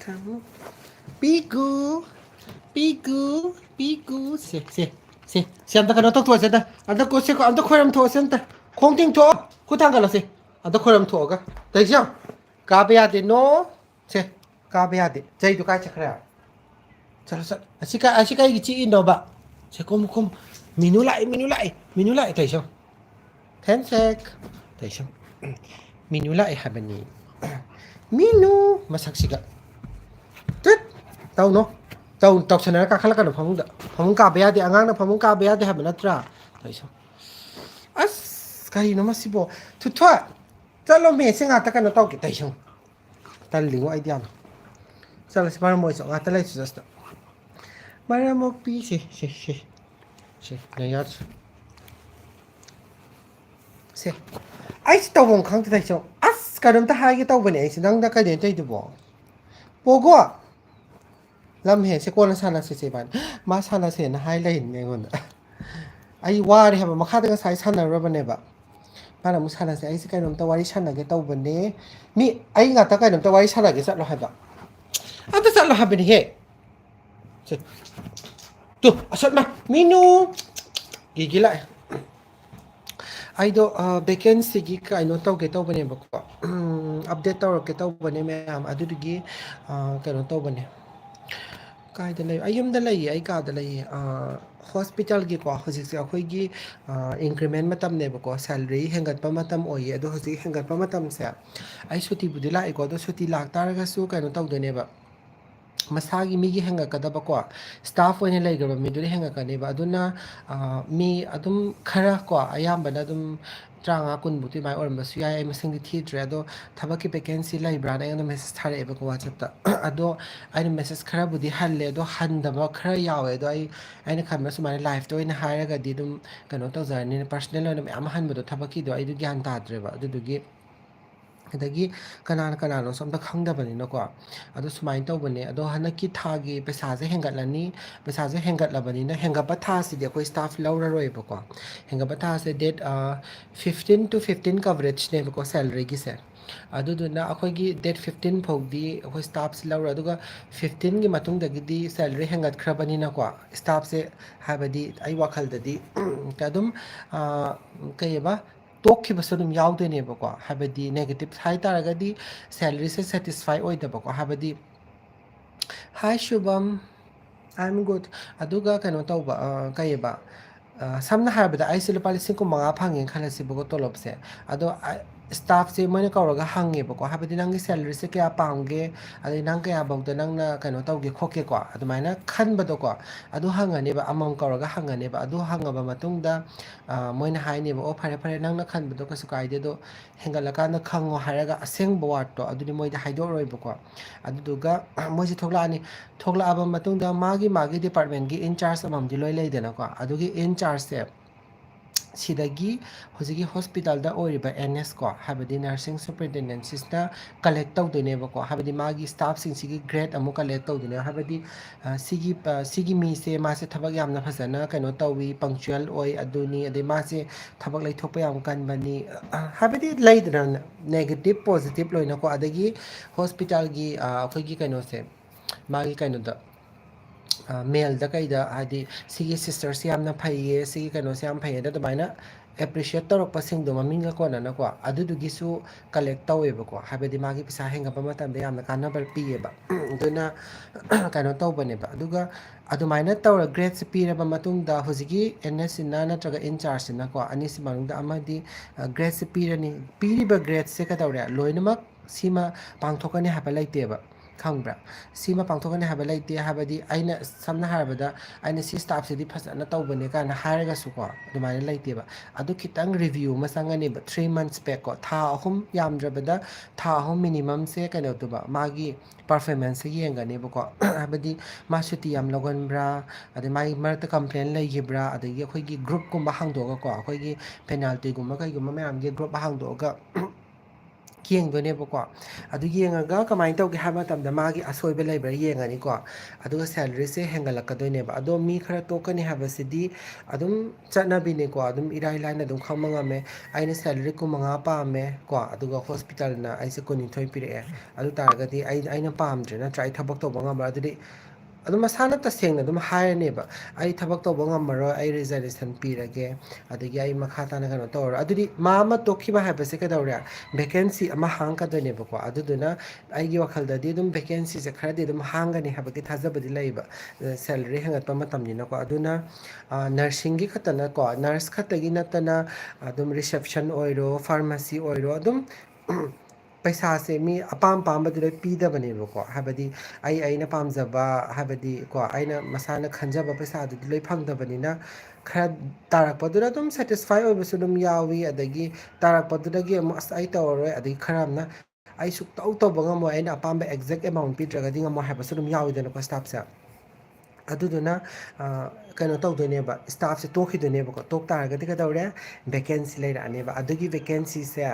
Thắng Pigu Pigu Pigu se se se se anda kana tok thua se da anda ko se ko anda khoram thua se anda khong ting tho khu thang ka se anda khoram thua ka dai jang ka be ya de no se ka be ya de jai du ka chakra chalo sa asika gi chi indo ba se kom minu lại dai jang Thnk dai jang minu lại habani minu masak Tết tao nó tao sẽ nói các khá là cái phong cà bè thì anh nó phong cà bè thì hay bên đó thấy sao as cái nó mà xí bộ thu thoa cho lo mẹ sinh ta cái nó tao cái thấy sao ta liu idea nó cho là para mo isang ta lại just para mo pi si này nhá si ai tao vòng khang thì thấy sao as cái đó ta hai cái tao bên này sẽ đang cái đến đây được bỏ qua lâm hệ sẽ quan sát là sẽ bạn mà sát là sẽ là hai lên này còn ai qua đi mà khác cái sai sát là rồi bên này bạn bạn là muốn sát là sẽ ai sẽ cái nông tàu ấy sát là cái tàu bên này mi ai ngắt cái nông tàu ấy sát là cái sát là hai bạn anh ta sát là hai bên này tu sát mà minu gigi lại ai đó vacancy cái nông tàu cái tàu bên này bạn update tàu cái tàu bên này mẹ am adu đi cái nông tàu bên này cái đó là ai da lay ai cả da lay hospital gi ko hojik akhoi gi increment matam ne ko salary hengat pa matam oi ado hojik hengat pa matam se ai suti budi la ko do suti lak tar ga su kaino taw de ne ba masagi mi gi henga kada ba ko staff one lai ga mi du henga ka ne ba aduna mi adum khara ko ayam bana adum tranga kun buti mai or masu ya ai masing di theatre ado thabaki vacancy lai brand ai no message thare ba ko whatsapp ta ado ai message khara budi halle ado handa ba khara yawe ado ai na khamna sumai live to ina hire ga di dum kano to zarni personal no am han ba do thabaki do ai du gyan ta dre ba adu gi adagi kanano somda khangdabani nako ado sumai tawbane ado hanaki thagi pesa je hengatlani pesa je hengatlabani na hengaba tha si de ko staff laura roi bako hengaba tha se date 15 to 15 coverage ne bako salary gi se adu duna akhoi gi date 15 phogdi akhoi staff si laura aduga 15 gi matung da gi di salary hengat khrabani na ko staff se habadi ai wakhal dadi kadum kayeba ꯇꯣꯛꯈꯤꯕꯁꯨ ꯑꯗꯨꯝ ꯌꯥꯎꯗꯣꯏꯅꯦꯕꯀꯣ ꯍꯥꯏꯕꯗꯤ negative ꯍꯥꯏꯇꯥꯔꯒꯗꯤ ꯁꯦꯂꯔꯤꯁꯦ satisfy ꯑꯣꯏꯗꯕꯀꯣ ꯍꯥꯏꯕꯗꯤ ꯍꯥꯏ ꯁꯨꯕꯝ ꯑꯥꯏ am good ꯑꯗꯨꯒ ꯀꯩꯅꯣ ꯇꯧꯕ ꯀꯩꯑꯕ ꯁꯝꯅ ꯍꯥꯏꯔꯕꯗ ꯑꯩꯁꯦ ꯂꯨꯄꯥ 5,000 ꯐꯪꯉꯦꯅ ꯈꯜꯂꯁꯤꯕꯀꯣ ꯇꯣꯂꯣꯞꯁꯦ ꯑꯗꯣ ꯁ꯭ꯇꯥꯐꯁꯦ ꯃꯣꯏꯅ ꯀꯧꯔꯒ ꯍꯪꯉꯦꯕꯀꯣ ꯍꯥꯏꯕꯗꯤ ꯅꯪꯒꯤ ꯁꯦꯂꯔꯤꯁꯦ ꯀꯌꯥ ꯄꯥꯝꯒꯦ ꯑꯗꯩ ꯅꯪ ꯀꯌꯥꯐꯧꯗ ꯅꯪꯅ ꯀꯩꯅꯣ ꯇꯧꯒꯦ ꯈꯣꯠꯀꯦꯀꯣ ꯑꯗꯨꯃꯥꯏꯅ ꯈꯟꯕꯗꯣꯀꯣ ꯑꯗꯨ ꯍꯪꯉꯅꯦꯕ ꯑꯃꯃꯝ ꯀꯧꯔꯒ ꯍꯪꯉꯅꯦꯕ ꯑꯗꯨ ꯍꯪꯉꯕ ꯃꯇꯨꯡꯗ ꯃꯣꯏꯅ ꯍꯥꯏꯅꯦꯕ ꯑꯣ ꯐꯔꯦ ꯅꯪꯅ ꯈꯟꯕꯗꯣ ꯀꯩꯁꯨ ꯀꯥꯏꯗꯦ ꯑꯗꯣ ꯍꯦꯟꯒꯠꯂꯀꯥꯟꯗ ꯈꯪꯉꯣ ꯍꯥꯏꯔꯒ ꯑꯁꯦꯡꯕ ꯋꯥꯔꯗꯇꯣ ꯑꯗꯨꯗꯤ ꯃꯣꯏꯗ ꯍꯥꯏꯗꯣꯛꯑꯔꯣꯏꯕꯀꯣ ꯑꯗꯨꯗꯨꯒ ꯃꯣꯏꯁꯦ ꯊꯣꯛꯂꯛꯑꯅꯤ ꯊꯣꯛꯂꯛꯑꯕ ꯃꯇꯨꯡꯗ ꯃꯥꯒꯤ ꯗꯤꯄꯥꯔꯠꯃꯦꯟꯒꯤ ꯏꯟꯆꯥꯔꯖ ꯑꯃꯃꯝꯗꯤ ꯂꯣꯏ ꯂꯩꯗꯅꯀꯣ ꯑꯗꯨꯒꯤ ꯏꯟꯆꯥꯔꯖꯁꯦ ꯁꯤꯗꯒꯤ ꯍꯧꯖꯤꯛꯀꯤ ꯍꯣꯁꯄꯤꯇꯥꯜꯗ ꯑꯣꯏꯔꯤꯕ ꯑꯦꯟ ꯑꯦꯁ ꯀꯣ ꯍꯥꯏꯕꯗꯤ ꯅꯔꯁꯤꯡ ꯁꯨꯄꯔꯤꯟꯇꯦꯟꯗꯦꯟꯁꯤꯁꯅ ꯀꯂꯦꯛ ꯇꯧꯗꯣꯏꯅꯦꯕꯀꯣ ꯍꯥꯏꯕꯗꯤ ꯃꯥꯒꯤ ꯁ꯭ꯇꯥꯐꯁꯤꯡꯁꯤꯒꯤ ꯒ꯭ꯔꯦꯗ ꯑꯃꯨꯛ ꯀꯂꯦꯛ ꯇꯧꯗꯣꯏꯅꯦꯕ ꯍꯥꯏꯕꯗꯤ ꯁꯤꯒꯤ ꯃꯤꯁꯦ ꯃꯥꯁꯦ ꯊꯕꯛ ꯌꯥꯝꯅ ꯐꯖꯅ ꯀꯩꯅꯣ ꯇꯧꯋꯤ ꯄꯪꯆꯨꯋꯦꯜ ꯑꯣꯏ ꯑꯗꯨꯅꯤ ꯑꯗꯩ ꯃꯥꯁꯦ ꯊꯕꯛ ꯂꯩꯊꯣꯛꯄ ꯌꯥꯝ ꯀꯟꯕꯅꯤ ꯍꯥꯏꯕꯗꯤ ꯂꯩꯗꯅ ꯅꯦꯒꯦꯇꯤꯞ ꯄꯣꯖꯤꯇꯤꯞ ꯂꯣꯏꯅꯀꯣ ꯑꯗꯒꯤ ꯍꯣꯁꯄꯤꯇꯥꯜꯒꯤ ꯑꯩꯈꯣꯏꯒꯤ ꯀꯩꯅꯣꯁꯦ ꯃꯥꯒꯤ ꯀꯩꯅꯣꯗ ꯃꯦꯜꯗ ꯀꯩꯗ ꯍꯥꯏꯗꯤ ꯁꯤꯒꯤ ꯁꯤꯁꯇꯔꯁꯦ ꯌꯥꯝꯅ ꯐꯩꯌꯦ ꯁꯤꯒꯤ ꯀꯩꯅꯣꯁꯦ ꯌꯥꯝ ꯐꯩꯌꯦ ꯑꯗꯨꯃꯥꯏꯅ ꯑꯦꯄ꯭ꯔꯤꯁꯤꯌꯦꯠ ꯇꯧꯔꯛꯄꯁꯤꯡꯗꯣ ꯃꯃꯤꯡꯒ ꯀꯣꯟꯅꯅꯀꯣ ꯑꯗꯨꯗꯨꯒꯤꯁꯨ ꯀꯂꯦꯛ ꯇꯧꯋꯦꯕꯀꯣ ꯍꯥꯏꯕꯗꯤ ꯃꯥꯒꯤ ꯄꯩꯁꯥ ꯍꯦꯟꯒꯠꯄ ꯃꯇꯝꯗ ꯌꯥꯝꯅ ꯀꯥꯟꯅꯕ ꯄꯤꯌꯦꯕ ꯑꯗꯨꯅ ꯀꯩꯅꯣ ꯇꯧꯕꯅꯦꯕ ꯑꯗꯨꯒ ꯑꯗꯨꯃꯥꯏꯅ ꯇꯧꯔ ꯒ꯭ꯔꯦഡꯁꯦ ꯄꯤꯔꯕ ꯃꯇꯨꯡꯗ ꯍꯧꯖꯤꯛꯀꯤ ꯑꯦꯟ ꯑꯦꯁꯁꯤꯅ ꯅꯠꯇ꯭ꯔꯒ ꯏꯟꯆꯥꯔꯖꯁꯤꯅꯀꯣ ꯑꯅꯤꯁꯤ ꯃꯅꯨꯡꯗ ꯑꯃꯗꯤ ꯒ꯭ꯔꯦꯗꯁꯦ ꯄꯤꯔꯅꯤ ꯄꯤꯔꯤꯕ ꯒ꯭ꯔꯦꯗꯁꯦ ꯀꯩꯗꯧꯔꯦ ꯂꯣꯏꯅꯃꯛ ꯁꯤꯃ ꯄꯥꯡꯊꯣꯛꯀꯅꯤ ꯍꯥꯏꯕ ꯂꯩꯇꯦꯕ ꯈꯪꯕ꯭ꯔꯥ ꯁꯤꯃ ꯄꯥꯡꯊꯣꯛꯀꯅꯤ ꯍꯥꯏꯕ ꯂꯩꯇꯦ ꯍꯥꯏꯕꯗꯤ ꯑꯩꯅ ꯁꯝꯅ ꯍꯥꯏꯔꯕꯗ ꯑꯩꯅ ꯁꯤ ꯁ꯭ꯇꯥꯐꯁꯤꯗꯤ ꯐꯖꯅ ꯇꯧꯕꯅꯦ ꯀꯥꯏꯅ ꯍꯥꯏꯔꯒꯁꯨꯀꯣ ꯑꯗꯨꯃꯥꯏꯅ ꯂꯩꯇꯦꯕ ꯑꯗꯨ ꯈꯤꯇꯪ ꯔꯤꯚ꯭ꯌꯨ ꯑꯃ ಚꯪꯒꯅꯦꯕ 3 months back ꯀꯣ ꯊꯥ 3 ꯌꯥꯝꯗ꯭ꯔꯕꯗ ꯊꯥ 3 ಮಿನಿಮಮ್ꯁꯦ ꯀꯩꯅꯣꯗꯨꯕ ꯃꯥꯒꯤ ꯄꯔꯐꯣꯔꯃꯦꯟꯁꯁꯦ ꯌꯦꯡꯒꯅꯦꯕꯀꯣ ꯍꯥꯏꯕꯗꯤ ꯃꯥ ꯁꯨꯇꯤ ꯌꯥꯝ ꯂꯧꯒꯟꯕ꯭ꯔꯥ ꯑꯗꯩ ꯃꯥꯒꯤ ꯃꯔꯛꯇ ꯀꯝꯄ꯭ꯂꯦꯟ ꯂꯩꯈꯤꯕ꯭ꯔꯥ ꯑꯗꯒꯤ ꯑꯩꯈꯣꯏꯒꯤ ꯒ꯭ꯔꯨꯞꯀꯨꯝꯕ ꯍꯥꯡꯗꯣꯛꯑꯒꯀꯣ ꯑꯩꯈꯣꯏꯒꯤ ꯄꯦꯅꯥꯜꯇꯤꯒꯨꯝꯕ ꯀꯩꯒꯨꯝꯕ ꯃꯌꯥꯝꯒꯤ ꯒ꯭ꯔꯨꯞ ꯍꯥꯡꯗꯣꯛꯑꯒ ꯌꯦꯡꯗꯣꯏꯅꯦꯕꯀꯣ ꯑꯗꯨ ꯌꯦꯡꯉꯒ ꯀꯃꯥꯏꯅ ꯇꯧꯒꯦ ꯍꯥꯏꯕ ꯃꯇꯝꯗ ꯃꯥꯒꯤ ꯑꯁꯣꯏꯕ ꯂꯩꯕ꯭ꯔꯥ ꯌꯦꯡꯉꯅꯤꯀꯣ ꯑꯗꯨꯒ ꯁꯦꯂꯔꯤꯁꯦ ꯍꯦꯟꯒꯠꯂꯛꯀꯗꯣꯏꯅꯦꯕ ꯑꯗꯣ ꯃꯤ ꯈꯔ ꯇꯣꯛꯀꯅꯤ ꯍꯥꯏꯕꯁꯤꯗꯤ ꯑꯗꯨꯝ ꯆꯠꯅꯕꯤꯅꯦꯀꯣ ꯑꯗꯨꯝ ꯏꯔꯥꯏ ꯂꯥꯏꯅ ꯑꯗꯨꯝ ꯈꯪꯕ ꯉꯝꯃꯦ ꯑꯩꯅ ꯁꯦꯂꯔꯤ 15 ꯄꯥꯝꯃꯦ ꯀꯣ ꯑꯗꯨꯒ ꯍꯣꯁꯄꯤꯇꯥꯜꯅ ꯑꯩꯁꯦ 12 ꯄꯤꯔꯛꯑꯦ ꯑꯗꯨ ꯇꯥꯔꯒꯗꯤ ꯑꯩꯅ ꯄꯥꯝꯗ꯭ꯔꯦ ꯅꯠꯇ꯭ꯔꯥ ꯑꯩ ꯊꯕꯛ ꯇꯧꯕ ꯉꯝꯕ꯭ꯔꯥ ꯑꯗꯨꯗꯤ ꯑꯗꯨꯝ ꯃꯁꯥꯅ ꯇꯁꯦꯡꯅ ꯑꯗꯨꯝ ꯍꯥꯏꯔꯅꯦꯕ ꯑꯩ ꯊꯕꯛ ꯇꯧꯕ ꯉꯝꯃꯔꯣꯏ ꯑꯩ ꯔꯤꯖꯔꯦꯁꯟ ꯄꯤꯔꯒꯦ ꯑꯗꯒꯤ ꯑꯩ ꯃꯈꯥ ꯇꯥꯅ ꯀꯩꯅꯣ ꯇꯧꯔꯔꯣꯏ ꯑꯗꯨꯗꯤ ꯃꯥ ꯑꯃ ꯇꯣꯛꯈꯤꯕ ꯍꯥꯏꯕꯁꯦ ꯀꯩꯗꯧꯔꯦ ꯚꯦꯀꯦꯟꯁꯤ ꯑꯃ ꯍꯥꯡꯀꯗꯣꯏꯅꯦꯕꯀꯣ ꯑꯗꯨꯗꯨꯅ ꯑꯩꯒꯤ ꯋꯥꯈꯜꯗꯗꯤ ꯑꯗꯨꯝ ꯚꯦꯀꯦꯟꯁꯤꯁꯦ ꯈꯔꯗꯤ ꯑꯗꯨꯝ ꯍꯥꯡꯒꯅꯤ ꯍꯥꯏꯕꯒꯤ ꯊꯥꯖꯕꯗꯤ ꯂꯩꯌꯦꯕ ꯁꯦꯂꯔꯤ ꯍꯦꯟꯒꯠꯄ ꯃꯇꯝꯅꯤꯅꯀꯣ ꯑꯗꯨꯅ ꯅꯔꯁꯤꯡꯒꯤ ꯈꯛꯇꯅꯀꯣ ꯅꯔꯁ ꯈꯛꯇꯒꯤ ꯅꯠꯇꯅ ꯑꯗꯨꯝ ꯔꯤꯁꯦꯞꯁꯟ ꯑꯣꯏꯔꯣ ꯐꯥꯔꯃꯥꯁꯤ ꯑꯣꯏꯔꯣ ꯑꯗꯨꯝ ꯄꯩꯁꯥꯁꯦ ꯃꯤ ꯑꯄꯥꯝ ꯑꯄꯥꯝꯕꯗꯤ ꯂꯣꯏ ꯄꯤꯗꯕꯅꯦꯕꯀꯣ ꯍꯥꯏꯕꯗꯤ ꯑꯩꯅ ꯄꯥꯝꯖꯕ ꯍꯥꯏꯕꯗꯤ ꯀꯣ ꯑꯩꯅ ꯃꯁꯥꯅ ꯈꯟꯖꯕ ꯄꯩꯁꯥꯗꯨꯗꯤ ꯂꯣꯏ ꯐꯪꯗꯕꯅꯤꯅ ꯈꯔ ꯇꯥꯔꯛꯄꯗꯨꯗ ꯑꯗꯨꯝ ꯁꯦꯇꯤꯁꯐꯥꯏ ꯑꯣꯏꯕꯁꯨ ꯑꯗꯨꯝ ꯌꯥꯎꯋꯤ ꯑꯗꯒꯤ ꯇꯥꯔꯛꯄꯗꯨꯗꯒꯤ ꯑꯃꯨꯛ ꯑꯁ ꯑꯩ ꯇꯧꯔꯔꯣꯏ ꯑꯗꯒꯤ ꯈꯔ ꯑꯃꯅ ꯑꯩ ꯁꯨꯛꯇꯧ ꯇꯧꯕ ꯉꯝꯃꯣꯏ ꯑꯩꯅ ꯑꯄꯥꯝꯕ ꯑꯦꯛꯖꯦꯛ ꯑꯦꯃꯥꯎꯟ ꯄꯤꯗ꯭ꯔꯒꯗꯤ ꯉꯝꯃꯣꯏ ꯍꯥꯏꯕꯁꯨ ꯑꯗꯨꯝ ꯌꯥꯎꯋꯤꯗꯅꯀꯣ ꯁ꯭ꯇꯥꯐꯁꯦ ꯑꯗꯨꯗꯨꯅ ꯀꯩꯅꯣ ꯇꯧꯗꯣꯏꯅꯦꯕ ꯁ꯭ꯇꯥꯐꯁꯦ ꯇꯣꯛꯈꯤꯗꯣꯏꯅꯦꯕꯀꯣ ꯇꯣꯛ ꯇꯥꯔꯒꯗꯤ ꯀꯩꯗꯧꯔꯦ ꯚꯦꯀꯦꯟꯁꯤ ꯂꯩꯔꯛꯑꯅꯦꯕ ꯑꯗꯨꯒꯤ ꯚꯦꯀꯦꯟꯁꯤꯁꯦ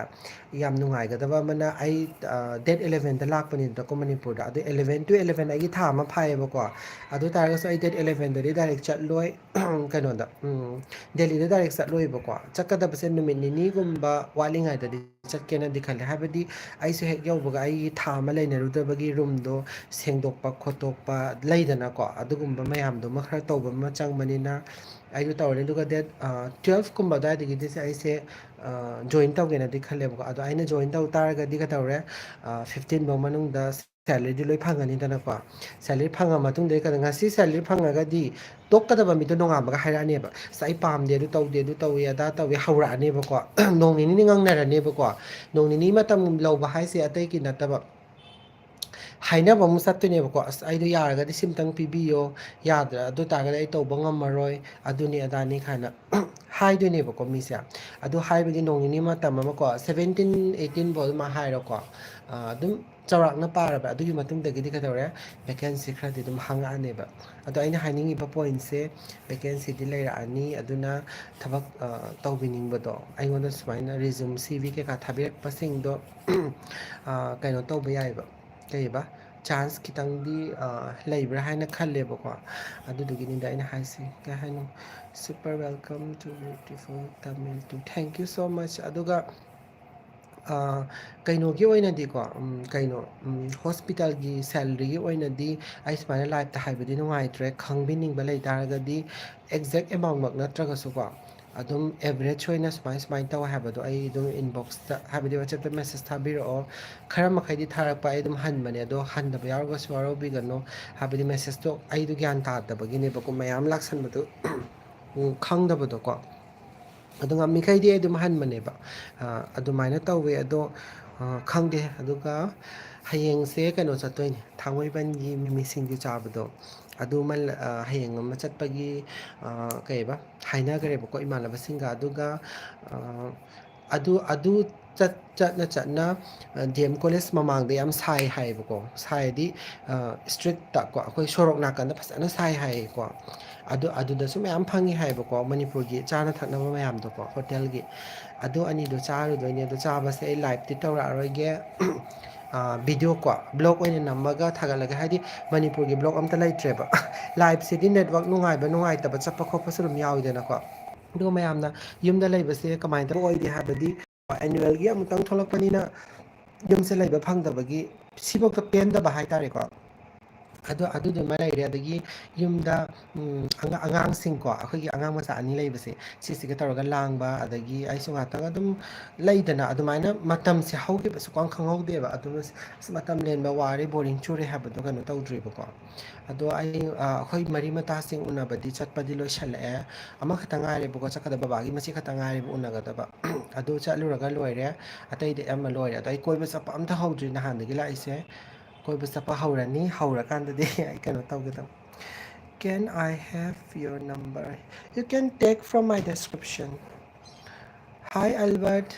ꯌꯥꯝ ꯅꯨꯡꯉꯥꯏꯒꯗꯕ ꯑꯃꯅ ꯑꯩ ꯗꯦꯠ 11ꯗ ꯂꯥꯛꯄꯅꯤꯗꯅꯀꯣ ꯃꯅꯤꯄꯨꯔꯗ ꯑꯗꯣ 11 to 11 ꯑꯩꯒꯤ ꯊꯥ ꯑꯃ ꯐꯥꯏꯌꯦꯕꯀꯣ ꯑꯗꯨ ꯇꯥꯔꯒꯁꯨ ꯑꯩ ꯗꯦꯠ 11ꯗꯗꯤ ꯗꯥꯏꯔꯦꯛ ꯆꯠꯂꯣꯏ ꯀꯩꯅꯣꯗ ꯗꯦꯜꯂꯤꯗ ꯗꯥꯏꯔꯦꯛ ꯆꯠꯂꯣꯏꯕꯀꯣ ꯆꯠꯀꯗꯕꯁꯦ ꯅꯨꯃꯤꯠ ꯅꯤꯅꯤꯒꯨꯝꯕ ꯋꯥꯠꯂꯤꯉꯩꯗꯗꯤ ꯆꯠꯀꯦꯅꯗꯤ ꯈꯜꯂꯦ ꯍꯥꯏꯕꯗꯤ ꯑꯩꯁꯨ ꯍꯦꯛ ꯌꯧꯕꯒ ꯑꯩꯒꯤ ꯊꯥ ꯑꯃ ꯂꯩꯅꯔꯨꯗꯕꯒꯤ ꯔꯨꯝꯗꯣ ꯁꯦꯡꯗꯣꯛꯄ ꯈꯣꯠꯇꯣꯛꯄ ꯂꯩꯗꯅꯀꯣ ꯑꯗꯨꯒꯨꯝꯕ ꯃꯌꯥꯝꯗꯨꯃ ꯈꯔ ꯇꯧꯕ ꯑꯃ ꯆꯪꯕꯅꯤꯅ ꯑꯩꯁꯨ ꯇꯧꯔꯅꯤ ꯑꯗꯨꯒ ꯗꯦꯠ 12ꯀꯨꯝꯕ ꯑꯗꯨꯋꯥꯏꯗꯒꯤꯗꯤꯁꯦ ꯑꯩꯁꯦ ꯖꯣꯏꯟ ꯇꯧꯒꯦꯅꯗꯤ ꯈꯜꯂꯦꯕꯀꯣ ꯑꯗꯣ ꯑꯩꯅ ꯖꯣꯏꯟ ꯇꯧ ꯇꯥꯔꯒꯗꯤ ꯀꯩꯗꯧꯔꯦ 15ꯐꯧ ꯃꯅꯨꯡꯗ ꯁꯦꯂꯔꯤꯗꯤ ꯂꯣꯏ ꯐꯪꯉꯅꯤꯗꯅꯀꯣ ꯁꯦꯂꯔꯤ ꯐꯪꯉ ꯃꯇꯨꯡꯗ ꯉꯁꯤ ꯁꯦꯂꯔꯤ ꯐꯪꯉꯒꯗꯤ ꯇꯣꯛꯀꯗꯕ ꯃꯤꯗꯣ ꯅꯣꯡꯉꯥꯟꯕꯒ ꯍꯥꯏꯔꯛꯑꯅꯦꯕ ꯑꯁ ꯑꯩ ꯄꯥꯝꯗꯦ ꯑꯗꯨ ꯇꯧꯗꯦ ꯑꯗꯨ ꯇꯧꯏ ꯑꯗꯥ ꯇꯧꯏ ꯍꯧꯔꯛꯑꯅꯦꯕꯀꯣ ꯅꯣꯡ ꯅꯤꯅꯤ ꯉꯪꯅꯔꯅꯦꯕꯀꯣ ꯅꯣꯡ ꯅꯤꯅꯤ ꯃꯇꯝ ꯂꯧꯕ ꯍꯥꯏꯁꯦ ꯑꯇꯩꯒꯤ ꯅꯠꯇꯕ ꯍꯥꯏꯅꯕ ꯑꯃꯨꯛ ꯆꯠꯇꯣꯏꯅꯦꯕꯀꯣ ꯑꯁ ꯑꯩꯗꯣ ꯌꯥꯔꯒꯗꯤ ꯁꯤꯝꯇꯪ ꯄꯤꯕꯤꯌꯣ ꯌꯥꯗ꯭ꯔꯥ ꯑꯗꯨ ꯇꯥꯔꯒꯗꯤ ꯑꯩ ꯇꯧꯕ ꯉꯝꯃꯔꯣꯏ ꯑꯗꯨꯅꯤ ꯑꯗꯥꯅꯤ ꯀꯥꯏꯅ ꯍꯥꯏꯗꯣꯏꯅꯦꯕꯀꯣ ꯃꯤꯁꯦ ꯑꯗꯨ ꯍꯥꯏꯕꯒꯤ ꯅꯣꯡ ꯅꯤꯅꯤ ꯃꯇꯝ ꯑꯃꯀꯣ 17-18 ꯑꯗꯨꯃꯥꯏ ꯍꯥꯏꯔꯣꯀꯣ ꯑꯗꯨꯝ ꯆꯥꯎꯔꯥꯛꯅ ꯄꯥꯔꯕ ꯑꯗꯨꯒꯤ ꯃꯇꯨꯡꯗꯒꯤꯗꯤ ꯀꯩꯗꯧꯔꯦ ꯚꯦꯀꯦꯟꯁꯤ ꯈꯔꯗꯤ ꯑꯗꯨꯝ ꯍꯥꯡꯉꯛꯑꯅꯦꯕ ꯑꯗꯣ ꯑꯩꯅ ꯍꯥꯏꯅꯤꯡꯉꯤꯕ ꯄꯣꯏꯟꯁꯦ ꯚꯦꯀꯦꯟꯁꯤꯗꯤ ꯂꯩꯔꯛꯑꯅꯤ ꯑꯗꯨꯅ ꯊꯕꯛ ꯇꯧꯕꯤꯅꯤꯡꯕꯗꯣ ꯑꯩꯉꯣꯟꯗ ꯁꯨꯃꯥꯏꯅ ꯔꯤꯖꯨꯝ CV ꯀꯩꯀꯥ ꯊꯥꯕꯤꯔꯛꯄꯁꯤꯡꯗꯣ ꯀꯩꯅꯣ ꯇꯧꯕ ꯌꯥꯏꯑꯕ ꯀꯩꯕ ꯆꯥꯟꯁ ꯈꯤꯇꯪꯗꯤ ꯂꯩꯕ꯭ꯔꯥ ꯍꯥꯏꯅ ꯈꯜꯂꯦꯕꯀꯣ ꯑꯗꯨꯗꯨꯒꯤꯅꯤꯗ ꯑꯩꯅ ꯍꯥꯏꯁꯤ ꯀꯩ ꯍꯥꯏꯅꯣ super welcome to beautiful Tamil to thank you so much ꯑꯗꯨꯒ ꯀꯩꯅꯣꯒꯤ ꯑꯣꯏꯅꯗꯤꯀꯣ ꯀꯩꯅꯣ ꯍꯣꯁꯄꯤꯇꯥꯜꯒꯤ ꯁꯦꯂꯔꯤꯒꯤ ꯑꯣꯏꯅꯗꯤ ꯑꯩ ꯁꯨꯃꯥꯏꯅ ꯂꯥꯏꯞꯇ ꯍꯥꯏꯕꯗꯤ ꯅꯨꯡꯉꯥꯏꯇ꯭ꯔꯦ ꯈꯪꯕꯤꯅꯤꯡꯕ ꯂꯩ ꯇꯥꯔꯒꯗꯤ ꯑꯦꯛꯖꯦꯛ ꯑꯦꯃꯥꯎꯟꯃꯛ ꯅꯠꯇ꯭ꯔꯒꯁꯨꯀꯣ ꯑꯗꯨꯝ ꯑꯦꯚꯔꯦꯖ ꯑꯣꯏꯅ ꯁꯨꯃꯥꯏꯅ ꯇꯧ ꯍꯥꯏꯕꯗꯣ ꯑꯩ ꯑꯗꯨꯝ ꯏꯟꯕꯣꯛꯁꯇ ꯍꯥꯏꯕꯗꯤ ꯋꯥꯆꯦꯞꯇ ꯃꯦꯁꯦꯁ ꯊꯥꯕꯤꯔꯛꯑꯣ ꯈꯔ ꯃꯈꯩꯗꯤ ꯊꯥꯔꯛꯄ ꯑꯩ ꯑꯗꯨꯝ ꯍꯟꯕꯅꯦ ꯑꯗꯣ ꯍꯟꯗꯕ ꯌꯥꯎꯔꯒꯁꯨ ꯋꯥꯔꯧꯕꯤꯒꯅꯨ ꯍꯥꯏꯕꯗꯤ ꯃꯦꯁꯦꯁꯇꯣ ꯑꯩꯗꯣ ꯒ꯭ꯌꯥꯟ ꯇꯥꯗꯕꯒꯤꯅꯦꯕꯀꯣ ꯃꯌꯥꯝ ꯂꯥꯛꯁꯟꯕꯗꯣ ꯈꯪꯗꯕꯗꯣꯀꯣ ꯑꯗꯣ ꯉꯝꯃꯤꯈꯩꯗꯤ ꯑꯩ ꯑꯗꯨꯝ ꯍꯟꯕꯅꯦꯕ ꯑꯗꯨꯃꯥꯏꯅ ꯇꯧꯋꯦ ꯑꯗꯣ ꯈꯪꯗꯦ ꯑꯗꯨꯒ ꯍꯌꯦꯡꯁꯦ ꯀꯩꯅꯣ ꯆꯠꯇꯣꯏꯅꯦ ꯊꯥꯡꯃꯩꯕꯟꯒꯤ ꯃꯤꯃꯤ ꯁꯤꯡꯖꯨ ꯆꯥꯕꯗꯣ ꯑꯗꯨꯃ ꯍꯌꯦꯡ ꯑꯃ ꯆꯠꯄꯒꯤ ꯀꯩꯕ ꯍꯥꯏꯅꯈ꯭ꯔꯦꯕꯀꯣ ꯏꯃꯥꯟꯅꯕꯁꯤꯡꯒ ꯑꯗꯨꯒ ꯑꯗꯨ ꯆꯠꯅ DM ꯀꯣꯂꯦꯖ ꯃꯃꯥꯡꯗ ꯌꯥꯝ ꯁꯥꯏ ꯍꯥꯏꯌꯦꯕꯀꯣ ꯁꯥꯏꯗꯤ ꯏꯁꯇ꯭ꯔꯤꯠꯇ ꯀꯣ ꯑꯩꯈꯣꯏ ꯁꯣꯔꯣꯛ ꯅꯥꯀꯟꯗ ꯐꯖꯅ ꯁꯥꯏ ꯍꯥꯏꯌꯦꯀꯣ ꯑꯗꯨꯗꯁꯨ ꯃꯌꯥꯝ ꯐꯪꯉꯤ ꯍꯥꯏꯌꯦꯕꯀꯣ ꯃꯅꯤꯄꯨꯔꯒꯤ ꯆꯥꯅ ꯊꯛꯅꯕ ꯃꯌꯥꯝꯗꯣꯀꯣ ꯍꯣꯇꯦꯜꯒꯤ ꯑꯗꯨ ꯑꯅꯤꯗꯣ ꯆꯥꯔꯨꯗꯣꯏꯅꯦ ꯑꯗꯣ ꯆꯥꯕꯁꯦ ꯑꯩ ꯂꯥꯏꯚꯇꯤ ꯇꯧꯔꯛꯑꯔꯣꯏꯒꯦ ꯚꯤꯗꯤꯑꯣ ꯀꯣ ꯕ꯭ꯂꯣꯛ ꯑꯣꯏꯅ ꯅꯝꯃꯒ ꯊꯥꯒꯠꯂꯒꯦ ꯍꯥꯏꯗꯤ ꯃꯅꯤꯄꯨꯔꯒꯤ ꯕ꯭ꯂꯣꯛ ꯑꯝꯇ ꯂꯩꯇ꯭ꯔꯦꯕ ꯂꯥꯏꯚꯁꯤꯗꯤ ꯅꯦꯠꯋꯥꯛ ꯅꯨꯡꯉꯥꯏꯕ ꯅꯨꯡꯉꯥꯏꯇꯕ ꯆꯠꯄ ꯈꯣꯠꯄꯁꯨ ꯑꯗꯨꯝ ꯌꯥꯎꯋꯤꯗꯅꯀꯣ ꯑꯗꯨꯒ ꯃꯌꯥꯝꯅ ꯌꯨꯝꯗ ꯂꯩꯕꯁꯦ ꯀꯃꯥꯏꯅ ꯇꯧꯕ ꯑꯣꯏꯗꯦ ꯍꯥꯏꯕꯗꯤ ꯑꯦꯅꯨꯋꯦꯜꯒꯤ ꯑꯃꯨꯛꯇꯪ ꯊꯣꯛꯂꯛꯄꯅꯤꯅ ꯌꯨꯝꯁꯦ ꯂꯩꯕ ꯐꯪꯗꯕꯒꯤ ꯁꯤꯐꯥꯎꯗ ꯄꯦꯟꯗꯕ ꯍꯥꯏꯇꯥꯔꯦꯀꯣ ꯑꯗꯨꯗꯨꯃ ꯂꯩꯔꯦ ꯑꯗꯒꯤ ꯌꯨꯝꯗ ꯑꯉꯥꯡꯁꯤꯡꯀꯣ ꯑꯩꯈꯣꯏꯒꯤ ꯑꯉꯥꯡ ꯃꯆꯥ ꯑꯅꯤ ꯂꯩꯕꯁꯦ ꯁꯤꯁꯤꯒ ꯇꯧꯔꯒ ꯂꯥꯡꯕ ꯑꯗꯒꯤ ꯑꯩꯁꯨ ꯉꯥꯛꯇꯪ ꯑꯗꯨꯝ ꯂꯩꯗꯅ ꯑꯗꯨꯃꯥꯏꯅ ꯃꯇꯝꯁꯦ ꯍꯧꯈꯤꯕꯁꯨ ꯈꯪꯍꯧꯗꯦꯕ ꯑꯗꯨꯅ ꯃꯇꯝ ꯂꯦꯟꯕ ꯋꯥꯔꯦ ꯕꯣꯔꯤꯡ ꯆꯨꯔꯦ ꯍꯥꯏꯕꯗꯣ ꯀꯩꯅꯣ ꯇꯧꯗ꯭ꯔꯤꯕꯀꯣ ꯑꯗꯣ ꯑꯩꯈꯣꯏ ꯃꯔꯤ ꯃꯇꯥꯁꯤꯡ ꯎꯅꯕꯗꯤ ꯆꯠꯄꯗꯤ ꯂꯣꯏꯁꯜꯂꯛꯑꯦ ꯑꯃꯈꯛꯇ ꯉꯥꯏꯔꯦꯕꯀꯣ ꯆꯠꯀꯗꯕ ꯕꯕꯥꯒꯤ ꯃꯆꯦ ꯈꯛꯇ ꯉꯥꯏꯔꯦꯕ ꯎꯅꯒꯗꯕ ꯑꯗꯨ ꯆꯠꯂꯨꯔꯒ ꯂꯣꯏꯔꯦ ꯑꯇꯩꯗꯤ ꯑꯃ ꯂꯣꯏꯔꯦ ꯑꯗꯣ ꯑꯩ ꯀꯣꯏꯕ ꯆꯠꯄ ꯑꯝꯇ ꯍꯧꯗ꯭ꯔꯤ ꯅꯍꯥꯟꯗꯒꯤ ꯂꯥꯛꯏꯁꯦ ꯀꯣꯏꯕ ꯆꯠꯄ ꯍꯧꯔꯅꯤ ꯍꯧꯔꯀꯥꯟꯗꯗꯤ ꯑꯩ ꯀꯩꯅꯣ ꯇꯧꯒꯗꯕ Can I have your number? You can take from my description. Hi Albert.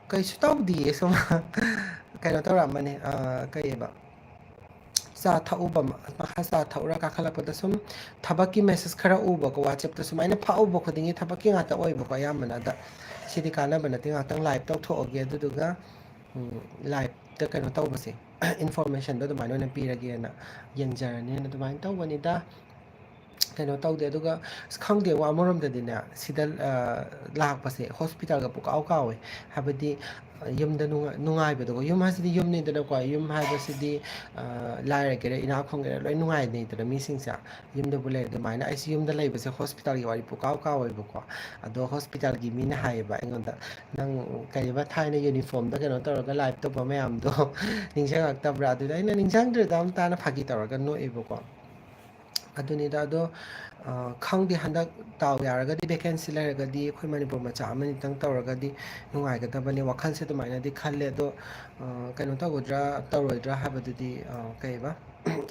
ꯀꯩꯁꯨ ꯇꯧꯗꯤꯌꯦ ꯁꯨꯝ ꯀꯩꯅꯣ ꯇꯧꯔꯛꯑꯝꯕꯅꯦ ꯀꯩꯑꯕ ꯆꯥ ꯊꯛꯎꯕ ꯃꯈꯥ ꯆꯥ ꯊꯛꯎꯔ ꯀꯥꯈꯠꯂꯛꯄꯗ ꯁꯨꯝ ꯊꯕꯛꯀꯤ ꯃꯦꯁꯦꯁ ꯈꯔ ꯎꯕꯀꯣ ꯋꯥꯆꯦꯞꯇ ꯁꯨꯃꯥꯏꯅ ꯐꯥꯛꯎꯕ ꯈꯨꯗꯤꯡꯒꯤ ꯊꯕꯛꯀꯤ ꯉꯥꯛꯇ ꯑꯣꯏꯕꯀꯣ ꯑꯌꯥꯝꯕꯅ ꯑꯗ ꯁꯤꯗꯤ ꯀꯥꯟꯅꯕ ꯅꯠꯇꯦ ꯉꯥꯛꯇꯪ ꯂꯥꯏꯚ ꯇꯧꯊꯣꯛꯑꯒꯦ ꯑꯗꯨꯗꯨꯒ ꯂꯥꯏꯞꯇ ꯀꯩꯅꯣ ꯇꯧꯕꯁꯦ ꯏꯟꯐꯣꯔꯃꯦꯁꯟꯗꯣ ꯑꯗꯨꯃꯥꯏꯅ ꯑꯣꯏꯅ ꯄꯤꯔꯒꯦꯅ ꯌꯦꯡꯖꯔꯅꯦꯅ ꯑꯗꯨꯃꯥꯏꯅ ꯇꯧꯕꯅꯤꯗ ꯀꯩꯅꯣ ꯇꯧꯗꯦ ꯑꯗꯨꯒ ꯈꯪꯗꯦ ꯋꯥ ꯑꯃꯔꯣꯝꯗꯗꯤꯅꯦ ꯁꯤꯗ ꯂꯥꯛꯄꯁꯦ ꯍꯣꯁꯄꯤꯇꯥꯜꯒ ꯄꯨꯀꯥꯎ ꯀꯥꯎꯋꯦ ꯍꯥꯏꯕꯗꯤ ꯌꯨꯝꯗ ꯅꯨꯡꯉꯥꯏꯕꯗꯣꯀꯣ ꯌꯨꯝ ꯍꯥꯏꯁꯤꯗꯤ ꯌꯨꯝꯅꯤꯗꯅꯀꯣ ꯌꯨꯝ ꯍꯥꯏꯕꯁꯤꯗꯤ ꯂꯥꯏꯔꯒꯦꯔꯥ ꯏꯅꯥꯛ ꯈꯨꯟꯒꯦꯔꯥ ꯂꯣꯏ ꯅꯨꯡꯉꯥꯏꯅꯩꯗꯅ ꯃꯤꯁꯤꯡꯁꯦ ꯌꯨꯝꯗꯕꯨ ꯂꯩꯔꯦ ꯑꯗꯨꯃꯥꯏꯅ ꯑꯩꯁꯤ ꯌꯨꯝꯗ ꯂꯩꯕꯁꯦ ꯍꯣꯁꯄꯤꯇꯥꯜꯒꯤ ꯋꯥꯔꯤ ꯄꯨꯀꯥꯎ ꯀꯥꯎꯋꯦꯕꯀꯣ ꯑꯗꯣ ꯍꯣꯁꯄꯤꯇꯥꯜꯒꯤ ꯃꯤꯅ ꯍꯥꯏꯌꯦꯕ ꯑꯩꯉꯣꯟꯗ ꯅꯪ ꯀꯔꯤꯕ ꯊꯥꯏꯅ ꯌꯨꯅꯤꯐꯣꯔꯝꯗ ꯀꯩꯅꯣ ꯇꯧꯔꯒ ꯂꯥꯏꯚ ꯇꯧꯕ ꯃꯌꯥꯝꯗꯣ ꯅꯤꯡꯁꯤꯡꯉꯛꯇꯕ꯭ꯔꯥ ꯑꯗꯨꯗ ꯑꯩꯅ ꯅꯤꯡꯁꯤꯡꯗ꯭ꯔꯦꯗ ꯑꯝꯇꯥꯅ ꯐꯥꯒꯤ ꯇꯧꯔꯒ ꯅꯣꯛꯑꯦꯕꯀꯣ ꯑꯗꯨꯅꯤꯗ ꯑꯗꯣ ꯈꯪꯗꯦ ꯍꯟꯗꯛ ꯗꯥꯎ ꯌꯥꯔꯒꯗꯤ ꯚꯦꯀꯦꯟꯁꯤ ꯂꯩꯔꯒꯗꯤ ꯑꯩꯈꯣꯏ ꯃꯅꯤꯄꯨꯔ ꯃꯆꯥ ꯑꯃꯅꯤꯇꯪ ꯇꯧꯔꯒꯗꯤ ꯅꯨꯡꯉꯥꯏꯒꯗꯕꯅꯤ ꯋꯥꯈꯜꯁꯦ ꯑꯗꯨꯃꯥꯏꯅꯗꯤ ꯈꯜꯂꯦ ꯑꯗꯣ ꯀꯩꯅꯣ ꯇꯧꯒꯗ꯭ꯔꯥ ꯇꯧꯔꯣꯏꯗ꯭ꯔꯥ ꯍꯥꯏꯕꯗꯨꯗꯤ ꯀꯩꯕ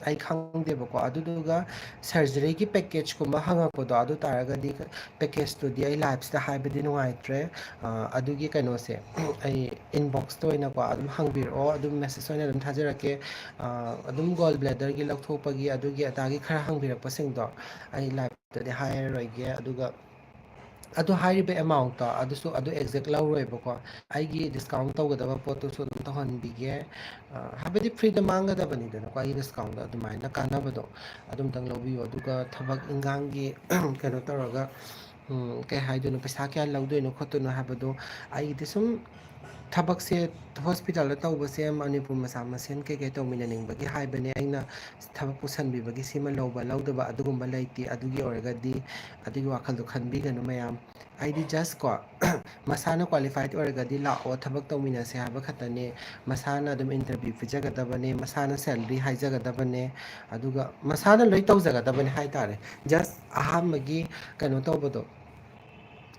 ꯑꯩ ꯈꯪꯗꯦꯕꯀꯣ ꯑꯗꯨꯗꯨꯒ ꯁꯔꯖꯔꯤꯒꯤ ꯄꯦꯀꯦꯖꯀꯨꯝꯕ ꯍꯪꯉꯛꯄꯗꯣ ꯑꯗꯨ ꯇꯥꯔꯒꯗꯤ ꯄꯦꯀꯦꯖꯇꯨꯗꯤ ꯑꯩ ꯂꯥꯏꯐꯁꯤꯗ ꯍꯥꯏꯕꯗꯤ ꯅꯨꯡꯉꯥꯏꯇ꯭ꯔꯦ ꯑꯗꯨꯒꯤ ꯀꯩꯅꯣꯁꯦ ꯑꯩ ꯏꯟꯕꯣꯛꯁꯇ ꯑꯣꯏꯅꯀꯣ ꯑꯗꯨꯝ ꯍꯪꯕꯤꯔꯛꯑꯣ ꯑꯗꯨꯝ ꯃꯦꯁꯦꯁ ꯑꯣꯏꯅ ꯑꯗꯨꯝ ꯊꯥꯖꯔꯛꯀꯦ ꯑꯗꯨꯝ ꯒꯣꯜ ꯕ꯭ꯂꯦꯗꯔꯒꯤ ꯂꯧꯊꯣꯛꯄꯒꯤ ꯑꯗꯨꯒꯤ ꯑꯗꯥꯒꯤ ꯈꯔ ꯍꯪꯕꯤꯔꯛꯄꯁꯤꯡꯗꯣ ꯑꯩ ꯂꯥꯏꯐꯇꯗꯤ ꯍꯥꯏꯔꯔꯣꯏꯒꯦ ꯑꯗꯨꯒ ꯑꯗꯨ ꯍꯥꯏꯔꯤꯕ ꯑꯦꯃꯥꯎꯟꯇꯣ ꯑꯗꯨꯁꯨ ꯑꯗꯨ ꯑꯦꯛꯖꯦꯛ ꯂꯧꯔꯣꯏꯕꯀꯣ ꯑꯩꯒꯤ ꯗꯤꯁꯀꯥꯎꯟ ꯇꯧꯒꯗꯕ ꯄꯣꯠꯇꯨꯁꯨ ꯑꯗꯨꯝ ꯇꯧꯍꯟꯕꯤꯒꯦ ꯍꯥꯏꯕꯗꯤ ꯐ꯭ꯔꯤꯗ ꯃꯥꯡꯒꯗꯕꯅꯤꯗꯅꯀꯣ ꯑꯩꯒꯤ ꯗꯤꯁꯀꯥꯎꯟꯗꯣ ꯑꯗꯨꯃꯥꯏꯅ ꯀꯥꯟꯅꯕꯗꯣ ꯑꯗꯨꯝꯇꯪ ꯂꯧꯕꯤꯌꯨ ꯑꯗꯨꯒ ꯊꯕꯛ ꯏꯟꯈꯥꯡꯒꯤ ꯀꯩꯅꯣ ꯇꯧꯔꯒ ꯀꯩ ꯍꯥꯏꯗꯣꯏꯅꯣ ꯄꯩꯁꯥ ꯀꯌꯥ ꯂꯧꯗꯣꯏꯅꯣ ꯈꯣꯠꯇꯣꯏꯅꯣ ꯍꯥꯏꯕꯗꯣ ꯑꯩꯒꯤꯗꯤ ꯁꯨꯝ ꯊꯕꯛꯁꯦ ꯍꯣꯁꯄꯤꯇꯥꯜꯗ ꯇꯧꯕꯁꯦ ꯃꯅꯤꯄꯨꯔ ꯃꯆꯥ ꯃꯁꯦꯟ ꯀꯩꯀꯩ ꯇꯧꯃꯤꯟꯅꯅꯤꯡꯕꯒꯤ ꯍꯥꯏꯕꯅꯦ ꯑꯩꯅ ꯊꯕꯛ ꯄꯨꯁꯟꯕꯤꯕꯒꯤ ꯁꯤꯃ ꯂꯧꯕ ꯂꯧꯗꯕ ꯑꯗꯨꯒꯨꯝꯕ ꯂꯩꯇꯦ ꯑꯗꯨꯒꯤ ꯑꯣꯏꯔꯒꯗꯤ ꯑꯗꯨꯒꯤ ꯋꯥꯈꯜꯗꯣ ꯈꯟꯕꯤꯒꯅꯨ ꯃꯌꯥꯝ ꯑꯩꯗꯤ ꯖꯁ ꯀꯣ ꯃꯁꯥꯅ ꯀ꯭ꯋꯥꯂꯤꯐꯥꯏꯠ ꯑꯣꯏꯔꯒꯗꯤ ꯂꯥꯛꯑꯣ ꯊꯕꯛ ꯇꯧꯃꯤꯟꯅꯁꯦ ꯍꯥꯏꯕ ꯈꯛꯇꯅꯦ ꯃꯁꯥꯅ ꯑꯗꯨꯝ ꯏꯟꯇꯔꯚ꯭ꯌꯨ ꯄꯤꯖꯒꯗꯕꯅꯦ ꯃꯁꯥꯅ ꯁꯦꯂꯔꯤ ꯍꯥꯏꯖꯒꯗꯕꯅꯦ ꯑꯗꯨꯒ ꯃꯁꯥꯅ ꯂꯣꯏ ꯇꯧꯖꯒꯗꯕꯅꯤ ꯍꯥꯏ ꯇꯥꯔꯦ ꯖꯁ ꯑꯍꯥꯟꯕꯒꯤ ꯀꯩꯅꯣ ꯇꯧꯕꯗꯣ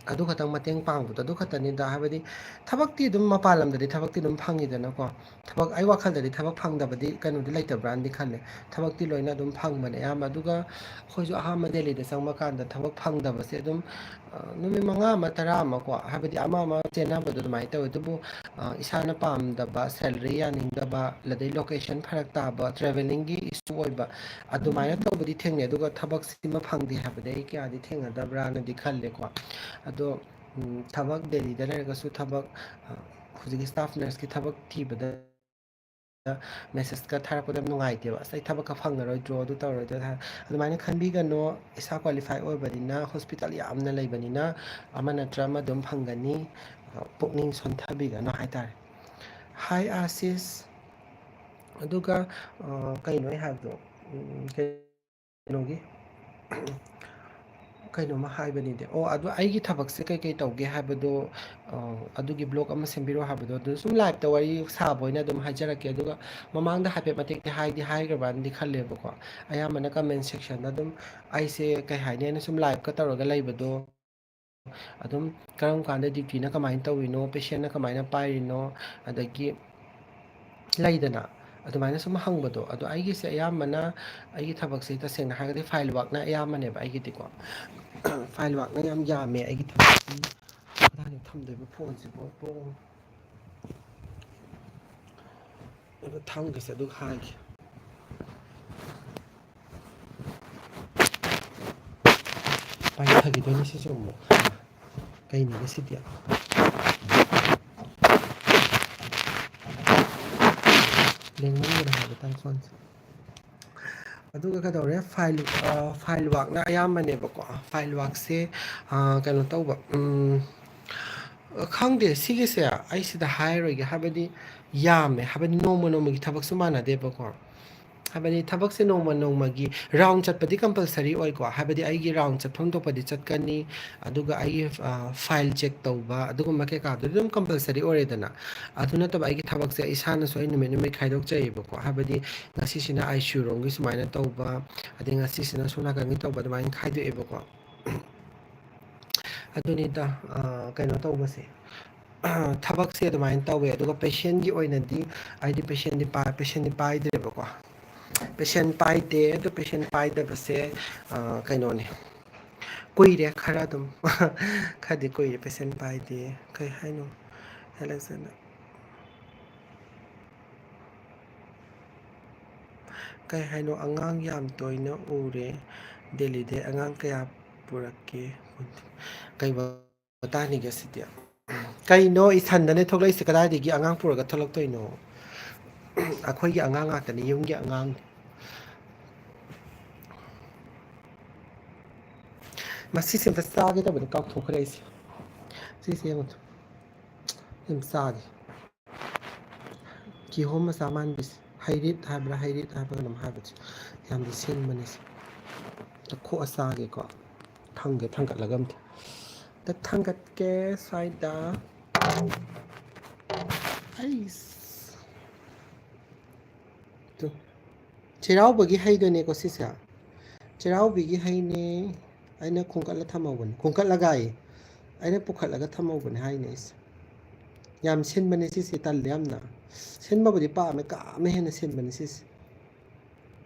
ꯑꯗꯨ ꯈꯛꯇꯪ ꯃꯇꯦꯡ ꯄꯥꯡꯕꯗꯣ ꯑꯗꯨ ꯈꯛꯇꯅꯤꯗ ꯍꯥꯏꯕꯗꯤ ꯊꯕꯛꯇꯤ ꯑꯗꯨꯝ ꯃꯄꯥꯟ ꯂꯝꯗꯗꯤ ꯊꯕꯛꯇꯤ ꯑꯗꯨꯝ ꯐꯪꯉꯤꯗꯅꯀꯣ ꯊꯕꯛ ꯑꯩ ꯋꯥꯈꯜꯗꯗꯤ ꯊꯕꯛ ꯐꯪꯗꯕꯗꯤ ꯀꯩꯅꯣꯗꯤ ꯂꯩꯇꯕ꯭ꯔꯥꯅꯗꯤ ꯈꯜꯂꯦ ꯊꯕꯛꯇꯤ ꯂꯣꯏꯅ ꯑꯗꯨꯝ ꯐꯪꯕꯅꯦ ꯑꯌꯥꯝꯕ ꯑꯗꯨꯒ ꯑꯩꯈꯣꯏꯁꯨ ꯑꯍꯥꯟꯕ ꯗꯦꯜꯂꯤꯗ ꯆꯪꯕ ꯀꯥꯟꯗ ꯊꯕꯛ ꯐꯪꯗꯕꯁꯦ ꯑꯗꯨꯝ ꯅꯨꯃꯤꯠ 5 ꯑꯃ 10 ꯑꯃ ꯀꯣ ꯍꯥꯏꯕꯗꯤ ꯑꯃ ꯆꯦꯟꯅꯕꯗꯣ ꯑꯗꯨꯃꯥꯏꯅ ꯇꯧꯋꯦ ꯑꯗꯨꯕꯨ ꯏꯁꯥꯅ ꯄꯥꯝꯗꯕ ꯁꯦꯂꯔꯤ ꯌꯥꯅꯤꯡꯗꯕ ꯑꯗꯩ ꯂꯣꯀꯦꯁꯟ ꯐꯔꯛ ꯇꯥꯕ ꯇ꯭ꯔꯦꯚꯦꯂꯤꯡꯒꯤ ꯏꯁꯨ ꯑꯣꯏꯕ ꯑꯗꯨꯃꯥꯏꯅ ꯇꯧꯕꯗꯤ ꯊꯦꯡꯅꯩ ꯑꯗꯨꯒ ꯊꯕꯛꯁꯤꯃ ꯐꯪꯗꯦ ꯍꯥꯏꯕꯗꯤ ꯑꯩ ꯀꯌꯥꯗꯤ ꯊꯦꯡꯅꯗꯕ꯭ꯔꯥꯅꯗꯤ ꯈꯜꯂꯦꯀꯣ ꯑꯗꯣ ꯊꯕꯛ ꯗꯦꯜꯂꯤꯗ ꯂꯩꯔꯒꯁꯨ ꯊꯕꯛ ꯍꯧꯖꯤꯛꯀꯤ ꯁ꯭ꯇꯥꯐ ꯅꯔꯁꯀꯤ ꯊꯕꯛ ꯊꯤꯕꯗ ꯃꯦꯁꯦꯁꯀ ꯊꯥꯔꯛꯄꯗ ꯅꯨꯡꯉꯥꯏꯇꯦꯕ ꯑꯁ ꯑꯩ ꯊꯕꯛꯀ ꯐꯪꯉꯔꯣꯏꯗ꯭ꯔꯣ ꯑꯗꯨ ꯇꯧꯔꯣꯏꯗ꯭ꯔꯣ ꯑꯗꯨꯃꯥꯏꯅ ꯈꯟꯕꯤꯒꯅꯣ ꯏꯁꯥ ꯀ꯭ꯋꯥꯂꯤꯐꯥꯏ ꯑꯣꯏꯕꯅꯤꯅ ꯍꯣꯁꯄꯤꯇꯥꯜ ꯌꯥꯝꯅ ꯂꯩꯕꯅꯤꯅ ꯑꯃ ꯅꯠꯇ꯭ꯔ ꯑꯃ ꯑꯗꯨꯝ ꯐꯪꯒꯅꯤ ꯄꯨꯛꯅꯤꯡ ꯁꯣꯟꯊꯕꯤꯒꯅꯣ ꯍꯥꯏꯇꯥꯔꯦ ꯍꯥꯏ ꯑꯥꯁꯤꯁ ꯑꯗꯨꯒ ꯀꯩꯅꯣ ꯑꯩ ꯍꯥꯏꯕꯗꯣ ꯀꯩꯅꯣꯒꯤ ꯀꯩꯅꯣꯝꯃ ꯍꯥꯏꯕꯅꯤꯗꯤ ꯑꯗꯣ ꯑꯩꯒꯤ ꯊꯕꯛꯁꯦ ꯀꯩꯀꯩ ꯇꯧꯒꯦ ꯍꯥꯏꯕꯗꯣ ꯑꯗꯨꯒꯤ ꯕ꯭ꯂꯣꯛ ꯑꯃ ꯁꯦꯝꯕꯤꯔꯛꯑꯣ ꯍꯥꯏꯕꯗꯣ ꯑꯗꯨ ꯁꯨꯝ ꯂꯥꯏꯞꯇ ꯋꯥꯔꯤ ꯁꯥꯕ ꯑꯣꯏꯅ ꯑꯗꯨꯝ ꯍꯥꯏꯖꯔꯛꯀꯦ ꯑꯗꯨꯒ ꯃꯃꯥꯡꯗ ꯍꯥꯏꯐꯦꯠ ꯃꯇꯦꯛꯇꯤ ꯍꯥꯏꯈ꯭ꯔꯕꯅꯗꯤ ꯈꯜꯂꯦꯕꯀꯣ ꯑꯌꯥꯝꯕꯅ ꯀꯃꯦꯟ ꯁꯦꯛꯁꯟꯗ ꯑꯗꯨꯝ ꯑꯩꯁꯦ ꯀꯩ ꯍꯥꯏꯅꯤ ꯑꯩꯅ ꯁꯨꯝ ꯂꯥꯏꯞꯀ ꯇꯧꯔꯒ ꯂꯩꯕꯗꯣ ꯑꯗꯨꯝ ꯀꯔꯝ ꯀꯥꯟꯗ ꯗ꯭ꯌꯨꯇꯤꯅ ꯀꯃꯥꯏꯅ ꯇꯧꯔꯤꯅꯣ ꯄꯦꯁꯦꯟꯅ ꯀꯃꯥꯏꯅ ꯄꯥꯏꯔꯤꯅꯣ ꯑꯗꯒꯤ ꯂꯩꯗꯅ ꯑꯗꯨꯃꯥꯏꯅ ꯁꯨꯝ ꯍꯪꯕꯗꯣ ꯑꯗꯣ ꯑꯩꯒꯤꯁꯦ ꯑꯌꯥꯝꯕꯅ ꯑꯩꯒꯤ ꯊꯕꯛꯁꯦ ꯇꯁꯦꯡꯅ ꯍꯥꯏꯔꯒꯗꯤ ꯐꯥꯏꯜ ꯋꯥꯔꯛꯅ ꯑꯌꯥꯝꯕꯅꯦꯕ ꯑꯩꯒꯤꯗꯤꯀꯣ ꯐꯥꯏꯜ ꯋꯥꯔꯛꯅ ꯌꯥꯝ ꯌꯥꯝꯃꯦ ꯑꯩꯒꯤ ꯊꯕꯛꯀꯤ ꯀꯗꯥꯏꯗ ꯊꯝꯗꯣꯏꯕ ꯐꯣꯟꯁꯤꯕꯣ ꯊꯝꯒꯦꯁꯦ ꯑꯗꯨꯒ ꯍꯥꯏꯒꯦ ꯄꯥꯏꯊꯈꯤꯗꯣꯏꯅꯤ ꯁꯤꯁꯨ ꯑꯃꯨꯛ ꯀꯩꯅꯣꯅꯦ ꯁꯤꯗꯤ ꯂꯦꯡꯃꯟꯒꯔꯦ ꯍꯥꯏꯕ ꯇꯥꯔꯦ ꯐꯣꯟꯁꯦ ꯑꯗꯨꯒ ꯀꯩꯗꯧꯔꯦ ꯐꯥꯏꯜ ꯋꯥꯔꯛꯅ ꯑꯌꯥꯝꯕꯅꯦꯕꯀꯣ ꯐꯥꯏꯜ ꯋꯥꯔꯛꯁꯦ ꯀꯩꯅꯣ ꯇꯧꯕ ꯈꯪꯗꯦ ꯁꯤꯒꯤꯁꯦ ꯑꯩ ꯁꯤꯗ ꯍꯥꯏꯔꯔꯣꯏꯒꯦ ꯍꯥꯏꯕꯗꯤ ꯌꯥꯝꯃꯦ ꯍꯥꯏꯕꯗꯤ ꯅꯣꯡꯃ ꯅꯣꯡꯃꯒꯤ ꯊꯕꯛꯁꯨ ꯃꯥꯟꯅꯗꯦꯕꯀꯣ ꯍꯥꯏꯕꯗꯤ ꯊꯕꯛꯁꯦ ꯅꯣꯡꯃ ꯅꯣꯡꯃꯒꯤ ꯔꯥꯎꯟ ꯆꯠꯄꯗꯤ ꯀꯝꯄꯜꯁꯔꯤ ꯑꯣꯏꯀꯣ ꯍꯥꯏꯕꯗꯤ ꯑꯩꯒꯤ ꯔꯥꯎꯟ ꯆꯠꯐꯝ ꯊꯣꯛꯄꯗꯤ ꯆꯠꯀꯅꯤ ꯑꯗꯨꯒ ꯑꯩꯒꯤ ꯐꯥꯏꯜ ꯆꯦꯛ ꯇꯧꯕ ꯑꯗꯨꯒꯨꯝꯕ ꯀꯩꯀꯥꯗꯨꯗꯤ ꯑꯗꯨꯝ ꯀꯝꯄꯜꯁꯔꯤ ꯑꯣꯏꯔꯦꯗꯅ ꯑꯗꯨ ꯅꯠꯇꯕ ꯑꯩꯒꯤ ꯊꯕꯛꯁꯦ ꯏꯁꯥꯅꯁꯨ ꯑꯩ ꯅꯨꯃꯤꯠ ꯈꯥꯏꯗꯣꯛꯆꯩꯌꯦꯕꯀꯣ ꯍꯥꯏꯕꯗꯤ ꯉꯁꯤꯁꯤꯅ ꯑꯥꯏꯁꯤꯌꯨꯔꯣꯝꯒꯤ ꯁꯨꯃꯥꯏꯅ ꯇꯧꯕ ꯑꯗꯩ ꯉꯁꯤꯁꯤꯅ ꯁꯣꯝ ꯅꯥꯀꯟꯒꯤ ꯇꯧꯕ ꯑꯗꯨꯃꯥꯏꯅ ꯈꯥꯏꯗꯣꯛꯑꯦꯕꯀꯣ ꯑꯗꯨꯅꯤꯗ ꯀꯩꯅꯣ ꯇꯧꯕꯁꯦ ꯊꯕꯛꯁꯦ ꯑꯗꯨꯃꯥꯏꯅ ꯇꯧꯋꯦ ꯑꯗꯨꯒ ꯄꯦꯁꯦꯟꯒꯤ ꯑꯣꯏꯅꯗꯤ ꯑꯩꯗꯤ ꯄꯦꯁꯦꯟꯗꯤ ꯄꯥꯏꯗ꯭ꯔꯦꯕꯀꯣ ꯄꯦꯁꯦꯟ ꯄꯥꯏꯗꯦ ꯑꯗꯣ ꯄꯦꯁꯦꯟ パイꯗꯕꯁꯦ ꯀꯩꯅꯣꯅꯦ ꯀꯨꯏꯔꯦ ꯈꯔ ꯑꯗꯨꯝ ꯈꯔꯗꯤ ꯀꯨꯏꯔꯦ ꯄꯦꯁꯦꯟ ꯄꯥꯏꯗꯦ ꯀꯩ ꯍꯥꯏꯅꯣ ꯍꯦꯜꯂꯛꯁꯤꯅ ꯀꯩ ꯍꯥꯏꯅꯣ ꯑꯉꯥꯡ ꯌꯥꯝ ꯇꯣꯏꯅ ꯎꯔꯦ ꯗꯦꯜꯂꯤꯗ ꯑꯉꯥꯡ ꯀꯌꯥ ꯄꯨꯔꯛꯀꯦ ꯀꯩ ꯃꯇꯥꯡꯅꯤꯒꯦ ꯁꯤꯗꯤ ꯀꯩꯅꯣ ꯏꯊꯟꯗꯅꯦ ꯊꯣꯛꯂꯛꯏꯁꯦ ꯀꯗꯥꯏꯗꯒꯤ ꯑꯉꯥꯡ ꯄꯨꯔꯒ ꯊꯣꯛꯂꯛꯇꯣꯏꯅꯣ ꯑꯩꯈꯣꯏꯒꯤ ꯑꯉꯥꯡ ꯉꯥꯛꯇꯅꯤ ꯌꯨꯝꯒꯤ ꯑꯉꯥꯡ ꯃꯁꯤꯁꯦ ꯑꯝꯇ ꯆꯥꯒꯦ ꯇꯧꯕꯅꯤ ꯀꯥꯎꯊꯣꯛꯈ꯭ꯔꯦ ꯑꯩꯁꯦ ꯁꯤꯁꯦ ꯑꯃꯨꯛ ꯌꯥꯝ ꯆꯥꯒꯦ ꯀꯤꯍꯣꯝ ꯃꯆꯥ ꯃꯥꯟꯕꯤꯁꯦ ꯍꯩꯔꯤꯠ ꯍꯥꯏꯕ꯭ꯔꯥ ꯍꯩꯔꯤꯠ ꯍꯥꯏꯕ꯭ꯔꯥ ꯀꯩꯅꯣꯝ ꯍꯥꯏꯕꯁꯦ ꯌꯥꯝꯅ ꯁꯤꯟꯕꯅꯦ ꯁꯦ ꯈꯣꯛꯑ ꯆꯥꯒꯦꯀꯣ ꯊꯥꯡꯒꯠꯂꯒ ꯑꯝꯇ ꯊꯥꯡꯒꯠꯀꯦ ꯁ꯭ꯋꯥꯏꯗ ꯑꯩꯁ ꯆꯩꯔꯥꯎꯕꯒꯤ ꯍꯩꯗꯨꯅꯦꯀꯣ ꯁꯤꯁꯦ ꯆꯩꯔꯥꯎꯕꯤꯒꯤ ꯍꯩꯅꯦ ꯑꯩꯅ ꯈꯣꯡꯀꯠꯂ ꯊꯝꯍꯧꯕꯅꯦ ꯈꯣꯡꯀꯠꯂꯒ ꯑꯩꯅ ꯄꯨꯈꯠꯂꯒ ꯊꯝꯍꯧꯕꯅꯦ ꯍꯥꯏꯅꯦ ꯑꯩꯁꯦ ꯌꯥꯝ ꯁꯤꯟꯕꯅꯦ ꯁꯤꯁꯦ ꯇꯜꯂꯦ ꯌꯥꯝꯅ ꯁꯤꯟꯕꯕꯨꯗꯤ ꯄꯥꯝꯃꯦ ꯀꯥꯝꯅ ꯍꯦꯟꯅ ꯁꯤꯟꯕꯅꯦ ꯁꯤꯁꯦ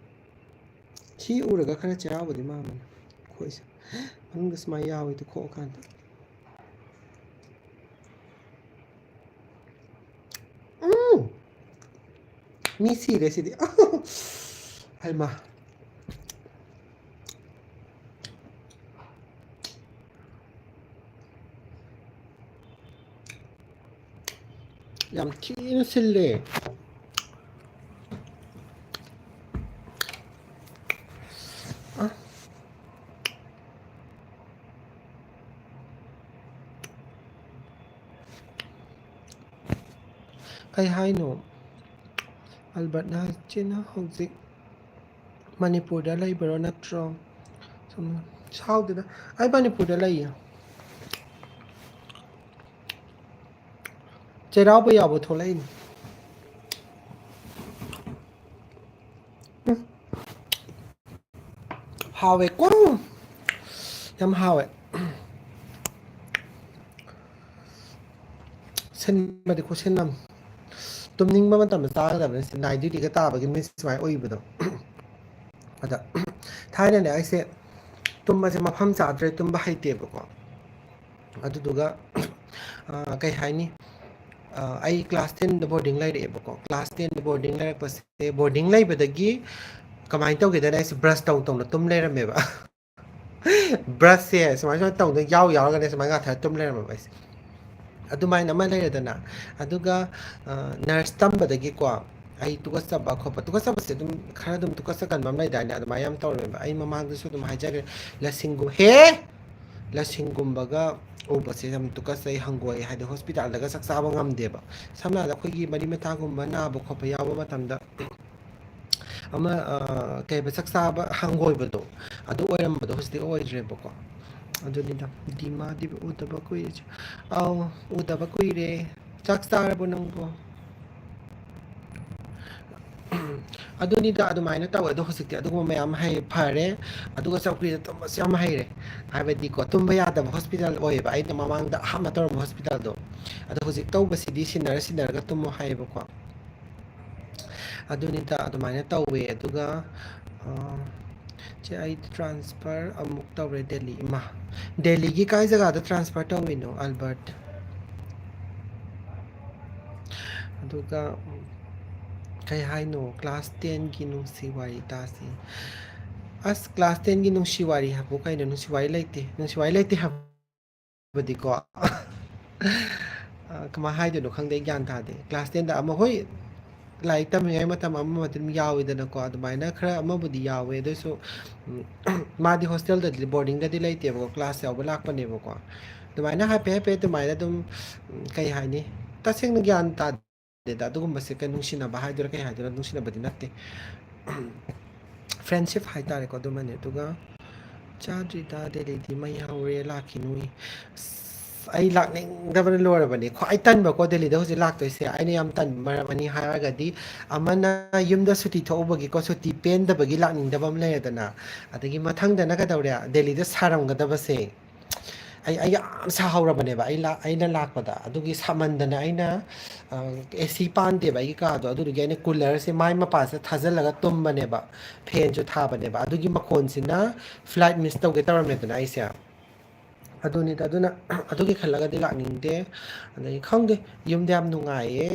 ꯁꯤ ꯎꯔꯒ ꯈꯔ ꯆꯩꯔꯥꯎꯕꯗꯤ ꯃꯥꯟꯕꯅꯤ ꯑꯩꯈꯣꯏꯁꯦ ꯃꯅꯨꯡꯗ ꯁꯨꯃꯥꯏꯅ ꯌꯥꯎꯋꯤꯗꯣ ꯈꯣꯛꯑꯀꯥꯟꯗ ꯃꯤ ꯁꯤꯔꯦ ꯁꯤꯗꯤ ꯍꯩꯃꯥ ꯌꯥꯝ ꯊꯤꯅ ꯁꯤꯜꯂꯦ ꯀꯩ ꯍꯥꯏꯅꯣ ꯑꯜꯕꯔꯠꯅ ꯏꯆꯦꯅ ꯍꯧꯖꯤꯛ ꯃꯅꯤꯄꯨꯔꯗ ꯂꯩꯕꯔꯣ ꯅꯠꯇ꯭ꯔꯣ ꯁꯨꯝ ꯁꯥꯎꯗꯦꯗ ꯑꯩ ꯃꯅꯤꯄꯨꯔꯗ ꯂꯩꯌꯦ ꯆꯩꯔꯥꯎꯕ ꯌꯥꯎꯕ ꯊꯣꯛꯂꯛꯏꯅꯤ ꯍꯥꯎꯋꯦꯀꯣ ꯌꯥꯝ ꯍꯥꯎꯋꯦ ꯁꯤꯟꯕꯗꯤ ꯈꯨꯠꯁꯤꯟ ꯑꯃꯅꯤ ꯇꯨꯝꯅꯤꯡꯕ ꯃꯇꯝꯗ ꯆꯥꯒꯗꯕꯅꯤ ꯅꯥꯏꯠ ꯗ꯭ꯌꯨꯇꯤꯒ ꯇꯥꯕꯒꯤ ꯃꯤꯠ ꯁꯨꯃꯥꯏꯅ ꯑꯣꯏꯕꯗꯣ ꯑꯗ ꯊꯥꯏꯅꯅꯦ ꯑꯩꯁꯦ ꯇꯨꯝꯕꯁꯦ ꯃꯐꯝ ꯆꯥꯗ꯭ꯔꯦ ꯇꯨꯝꯕ ꯍꯩꯇꯦꯕꯀꯣ ꯑꯗꯨꯗꯨꯒ ꯀꯩ ꯍꯥꯏꯅꯤ ꯑꯩ ꯀ꯭ꯂꯥꯁ 10ꯗ ꯕꯣꯔꯗꯤꯡ ꯂꯩꯔꯛꯑꯦꯕꯀꯣ ꯀ꯭ꯂꯥꯁ 10ꯗ ꯕꯣꯔꯗꯤꯡ ꯂꯩꯔꯛꯄꯁꯦ ꯕꯣꯔꯗꯤꯡ ꯂꯩꯕꯗꯒꯤ ꯀꯃꯥꯏꯅ ꯇꯧꯒꯦꯗꯅ ꯑꯩꯁꯦ ꯕ꯭ꯔꯁ ꯇꯧꯅ ꯇꯨꯝ ꯂꯩꯔꯝꯃꯦꯕ ꯕ꯭ꯔꯁꯁꯦ ꯁꯨꯃꯥꯏꯅ ꯇꯧꯗꯅ ꯌꯥꯎꯔꯒꯅꯦ ꯁꯨꯃꯥꯏꯅ ꯉꯥꯊꯔ ꯇꯨꯝ ꯂꯩꯔꯝꯃꯕ ꯑꯩꯁꯦ ꯑꯗꯨꯃꯥꯏꯅ ꯑꯃ ꯂꯩꯔꯦꯗꯅ ꯑꯗꯨꯒ ꯅꯔꯁ ꯇꯝꯕꯗꯒꯤꯀꯣ ꯑꯩ ꯇꯨꯀꯠꯆꯕ ꯈꯣꯠꯄ ꯇꯨꯀꯠꯆꯕꯁꯦ ꯑꯗꯨꯝ ꯈꯔ ꯑꯗꯨꯝ ꯇꯨꯀꯠꯆꯒꯟꯕ ꯑꯃ ꯂꯩꯗꯥꯏꯅꯦ ꯑꯗꯨꯃꯥꯏꯅ ꯌꯥꯝ ꯇꯧꯔꯝꯃꯦꯕ ꯑꯩ ꯃꯃꯥꯡꯗꯁꯨ ꯑꯗꯨꯝ ꯍꯥꯏꯖꯈ꯭ꯔꯦ ꯂꯁꯤꯡꯒꯨꯝꯕꯒ ꯎꯕꯁꯦ ꯌꯥꯝ ꯇꯨꯀꯠꯆꯩ ꯍꯪꯒꯣꯏ ꯍꯥꯏꯗꯤ ꯍꯣꯁꯄꯤꯇꯥꯜꯗꯒ ꯆꯥꯛ ꯆꯥꯕ ꯉꯝꯗꯦꯕ ꯁꯝꯅ ꯍꯥꯏꯔꯕꯗ ꯑꯩꯈꯣꯏꯒꯤ ꯃꯔꯤ ꯃꯇꯥꯒꯨꯝꯕ ꯅꯥꯕ ꯈꯣꯠꯄ ꯌꯥꯎꯕ ꯃꯇꯝꯗ ꯑꯃ ꯀꯩꯕ ꯆꯥꯛ ꯆꯥꯕ ꯍꯪꯒꯣꯏꯕꯗꯣ ꯑꯗꯨ ꯑꯣꯏꯔꯝꯕꯗꯣ ꯍꯧꯖꯤꯛꯇꯤ ꯑꯣꯏꯗ꯭ꯔꯦꯕꯀꯣ ꯑꯗꯨꯅꯤꯗ ꯗꯤꯃꯥꯗꯤ ꯎꯗꯕ ꯀꯨꯏꯔꯦ ꯑꯥꯎ ꯎꯗꯕ ꯀꯨꯏꯔꯦ ꯆꯥꯛ ꯆꯥꯔꯕꯣ ꯅꯪꯕꯣ ꯑꯗꯨꯅꯤꯗ ꯑꯗꯨꯃꯥꯏꯅ ꯇꯧꯋꯦ ꯑꯗꯣ ꯍꯧꯖꯤꯛꯇꯤ ꯑꯗꯨꯒꯨꯝꯕ ꯃꯌꯥꯝ ꯐꯔꯦ ꯑꯗꯨꯒ ꯆꯧꯀ꯭ꯔꯤꯗ ꯇꯨꯝꯕꯁꯨ ꯌꯥꯝ ꯍꯩꯔꯦ ꯍꯥꯏꯕꯗꯤꯀꯣ ꯇꯨꯝꯕ ꯌꯥꯗꯕ ꯍꯣꯁꯄꯤꯇꯥꯜ ꯑꯣꯏꯌꯦꯕ ꯑꯩꯅ ꯃꯃꯥꯡꯗ ꯑꯍꯥꯟꯕ ꯇꯧꯔꯝꯕ ꯍꯣꯁꯄꯤꯇꯥꯜꯗꯣ ꯑꯗꯣ ꯍꯧꯖꯤꯛ ꯇꯧꯕꯁꯤꯗꯤ ꯁꯤꯟꯅꯔꯒ ꯇꯨꯝꯃꯣ ꯍꯥꯏꯌꯦꯕꯀꯣ ꯑꯗꯨꯅꯤꯗ ꯑꯗꯨꯃꯥꯏꯅ ꯇꯧꯋꯦ ꯑꯗꯨꯒ ꯁꯦ ꯑꯩ ꯇ꯭ꯔꯥꯟꯁꯐꯔ ꯑꯃꯨꯛ ꯇꯧꯔꯦ ꯗꯦꯜꯂꯤ ꯏꯃꯥ ꯗꯦꯜꯂꯤꯒꯤ ꯀꯥꯏ ꯖꯒꯥꯗ ꯇ꯭ꯔꯥꯟꯁꯐꯔ ꯇꯧꯔꯤꯅꯣ ꯑꯜꯕꯔꯠ ꯑꯗꯨꯒ ꯀꯩ ꯍꯥꯏꯅꯣ ꯀ꯭ꯂꯥꯁ 10ꯒꯤ ꯅꯨꯡꯁꯤ ꯋꯥꯔꯤ ꯇꯥꯁꯤ ꯑꯁ ꯀ꯭ꯂꯥꯁ 10ꯒꯤ ꯅꯨꯡꯁꯤ ꯋꯥꯔꯤ ꯍꯥꯏꯕꯨ ꯀꯩꯅꯣ ꯅꯨꯡꯁꯤ ꯋꯥꯔꯤ ꯂꯩꯇꯦ ꯅꯨꯡꯁꯤ ꯋꯥꯔꯤ ꯂꯩꯇꯦ ꯍꯥꯏꯕꯗꯤꯀꯣ ꯀꯃꯥꯏꯅ ꯍꯥꯏꯗꯣꯏꯅꯣ ꯈꯪꯗꯦ ꯒ꯭ꯌꯥꯟ ꯇꯥꯗꯦ ꯀ꯭ꯂꯥꯁ 10ꯗ ꯑꯃ ꯍꯣꯏ ꯂꯥꯏꯔꯤꯛ ꯇꯝꯃꯤꯉꯩ ꯃꯇꯝ ꯑꯃꯗꯤ ꯑꯗꯨꯝ ꯌꯥꯎꯋꯤꯗꯅꯀꯣ ꯑꯗꯨꯃꯥꯏꯅ ꯈꯔ ꯑꯃꯕꯨꯗꯤ ꯌꯥꯎꯋꯦ ꯑꯗꯨꯑꯣꯏꯁꯨ ꯃꯥꯗꯤ ꯍꯣꯁꯇꯦꯜꯗꯗꯤ ꯕꯣꯔꯗꯤꯡꯗꯗꯤ ꯂꯩꯇꯦꯕꯀꯣ ꯀ꯭ꯂꯥꯁ ꯌꯥꯎꯕ ꯂꯥꯛꯄꯅꯦꯕꯀꯣ ꯑꯗꯨꯃꯥꯏꯅ ꯍꯥꯏꯐꯦꯠ ꯑꯗꯨꯃꯥꯏꯅ ꯑꯗꯨꯝ ꯀꯩ ꯍꯥꯏꯅꯤ ꯇꯁꯦꯡꯅ ꯒ꯭ꯌꯥꯟ ꯇꯥꯗꯦ ꯑꯗꯨꯒꯨꯝꯕꯁꯦ ꯀꯩ ꯅꯨꯡꯁꯤꯅꯕ ꯍꯥꯏꯗꯣꯏꯔꯥ ꯀꯩ ꯍꯥꯏꯗꯣꯏꯔꯥ ꯅꯨꯡꯁꯤꯅꯕꯗꯤ ꯅꯠꯇꯦ ꯐ꯭ꯔꯦꯟꯁꯤꯞ ꯍꯥꯏꯇꯥꯔꯦꯀꯣ ꯑꯗꯨꯃꯅꯦ ꯑꯗꯨꯒ ꯆꯥꯗ꯭ꯔꯤꯗ ꯗꯦꯜꯂꯤꯗꯤ ꯃꯩ ꯍꯧꯔꯦ ꯂꯥꯛꯈꯤꯅꯨ ꯑꯩ ꯂꯥꯛꯅꯤꯡꯗꯕꯅ ꯂꯣꯏꯔꯕꯅꯤ ꯈ꯭ꯋꯥꯏ ꯇꯟꯕꯀꯣ ꯗꯦꯜꯂꯤꯗ ꯍꯧꯖꯤꯛ ꯂꯥꯛꯇꯣꯏꯁꯦ ꯑꯩꯅ ꯌꯥꯝ ꯇꯟꯕ ꯃꯔꯝ ꯑꯅꯤ ꯍꯥꯏꯔꯒꯗꯤ ꯑꯃꯅ ꯌꯨꯝꯗ ꯁꯨꯇꯤ ꯊꯣꯛꯎꯕꯒꯤꯀꯣ ꯁꯨꯇꯤ ꯄꯦꯟꯗꯕꯒꯤ ꯂꯥꯛꯅꯤꯡꯗꯕ ꯑꯃ ꯂꯩꯔꯦꯗꯅ ꯑꯗꯒꯤ ꯃꯊꯪꯗꯅ ꯀꯩꯗꯧꯔꯦ ꯗꯦꯜꯂꯤꯗ ꯁꯥꯔꯝꯒꯗꯕꯁꯦ ꯑꯩ ꯌꯥꯝ ꯁꯥꯍꯧꯔꯕꯅꯦꯕ ꯑꯩꯅ ꯂꯥꯛꯄꯗ ꯑꯗꯨꯒꯤ ꯁꯥꯃꯟꯗꯅ ꯑꯩꯅ ꯑꯦꯁꯤ ꯄꯥꯟꯗꯦꯕ ꯑꯩꯒꯤ ꯀꯥꯗꯣ ꯑꯗꯨꯗꯨꯒꯤ ꯑꯩꯅ ꯀꯨꯂꯔꯁꯦ ꯃꯥꯏ ꯃꯄꯥꯁꯤꯗ ꯊꯥꯖꯤꯜꯂꯒ ꯇꯨꯝꯕꯅꯦꯕ ꯐꯦꯟꯁꯨ ꯊꯥꯕꯅꯦꯕ ꯑꯗꯨꯒꯤ ꯃꯈꯣꯟꯁꯤꯅ ꯐ꯭ꯂꯥꯏꯠ ꯃꯤꯁ ꯇꯧꯒꯦ ꯇꯧꯔꯝꯃꯦꯗꯅ ꯑꯩꯁꯦ ꯑꯗꯨꯅꯤꯗ ꯑꯗꯨꯅ ꯑꯗꯨꯒꯤ ꯈꯜꯂꯒꯗꯤ ꯂꯥꯛꯅꯤꯡꯗꯦ ꯑꯗꯒꯤ ꯈꯪꯗꯦ ꯌꯨꯝꯗ ꯌꯥꯝ ꯅꯨꯡꯉꯥꯏꯌꯦ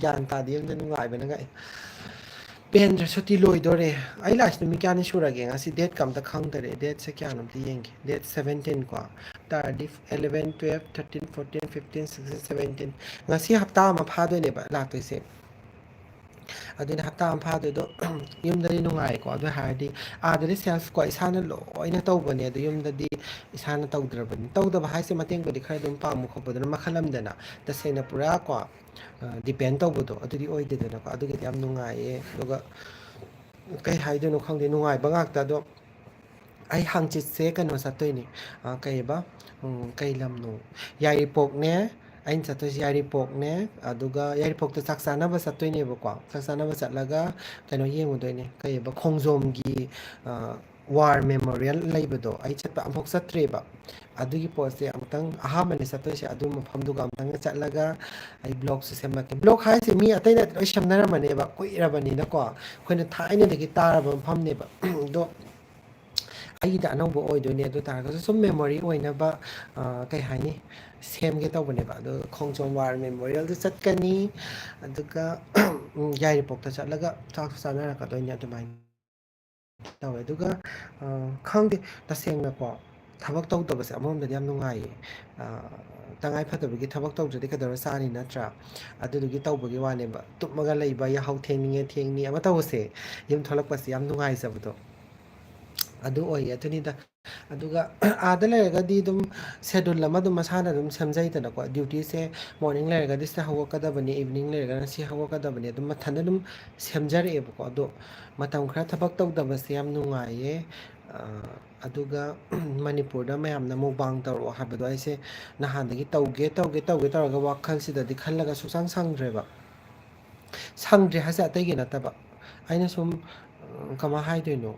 ꯒ꯭ꯌꯥꯟ ꯇꯥꯗꯦ ꯌꯨꯝꯗ ꯅꯨꯡꯉꯥꯏꯕꯅꯉꯥꯏ ꯄꯦꯟꯗ꯭ꯔ ꯁꯨꯇꯤ ꯂꯣꯏꯗꯣꯔꯦ ꯑꯩ ꯂꯥꯛꯏꯁꯤ ꯅꯨꯃꯤꯠ ꯀꯌꯥꯅꯤ ꯁꯨꯔꯒꯦ ꯉꯁꯤ ꯗꯦꯠꯀ ꯑꯝꯇ ꯈꯪꯗꯔꯦ ꯗꯦꯠꯁꯦ ꯀꯌꯥꯅꯣ ꯑꯝꯇ ꯌꯦꯡꯒꯦ ꯗꯦꯠ 17 ꯀꯣ ꯇꯥꯔꯗꯤ 11 12 13 14 15 16 17 ꯉꯁꯤ ꯍꯞꯇꯥ ꯑꯃ ꯐꯥꯗꯣꯏꯅꯦꯕ ꯂꯥꯛꯇꯣꯏꯁꯦ ꯑꯗꯨꯅ ꯍꯞꯇꯥ ꯑꯃ ꯐꯥꯗꯣꯏꯗꯣ ꯌꯨꯝꯗꯗꯤ ꯅꯨꯡꯉꯥꯏꯀꯣ ꯑꯗꯨ ꯍꯥꯏꯔꯗꯤ ꯑꯥꯗꯗꯤ ꯁꯦꯜꯐꯀꯣ ꯏꯁꯥꯅ ꯂꯣꯏꯅ ꯇꯧꯕꯅꯦ ꯑꯗꯨ ꯌꯨꯝꯗꯗꯤ ꯏꯁꯥꯅ ꯇꯧꯗ꯭ꯔꯕꯅꯤ ꯇꯧꯗꯕ ꯍꯥꯏꯁꯦ ꯃꯇꯦꯡꯕꯨꯗꯤ ꯈꯔ ꯑꯗꯨꯝ ꯄꯥꯡꯕ ꯈꯣꯠꯄꯗꯨꯅ ꯃꯈꯜ ꯑꯃꯗꯅ ꯇꯁꯦꯡꯅ ꯄꯨꯔꯥ ꯀꯣ ꯗꯤꯄꯦꯟ ꯇꯧꯕꯗꯣ ꯑꯗꯨꯗꯤ ꯑꯣꯏꯗꯦꯗꯅꯀꯣ ꯑꯗꯨꯒꯤꯗꯤ ꯌꯥꯝ ꯅꯨꯡꯉꯥꯏꯌꯦ ꯑꯗꯨꯒ ꯀꯩ ꯍꯥꯏꯗꯣꯏꯅꯣ ꯈꯪꯗꯦ ꯅꯨꯡꯉꯥꯏꯕ ꯉꯥꯛꯇ ꯑꯗꯣ ꯑꯩ ꯍꯥꯡꯆꯤꯠꯁꯦ ꯀꯩꯅꯣ ꯆꯠꯇꯣꯏꯅꯤ ꯀꯩꯕ ꯀꯩ ꯂꯝꯅꯣ ꯌꯥꯏꯔꯤꯄꯣꯛꯅꯦ ꯑꯩꯅ ꯆꯠꯇꯣꯏꯁꯦ ꯌꯥꯏꯔꯤꯄꯣꯛꯅꯦ ꯑꯗꯨꯒ ꯌꯥꯏꯔꯤꯄꯣꯛꯇ ꯆꯥꯛ ꯆꯥꯅꯕ ꯆꯠꯇꯣꯏꯅꯦꯕꯀꯣ ꯆꯥꯛ ꯆꯥꯅꯕ ꯆꯠꯂꯒ ꯀꯩꯅꯣ ꯌꯦꯡꯉꯨꯗꯣꯏꯅꯦ ꯀꯩꯕ ꯈꯣꯡꯖꯣꯝꯒꯤ ꯋꯥꯔ ꯃꯦꯃꯣꯔꯤꯌꯦꯜ ꯂꯩꯕꯗꯣ ꯑꯩ ꯆꯠꯄ ꯑꯃꯨꯐꯥꯎ ꯆꯠꯇ꯭ꯔꯦꯕ ꯑꯗꯨꯒꯤ ꯄꯣꯠꯁꯦ ꯑꯃꯨꯛꯇꯪ ꯑꯍꯥꯟꯕꯅꯦ ꯆꯠꯇꯣꯏꯁꯦ ꯑꯗꯨ ꯃꯐꯝꯗꯨꯒ ꯑꯃꯨꯛꯇꯪꯒ ꯆꯠꯂꯒ ꯑꯩ ꯕ꯭ꯂꯣꯛꯁꯨ ꯁꯦꯝꯃꯛꯀꯦ ꯕ꯭ꯂꯣꯛ ꯍꯥꯏꯁꯦ ꯃꯤ ꯑꯇꯩꯅ ꯂꯣꯏ ꯁꯦꯝꯅꯔꯝꯃꯅꯦꯕ ꯀꯨꯏꯔꯕꯅꯤꯅꯀꯣ ꯑꯩꯈꯣꯏꯅ ꯊꯥꯏꯅꯗꯒꯤ ꯇꯥꯔꯕ ꯃꯐꯝꯅꯦꯕ ꯑꯗꯣ ꯑꯩꯒꯤꯗ ꯑꯅꯧꯕ ꯑꯣꯏꯗꯣꯏꯅꯦ ꯑꯗꯨ ꯇꯥꯔꯒꯁꯨ ꯁꯨꯝ ꯃꯦꯃꯣꯔꯤ ꯑꯣꯏꯅꯕ ꯀꯩ ꯍꯥꯏꯅꯤ ꯁꯦꯝꯒꯦ ꯇꯧꯕꯅꯦꯕ ꯑꯗꯣ ꯈꯣꯡꯖꯣꯝ ꯋꯥꯔ ꯃꯦꯃꯣꯔꯤꯌꯦꯜꯗ ꯆꯠꯀꯅꯤ ꯑꯗꯨꯒ ꯌꯥꯏꯔꯤꯄꯣꯛꯇ ꯆꯠꯂꯒ ꯆꯥꯛꯁꯨ ꯆꯥꯅꯔꯛꯀꯗꯣꯏꯅꯦ ꯑꯗꯨꯃꯥꯏꯅ ꯇꯧꯋꯦ ꯑꯗꯨꯒ ꯈꯪꯗꯦ ꯇꯁꯦꯡꯅꯀꯣ ꯊꯕꯛ ꯇꯧꯗꯕꯁꯦ ꯑꯃꯔꯣꯝꯗꯗꯤ ꯌꯥꯝ ꯅꯨꯡꯉꯥꯏꯌꯦ ꯇꯉꯥꯏ ꯐꯗꯕꯒꯤ ꯊꯕꯛ ꯇꯧꯗ꯭ꯔꯗꯤ ꯀꯩꯗꯧꯔ ꯆꯥꯅꯤ ꯅꯠꯇ꯭ꯔꯥ ꯑꯗꯨꯗꯨꯒꯤ ꯇꯧꯕꯒꯤ ꯋꯥꯅꯦꯕ ꯇꯨꯝꯃꯒ ꯂꯩꯕ ꯌꯥꯍꯧ ꯊꯦꯡꯅꯤꯡꯉꯦ ꯊꯦꯡꯅꯤ ꯑꯃ ꯇꯧꯕꯁꯦ ꯌꯨꯝ ꯊꯣꯛꯂꯛꯄꯁꯦ ꯌꯥꯝ ꯅꯨꯡꯉꯥꯏꯖꯕꯗꯣ ꯑꯗꯨ ꯑꯣꯏꯌꯦ ꯑꯗꯨꯅꯤꯗ ꯑꯗꯨꯒ ꯑꯥꯗ ꯂꯩꯔꯒꯗꯤ ꯑꯗꯨꯝ ꯁꯦꯗꯨꯜ ꯑꯃ ꯑꯗꯨꯝ ꯃꯁꯥꯅ ꯑꯗꯨꯝ ꯁꯦꯝꯖꯩꯗꯅꯀꯣ ꯗ꯭ꯌꯨꯇꯤꯁꯦ ꯃꯣꯔꯅꯤꯡ ꯂꯩꯔꯒꯗꯤ ꯁꯤꯗ ꯍꯧꯒꯠꯀꯗꯕꯅꯤ ꯏꯚꯤꯅꯤꯡ ꯂꯩꯔꯒꯅ ꯁꯤ ꯍꯧꯒꯠꯀꯗꯕꯅꯤ ꯑꯗꯨꯝ ꯃꯊꯟꯇ ꯑꯗꯨꯝ ꯁꯦꯝꯖꯔꯛꯑꯦꯕꯀꯣ ꯑꯗꯣ ꯃꯇꯝ ꯈꯔ ꯊꯕꯛ ꯇꯧꯗꯕꯁꯦ ꯌꯥꯝ ꯅꯨꯡꯉꯥꯏꯌꯦ ꯑꯗꯨꯒ ꯃꯅꯤꯄꯨꯔꯗ ꯃꯌꯥꯝꯅ ꯃꯨꯛꯕꯥꯡ ꯇꯧꯔꯛꯑꯣ ꯍꯥꯏꯕꯗꯣ ꯑꯩꯁꯦ ꯅꯍꯥꯟꯗꯒꯤ ꯇꯧꯒꯦ ꯇꯧꯒꯦ ꯇꯧꯒꯦ ꯇꯧꯔꯒ ꯋꯥꯈꯜꯁꯤꯗꯗꯤ ꯈꯜꯂꯒ ꯁꯨꯡꯁꯪ ꯁꯪꯗ꯭ꯔꯦꯕ ꯁꯪꯗ꯭ꯔꯦ ꯍꯥꯏꯁꯦ ꯑꯇꯩꯒꯤ ꯅꯠꯇꯕ ꯑꯩꯅ ꯁꯨꯝ ꯀꯃꯥꯏꯅ ꯍꯥꯏꯗꯣꯏꯅꯣ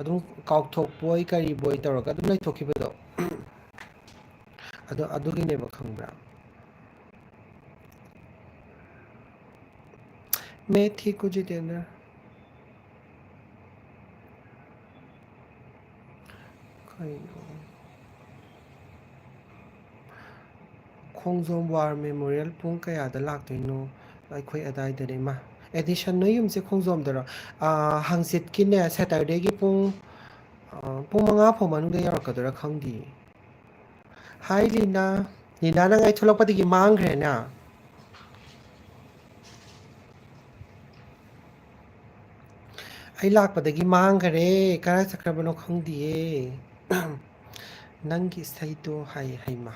ꯑꯗꯨꯝ ꯀꯥꯎꯊꯣꯛꯄꯣꯏ ꯀꯔꯤꯕꯣꯏ ꯇꯧꯔꯒ ꯑꯗꯨꯝ ꯂꯩꯊꯣꯛꯈꯤꯕꯗꯣ ꯑꯗꯣ ꯑꯗꯨꯒꯤꯅꯦꯕ ꯈꯪꯕ꯭ꯔꯥ मैं ठीक हूँ जितेंद्र कहीं ꯈꯣꯡꯖꯣꯝ ꯋꯥꯔ ꯃꯦꯃꯣꯔꯤꯌꯦꯜ ꯄꯨꯡ ꯀꯌꯥꯗ ꯂꯥꯛꯇꯣꯏꯅꯣ ꯑꯩꯈꯣꯏ ꯑꯗꯥꯏꯗꯅꯤ ꯏꯃꯥ ꯑꯦꯗꯤꯁꯟ ꯅꯣꯏ ꯌꯨꯝꯁꯦ ꯈꯣꯡꯖꯣꯝꯗꯔꯣ ꯍꯪꯆꯤꯠꯀꯤꯅꯦ ꯁꯦꯇꯔꯗꯦꯒꯤ ꯄꯨꯡ 5 ꯐꯥꯎ ꯃꯅꯨꯡꯗ ꯌꯧꯔꯛꯀꯗꯣꯏꯔꯥ ꯈꯪꯗꯦ ꯍꯥꯏ ꯂꯤꯅꯥ ꯂꯤꯅꯥ ꯅꯪ ꯑꯩ ꯊꯣꯛꯂꯛꯄꯗꯒꯤ ꯃꯥꯡꯈ꯭ꯔꯦꯅ ꯑꯩ ꯂꯥꯛꯄꯗꯒꯤ ꯃꯥꯡꯈꯔꯦ ꯀꯔꯥꯏ ꯆꯠꯈ꯭ꯔꯕꯅꯣ ꯈꯪꯗꯤꯌꯦ ꯅꯪꯒꯤ ꯏꯁꯩꯗꯣ ꯍꯥꯏ ꯍꯩꯃ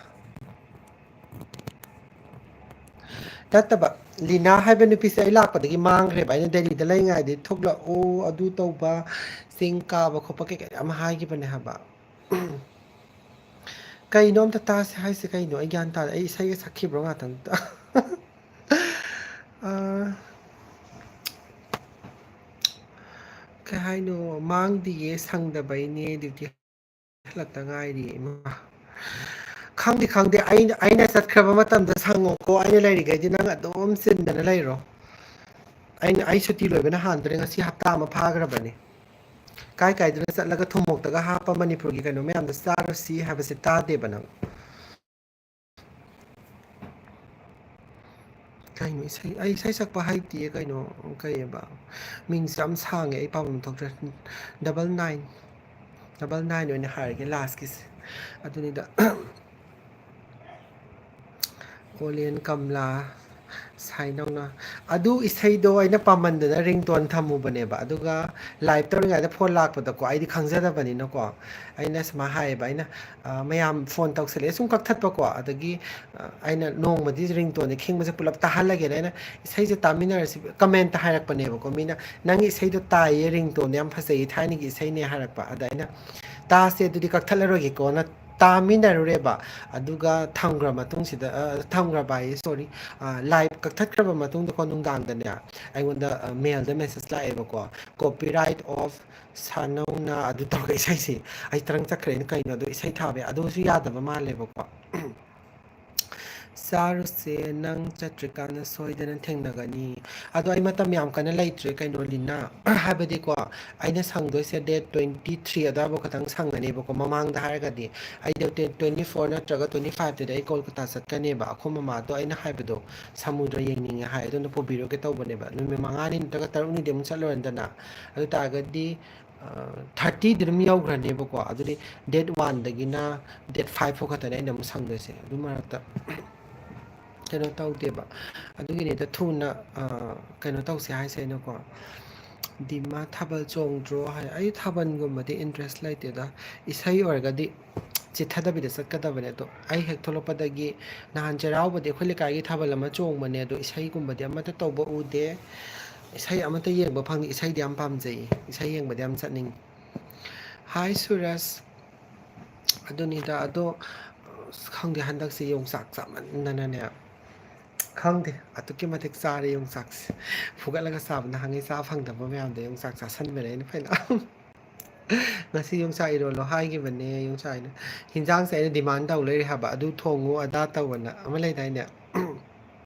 ꯅꯠꯇꯕ ꯂꯤꯅꯥ ꯍꯥꯏꯕ ꯅꯨꯄꯤꯁꯦ ꯑꯩ ꯂꯥꯛꯄꯗꯒꯤ ꯃꯥꯡꯈ꯭ꯔꯦꯕ ꯑꯩꯅ ꯗꯦꯜꯂꯤꯗ ꯂꯩꯔꯤꯉꯩꯗꯤ ꯊꯣꯛꯂꯛꯎ ꯑꯗꯨ ꯇꯧꯕ ꯆꯤꯡ ꯀꯥꯕ ꯈꯣꯠꯄ ꯀꯩꯀꯩ ꯌꯥꯝ ꯍꯥꯏꯈꯤꯕꯅꯦ ꯍꯥꯏꯕ ꯀꯩꯅꯣ ꯑꯝꯇ ꯇꯥꯁꯦ ꯍꯥꯏꯁꯦ ꯀꯩꯅꯣ ꯑꯩ ꯒ꯭ꯌꯥꯟ ꯇꯥꯗꯦ ꯑꯩ ꯏꯁꯩꯒ ꯁꯛꯈꯤꯕ꯭ꯔꯣ ꯉꯥꯛꯇꯪꯗꯨꯗ ꯀꯩ ꯍꯥꯏꯅꯣ ꯃꯥꯡꯗꯤꯌꯦ ꯁꯪꯗꯕꯩꯅꯦ ꯗ꯭ꯌꯨꯇꯤ ꯍꯜꯂꯛꯇ ꯉꯥꯏꯔꯤ ꯏꯃꯥ ꯈꯪꯗꯦ ꯈꯪꯗꯦ ꯑꯩꯅ ꯆꯠꯈ꯭ꯔꯕ ꯃꯇꯝꯗ ꯁꯪꯉꯣꯀꯣ ꯑꯩꯅ ꯂꯩꯔꯤꯈꯩꯗꯤ ꯅꯪ ꯑꯗꯨꯝ ꯆꯤꯟꯗꯅ ꯂꯩꯔꯣ ꯑꯩ ꯁꯨꯇꯤ ꯂꯣꯏꯕꯅ ꯍꯥꯟꯗꯣꯔꯦ ꯉꯁꯤ ꯍꯞꯇꯥ ꯑꯃ ꯐꯥꯈ꯭ꯔꯕꯅꯤ ꯀꯥꯏ ꯀꯥꯏꯗꯅ ꯆꯠꯂꯒ ꯊꯨꯝꯃꯣꯛꯇꯒ ꯍꯥꯞꯄ ꯃꯅꯤꯄꯨꯔꯒꯤ ꯀꯩꯅꯣ ꯃꯌꯥꯝꯗꯣ ꯆꯥꯔꯨꯁꯤ ꯍꯥꯏꯕꯁꯦ ꯇꯥꯗꯦꯕ ꯅꯪ ꯀꯩꯅꯣ ꯑꯩ ꯏꯁꯩ ꯁꯛꯄ ꯍꯩꯇꯤꯌꯦ ꯀꯩꯅꯣ ꯀꯩꯑꯕ ꯃꯤꯡꯁꯨ ꯌꯥꯝ ꯁꯥꯡꯉꯦ ꯑꯩ ꯄꯥꯐꯝ ꯊꯣꯛꯇ꯭ꯔꯦ 99 ꯑꯣꯏꯅ ꯍꯥꯏꯔꯒꯦ ꯂꯥꯁꯀꯤꯁꯦ ꯑꯗꯨꯅꯤꯗ ꯀꯣꯂꯦꯟ ꯀꯝꯂꯥ ꯁꯥꯏꯅꯧꯅ ꯑꯗꯨ ꯏꯁꯩꯗꯣ ꯑꯩꯅ ꯄꯥꯝꯃꯟꯗꯅ ꯔꯤꯡꯇꯣꯟ ꯊꯝꯃꯨꯕꯅꯦꯕ ꯑꯗꯨꯒ ꯂꯥꯏꯚ ꯇꯧꯔꯤꯉꯩꯗ ꯐꯣꯟ ꯂꯥꯛꯄꯗꯀꯣ ꯑꯩꯗꯤ ꯈꯪꯖꯗꯕꯅꯤꯅꯀꯣ ꯑꯩꯅ ꯁꯨꯃꯥꯏꯅ ꯍꯥꯏꯌꯦꯕ ꯑꯩꯅ ꯃꯌꯥꯝ ꯐꯣꯟ ꯇꯧꯁꯜꯂꯛꯑꯦ ꯁꯨꯝ ꯀꯛꯊꯠꯄꯀꯣ ꯑꯗꯒꯤ ꯑꯩꯅ ꯅꯣꯡꯃꯗꯤ ꯔꯤꯡꯇꯣꯟꯁꯦ ꯈꯤꯡꯕꯁꯦ ꯄꯨꯂꯞ ꯇꯥꯍꯜꯂꯒꯦꯅ ꯑꯩꯅ ꯏꯁꯩꯁꯦ ꯇꯥꯃꯤꯟꯅꯔꯁꯤ ꯀꯃꯦꯟꯇ ꯍꯥꯏꯔꯛꯄꯅꯦꯕꯀꯣ ꯃꯤꯅ ꯅꯪꯒꯤ ꯏꯁꯩꯗꯣ ꯇꯥꯏꯌꯦ ꯔꯤꯡꯇꯣꯟꯗꯣ ꯌꯥꯝ ꯐꯖꯩꯌꯦ ꯊꯥꯏꯅꯒꯤ ꯏꯁꯩꯅꯦ ꯍꯥꯏꯔꯛꯄ ꯑꯗ ꯑꯩꯅ ꯇꯥꯁꯦ ꯑꯗꯨꯗꯤ ꯀꯛꯊꯠꯂꯔꯣꯏꯒꯦꯀꯣꯅ ꯇꯥꯃꯤꯟꯅꯔꯨꯔꯦꯕ ꯑꯗꯨꯒ ꯊꯝꯈ꯭ꯔ ꯃꯇꯨꯡꯁꯤꯗ ꯊꯝꯈ꯭ꯔꯕ ꯑꯩ ꯁꯣꯔꯤ ꯂꯥꯏꯚ ꯀꯛꯊꯠꯈ꯭ꯔꯕ ꯃꯇꯨꯡꯗꯀꯣ ꯅꯨꯡꯗꯥꯡꯗꯅꯦ ꯑꯩꯉꯣꯟꯗ ꯃꯦꯜꯗ ꯃꯦꯁꯦꯖ ꯂꯥꯛꯑꯦꯕꯀꯣ ꯀꯣꯄꯤꯔꯥꯏꯠ ꯑꯣꯐ ꯁꯥꯅꯧꯅ ꯑꯗꯨ ꯇꯧꯔꯒ ꯏꯁꯩꯁꯦ ꯑꯩ ꯇꯔꯪ ꯆꯠꯈ꯭ꯔꯦꯅ ꯀꯩꯅꯣ ꯑꯗꯣ ꯏꯁꯩ ꯊꯥꯕ ꯑꯗꯨꯁꯨ ꯌꯥꯗꯕ ꯃꯥꯜꯂꯦꯕꯀꯣ ꯆꯥꯔꯨꯁꯦ ꯅꯪ ꯆꯠꯇ꯭ꯔꯤꯀꯥꯟꯗ ꯁꯣꯏꯗꯅ ꯊꯦꯡꯅꯒꯅꯤ ꯑꯗꯣ ꯑꯩ ꯃꯇꯝ ꯌꯥꯝ ꯀꯟꯅ ꯂꯩꯇ꯭ꯔꯦ ꯀꯩꯅꯣꯅꯤꯅ ꯍꯥꯏꯕꯗꯤꯀꯣ ꯑꯩꯅ ꯁꯪꯗꯣꯏꯁꯦ ꯗꯦꯠ 23 ꯑꯗꯨꯋꯥꯏꯐꯥꯎ ꯈꯛꯇꯪ ꯁꯪꯒꯅꯦꯕꯀꯣ ꯃꯃꯥꯡꯗ ꯍꯥꯏꯔꯒꯗꯤ ꯑꯩ ꯗꯦꯠ 24 ꯅꯠꯇ꯭ꯔꯒ 25ꯇꯗꯤ ꯑꯩ ꯀꯣꯜꯀꯇꯥ ꯆꯠꯀꯅꯦꯕ ꯑꯩꯈꯣꯏ ꯃꯃꯥꯗꯣ ꯑꯩꯅ ꯍꯥꯏꯕꯗꯣ ꯁꯃꯨꯗ꯭ꯔ ꯌꯦꯡꯅꯤꯡꯉꯦ ꯍꯥꯏ ꯑꯗꯨꯅ ꯄꯨꯕꯤꯔꯨꯒꯦ ꯇꯧꯕꯅꯦꯕ ꯅꯨꯃꯤꯠ 5ꯅꯤ ꯅꯠꯇ꯭ꯔꯒ 6ꯅꯤꯗꯤ ꯑꯃꯨꯛ ꯆꯠꯂꯨꯔꯅꯤꯗꯅ ꯑꯗꯨ ꯇꯥꯔꯒꯗꯤ 30ꯗꯤ ꯑꯗꯨꯝ ꯌꯧꯈ꯭ꯔꯅꯦꯕꯀꯣ ꯑꯗꯨꯗꯤ ꯗꯦꯠ 1ꯗꯒꯤꯅ ꯗꯦꯠ 5 ꯐꯥꯎ ꯈꯛꯇꯅꯦ ꯑꯩꯅ ꯑꯃꯨꯛ ꯁꯪꯗꯣꯏꯁꯦ ꯑꯗꯨ ꯃꯔꯛꯇ ꯀꯩꯅꯣ ꯇꯧꯗꯦꯕ ꯑꯗꯨꯒꯤꯅꯤꯗ ꯊꯨꯅ ꯀꯩꯅꯣ ꯇꯧꯁꯦ ꯍꯥꯏꯁꯦ ꯑꯩꯅꯀꯣ ꯗꯤꯃꯥ ꯊꯥꯕꯜ ꯆꯣꯡꯗ꯭ꯔꯣ ꯍꯥꯏ ꯑꯩ ꯊꯥꯕꯜꯒꯨꯝꯕꯗꯤ ꯏꯟꯇꯔꯦꯁ ꯂꯩꯇꯦꯗ ꯏꯁꯩ ꯑꯣꯏꯔꯒꯗꯤ ꯆꯤꯊꯗꯕꯤꯗ ꯆꯠꯀꯗꯕꯅꯦ ꯑꯗꯣ ꯑꯩ ꯍꯦꯛ ꯊꯣꯛꯂꯛꯄꯗꯒꯤ ꯅꯍꯥꯟ ꯆꯩꯔꯥꯎꯕꯗꯤ ꯑꯩꯈꯣꯏ ꯂꯩꯀꯥꯏꯒꯤ ꯊꯥꯕꯜ ꯑꯃ ꯆꯣꯡꯕꯅꯦ ꯑꯗꯣ ꯏꯁꯩꯒꯨꯝꯕꯗꯤ ꯑꯃꯠꯇ ꯇꯧꯕ ꯎꯗꯦ ꯏꯁꯩ ꯑꯃꯠꯇ ꯌꯦꯡꯕ ꯐꯪꯉꯤ ꯏꯁꯩꯗꯤ ꯌꯥꯝ ꯄꯥꯝꯖꯩ ꯏꯁꯩ ꯌꯦꯡꯕꯗꯤ ꯌꯥꯝ ꯆꯠꯅꯤꯡꯉꯤ ꯍꯥꯏ ꯁꯨꯔꯁ ꯑꯗꯨꯅꯤꯗ ꯑꯗꯣ ꯈꯪꯗꯦ ꯍꯟꯗꯛꯁꯦ ꯌꯣꯡꯆꯥꯛ ꯆꯥꯃꯟꯗꯅꯅꯦ ꯈꯪꯗꯦ ꯑꯗꯨꯛꯀꯤ ꯃꯇꯤꯛ ꯆꯥꯔꯦ ꯌꯣꯡꯆꯥꯛꯁꯦ ꯐꯨꯒꯠꯂꯒ ꯆꯥꯕ ꯅꯍꯥꯟꯉꯩ ꯆꯥ ꯐꯪꯗꯕ ꯃꯌꯥꯝꯗꯣ ꯌꯣꯡꯆꯥꯛ ꯆꯥꯁꯟꯕꯅꯦ ꯑꯩꯅ ꯐꯅ ꯉꯁꯤ ꯌꯣꯡꯆꯥꯛ ꯏꯔꯣꯜꯂꯣ ꯍꯥꯏꯈꯤꯕꯅꯦ ꯌꯣꯡꯆꯥꯛ ꯑꯩꯅ ꯍꯤꯟꯖꯥꯡꯁꯦ ꯑꯩꯅ ꯗꯤꯃꯥꯟ ꯇꯧ ꯂꯩꯔꯦ ꯍꯥꯏꯕ ꯑꯗꯨ ꯊꯣꯡꯉꯨ ꯑꯗꯥ ꯇꯧꯕꯅ ꯑꯃ ꯂꯩꯗꯥꯏꯅꯦ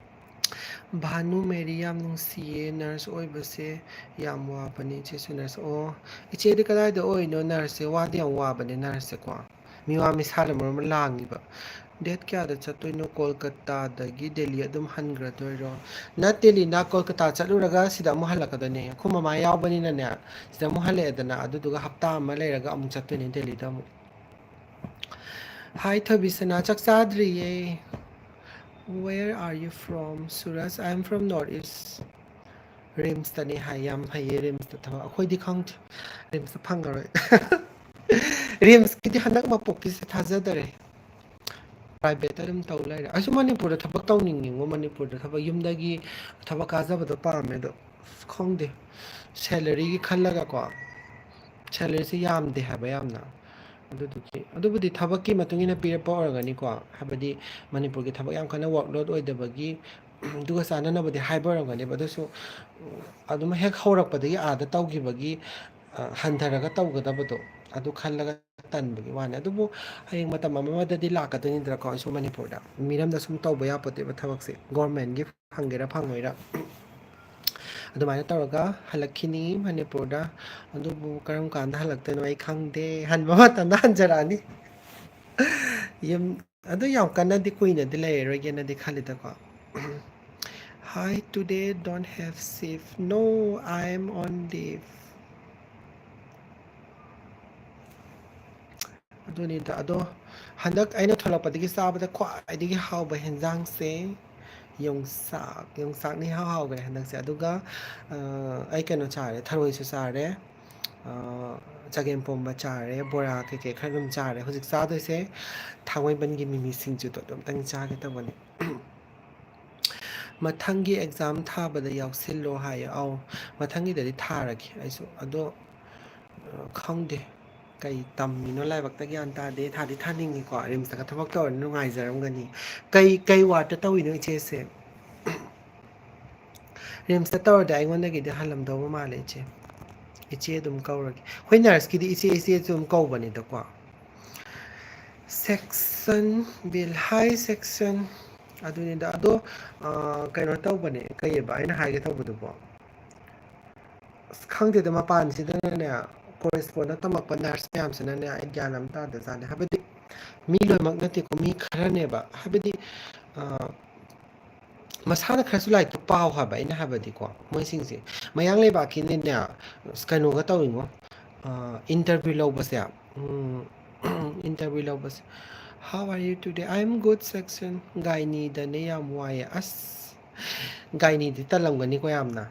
ꯚꯥꯅꯨ ꯃꯦꯔꯤ ꯌꯥꯝ ꯅꯨꯡꯁꯤꯌꯦ ꯅꯔꯁ ꯑꯣꯏꯕꯁꯦ ꯌꯥꯝ ꯋꯥꯕꯅꯦ ꯏꯆꯦꯁꯨ ꯅꯔꯁ ꯑꯣ ꯏꯆꯦꯗꯤ ꯀꯗꯥꯏꯗ ꯑꯣꯏꯔꯤꯅꯣ ꯅꯔꯁꯁꯦ ꯋꯥꯗꯤ ꯌꯥꯝ ꯋꯥꯕꯅꯦ ꯅꯔꯁꯁꯦꯀꯣ ꯃꯤꯋꯥ ꯃꯤꯁꯥꯅ ꯃꯔꯣꯝ ꯑꯃ ꯂꯥꯡꯉꯤꯕ ꯗꯦꯠ ꯀꯌꯥꯗ ꯆꯠꯇꯣꯏꯅꯣ ꯀꯣꯜꯀꯇꯥꯗꯒꯤ ꯗꯦꯜꯂꯤ ꯑꯗꯨꯝ ꯍꯟꯈ꯭ꯔꯗꯣꯏꯔꯣ ꯅꯠꯇꯦ ꯂꯤꯅꯥ ꯀꯣꯜꯀꯇꯥ ꯆꯠꯂꯨꯔꯒ ꯁꯤꯗ ꯑꯃꯨꯛ ꯍꯜꯂꯛꯀꯗꯣꯏꯅꯦ ꯑꯩꯈꯣꯏ ꯃꯃꯥ ꯌꯥꯎꯕꯅꯤꯅꯅꯦ ꯁꯤꯗ ꯑꯃꯨꯛ ꯍꯜꯂꯛꯑꯦꯗꯅ ꯑꯗꯨꯗꯨꯒ ꯍꯞꯇꯥ ꯑꯃ ꯂꯩꯔꯒ ꯑꯃꯨꯛ ꯆꯠꯇꯣꯏꯅꯦ ꯗꯦꯜꯂꯤꯗ ꯑꯃꯨꯛ ꯍꯥꯏ ꯊꯣꯏꯕꯤꯁꯅꯥ ꯆꯥꯛ ꯆꯥꯗ꯭ꯔꯤꯌꯦ ꯋꯦꯔ ꯑꯥꯔ ꯌꯨ ꯐ꯭ꯔꯣꯝ ꯁꯨꯔꯁ I am from north east ꯔꯤꯝꯁꯇꯅꯤ ꯍꯥꯏ ꯌꯥꯝ ꯐꯩꯌꯦ ꯔꯤꯝꯁꯇ ꯊꯕꯛ ꯑꯩꯈꯣꯏꯗꯤ ꯈꯪꯗꯦ ꯔꯤꯝꯁꯇ ꯐꯪꯉꯔꯣꯏ ꯔꯤꯝꯁꯀꯤꯗꯤ ꯍꯟꯗꯛ ꯃꯄꯣꯛꯀꯤꯁꯦ ꯊꯥꯖꯗꯔꯦ ꯄ꯭ꯔꯥꯏꯚꯦꯠꯇ ꯑꯗꯨꯝ ꯇꯧ ꯂꯩꯔꯦ ꯑꯩꯁꯨ ꯃꯅꯤꯄꯨꯔꯗ ꯊꯕꯛ ꯇꯧꯅꯤꯡꯉꯤꯉꯣ ꯃꯅꯤꯄꯨꯔꯗ ꯊꯕꯛ ꯌꯨꯝꯗꯒꯤ ꯊꯕꯛ ꯀꯥꯖꯕꯗꯣ ꯄꯥꯝꯃꯦ ꯑꯗꯣ ꯈꯪꯗꯦ ꯁꯦꯂꯔꯤꯒꯤ ꯈꯜꯂꯒꯀꯣ ꯁꯦꯂꯔꯤꯁꯤ ꯌꯥꯝꯗꯦ ꯍꯥꯏꯕ ꯌꯥꯝꯅ ꯑꯗꯨꯗꯨꯒꯤ ꯑꯗꯨꯕꯨꯗꯤ ꯊꯕꯛꯀꯤ ꯃꯇꯨꯡ ꯏꯟꯅ ꯄꯤꯔꯛꯄ ꯑꯣꯏꯔꯒꯅꯤꯀꯣ ꯍꯥꯏꯕꯗꯤ ꯃꯅꯤꯄꯨꯔꯒꯤ ꯊꯕꯛ ꯌꯥꯝ ꯀꯟꯅ ꯋꯥꯛꯂꯣꯠ ꯑꯣꯏꯗꯕꯒꯤ ꯑꯗꯨꯒ ꯆꯥꯟꯅꯅꯕꯗꯤ ꯍꯥꯏꯕ ꯑꯣꯏꯔꯝꯒꯅꯦꯕ ꯑꯗꯨꯁꯨ ꯑꯗꯨꯝ ꯍꯦꯛ ꯍꯧꯔꯛꯄꯗꯒꯤ ꯑꯥꯗ ꯇꯧꯈꯤꯕꯒꯤ ꯍꯟꯊꯔꯒ ꯇꯧꯒꯗꯕꯗꯣ ꯑꯗꯨ ꯈꯜꯂꯒ ꯇꯟꯕꯒꯤ ꯋꯥꯅꯤ ꯑꯗꯨꯕꯨ ꯍꯌꯦꯡ ꯃꯇꯝ ꯑꯃꯗꯗꯤ ꯂꯥꯛꯀꯗꯣꯏꯅꯤꯗꯅꯀꯣ ꯑꯩꯁꯨ ꯃꯅꯤꯄꯨꯔꯗ ꯃꯤꯔꯝꯗ ꯁꯨꯝ ꯇꯧꯕ ꯌꯥꯄꯣꯠꯇꯦꯕ ꯊꯕꯛꯁꯦ ꯒꯣꯔꯃꯦꯟꯒꯤ ꯐꯪꯒꯦꯔꯥ ꯐꯪꯉꯣꯏꯔꯥ ꯑꯗꯨꯃꯥꯏꯅ ꯇꯧꯔꯒ ꯍꯜꯂꯛꯈꯤꯅꯤ ꯃꯅꯤꯄꯨꯔꯗ ꯑꯗꯨꯕꯨ ꯀꯔꯝ ꯀꯥꯟꯗ ꯍꯜꯂꯛꯇꯣꯏꯅꯣ ꯑꯩ ꯈꯪꯗꯦ ꯍꯟꯕ ꯃꯇꯝꯗ ꯍꯟꯖꯔꯛꯑꯅꯤ ꯌꯨꯝ ꯑꯗꯨ ꯌꯥꯝ ꯀꯟꯅꯗꯤ ꯀꯨꯏꯅꯗꯤ ꯂꯩꯔꯔꯣꯏꯒꯦꯅꯗꯤ ꯈꯜꯂꯤꯗꯀꯣ Hi, today don't have shift. No, I am on leave. ꯑꯗꯨꯅꯤꯗ ꯑꯗꯣ ꯍꯟꯗꯛ ꯑꯩꯅ ꯊꯣꯛꯂꯛꯄꯗꯒꯤ ꯆꯥꯕꯗ ꯈ꯭ꯋꯥꯏꯗꯒꯤ ꯍꯥꯎꯕ ꯍꯦꯟꯖꯥꯡꯁꯦ ꯌꯣꯡꯆꯥꯛꯅ ꯏꯍꯥꯎ ꯍꯥꯎꯈ꯭ꯔꯦ ꯍꯟꯗꯛꯁꯦ ꯑꯗꯨꯒ ꯑꯩ ꯀꯩꯅꯣ ꯆꯥꯔꯦ ꯊꯔꯣꯏꯁꯨ ꯆꯥꯔꯦ ꯆꯒꯦꯝꯄꯣꯝꯕ ꯆꯥꯔꯦ ꯕꯣꯔꯥ ꯀꯩꯀꯩ ꯈꯔ ꯑꯗꯨꯝ ꯆꯥꯔꯦ ꯍꯧꯖꯤꯛ ꯆꯥꯗꯣꯏꯁꯦ ꯊꯥꯡꯃꯩꯕꯟꯒꯤ ꯃꯤꯃꯤ ꯁꯤꯡꯖꯨꯗꯣ ꯑꯗꯨꯝꯇꯪ ꯆꯥꯒꯦ ꯇꯧꯕꯅꯤ ꯃꯊꯪꯒꯤ ꯑꯦꯛꯖꯥꯝ ꯊꯥꯕꯗ ꯌꯥꯎꯁꯤꯜꯂꯣ ꯍꯥꯏꯌꯦ ꯑꯧ ꯃꯊꯪꯒꯤꯗꯗꯤ ꯊꯥꯔꯒꯦ ꯑꯩꯁꯨ ꯑꯗꯣ ꯈꯪꯗꯦ ꯀꯩ ꯇꯝꯃꯤꯅꯣ ꯂꯥꯏꯕꯛꯇ ꯒ꯭ꯌꯥꯟ ꯇꯥꯗꯦ ꯊꯥꯗꯤ ꯊꯥꯅꯤꯡꯉꯤꯀꯣ ꯔꯤꯝꯁꯇꯒ ꯊꯕꯛ ꯇꯧꯔꯗꯤ ꯅꯨꯡꯉꯥꯏꯖꯔꯝꯒꯅꯤ ꯀꯩ ꯋꯥꯔꯗꯠꯇ ꯇꯧꯔꯤꯅꯣ ꯏꯆꯦꯁꯦ ꯔꯤꯝꯁꯇ ꯇꯧꯔꯗꯤ ꯑꯩꯉꯣꯟꯗꯒꯤꯗꯤ ꯍꯜꯂꯝꯗꯧꯕ ꯃꯥꯜꯂꯦ ꯏꯆꯦ ꯑꯗꯨꯝ ꯀꯧꯔꯒꯦ ꯍꯣꯏ ꯅꯔꯁꯀꯤꯗꯤ ꯏꯆꯦꯁꯨ ꯑꯗꯨꯝ ꯀꯧꯕꯅꯤꯗꯀꯣ ꯁꯦꯛꯁꯟ ꯕꯤꯜ ꯍꯥꯏ ꯁꯦꯛꯁꯟ ꯑꯗꯨꯅꯤꯗ ꯑꯗꯣ ꯀꯩꯅꯣ ꯇꯧꯕꯅꯦ ꯀꯩꯑꯕ ꯑꯩꯅ ꯍꯥꯏꯒꯦ ꯇꯧꯕꯗꯨꯕꯣ ꯑꯁ ꯈꯪꯗꯦꯗ ꯃꯄꯥꯟꯁꯤꯗꯅꯅꯦ ꯀꯣꯔꯦꯁꯄꯣꯟꯗ ꯇꯝꯃꯛꯄ ꯅꯔꯁ ꯃꯌꯥꯝꯁꯤꯅꯅꯦ ꯑꯩ ꯒ꯭ꯌꯥꯟ ꯑꯃ ꯇꯥꯗꯖꯥꯠꯅꯤ ꯍꯥꯏꯕꯗꯤ ꯃꯤ ꯂꯣꯏꯅꯃꯛ ꯅꯠꯇꯦꯀꯣ ꯃꯤ ꯈꯔꯅꯦꯕ ꯍꯥꯏꯕꯗꯤ ꯃꯁꯥꯅ ꯈꯔꯁꯨ ꯂꯥꯏꯔꯤꯛꯇꯨ ꯄꯥꯎ ꯍꯥꯏꯕ ꯑꯩꯅ ꯍꯥꯏꯕꯗꯤꯀꯣ ꯃꯣꯏꯁꯤꯡꯁꯦ ꯃꯌꯥꯡ ꯂꯩꯕꯥꯛꯀꯤꯅꯤꯅꯦ ꯀꯩꯅꯣꯒ ꯇꯧꯋꯤꯉꯣ ꯏꯟꯇꯔꯚꯤꯌꯨ ꯂꯧꯕꯁꯦ ꯏꯟꯇꯔꯚꯤꯌꯨ ꯂꯧꯕꯁꯦ how are you today I am good ꯁꯦꯛꯁꯟ ꯒꯥꯏꯅꯤꯗꯅꯦ ꯌꯥꯝ ꯋꯥꯏꯑꯦ ꯑꯁ ꯒꯥꯏꯅꯤꯗꯤ ꯇꯜꯂꯝꯒꯅꯤꯀꯣ ꯌꯥꯝꯅ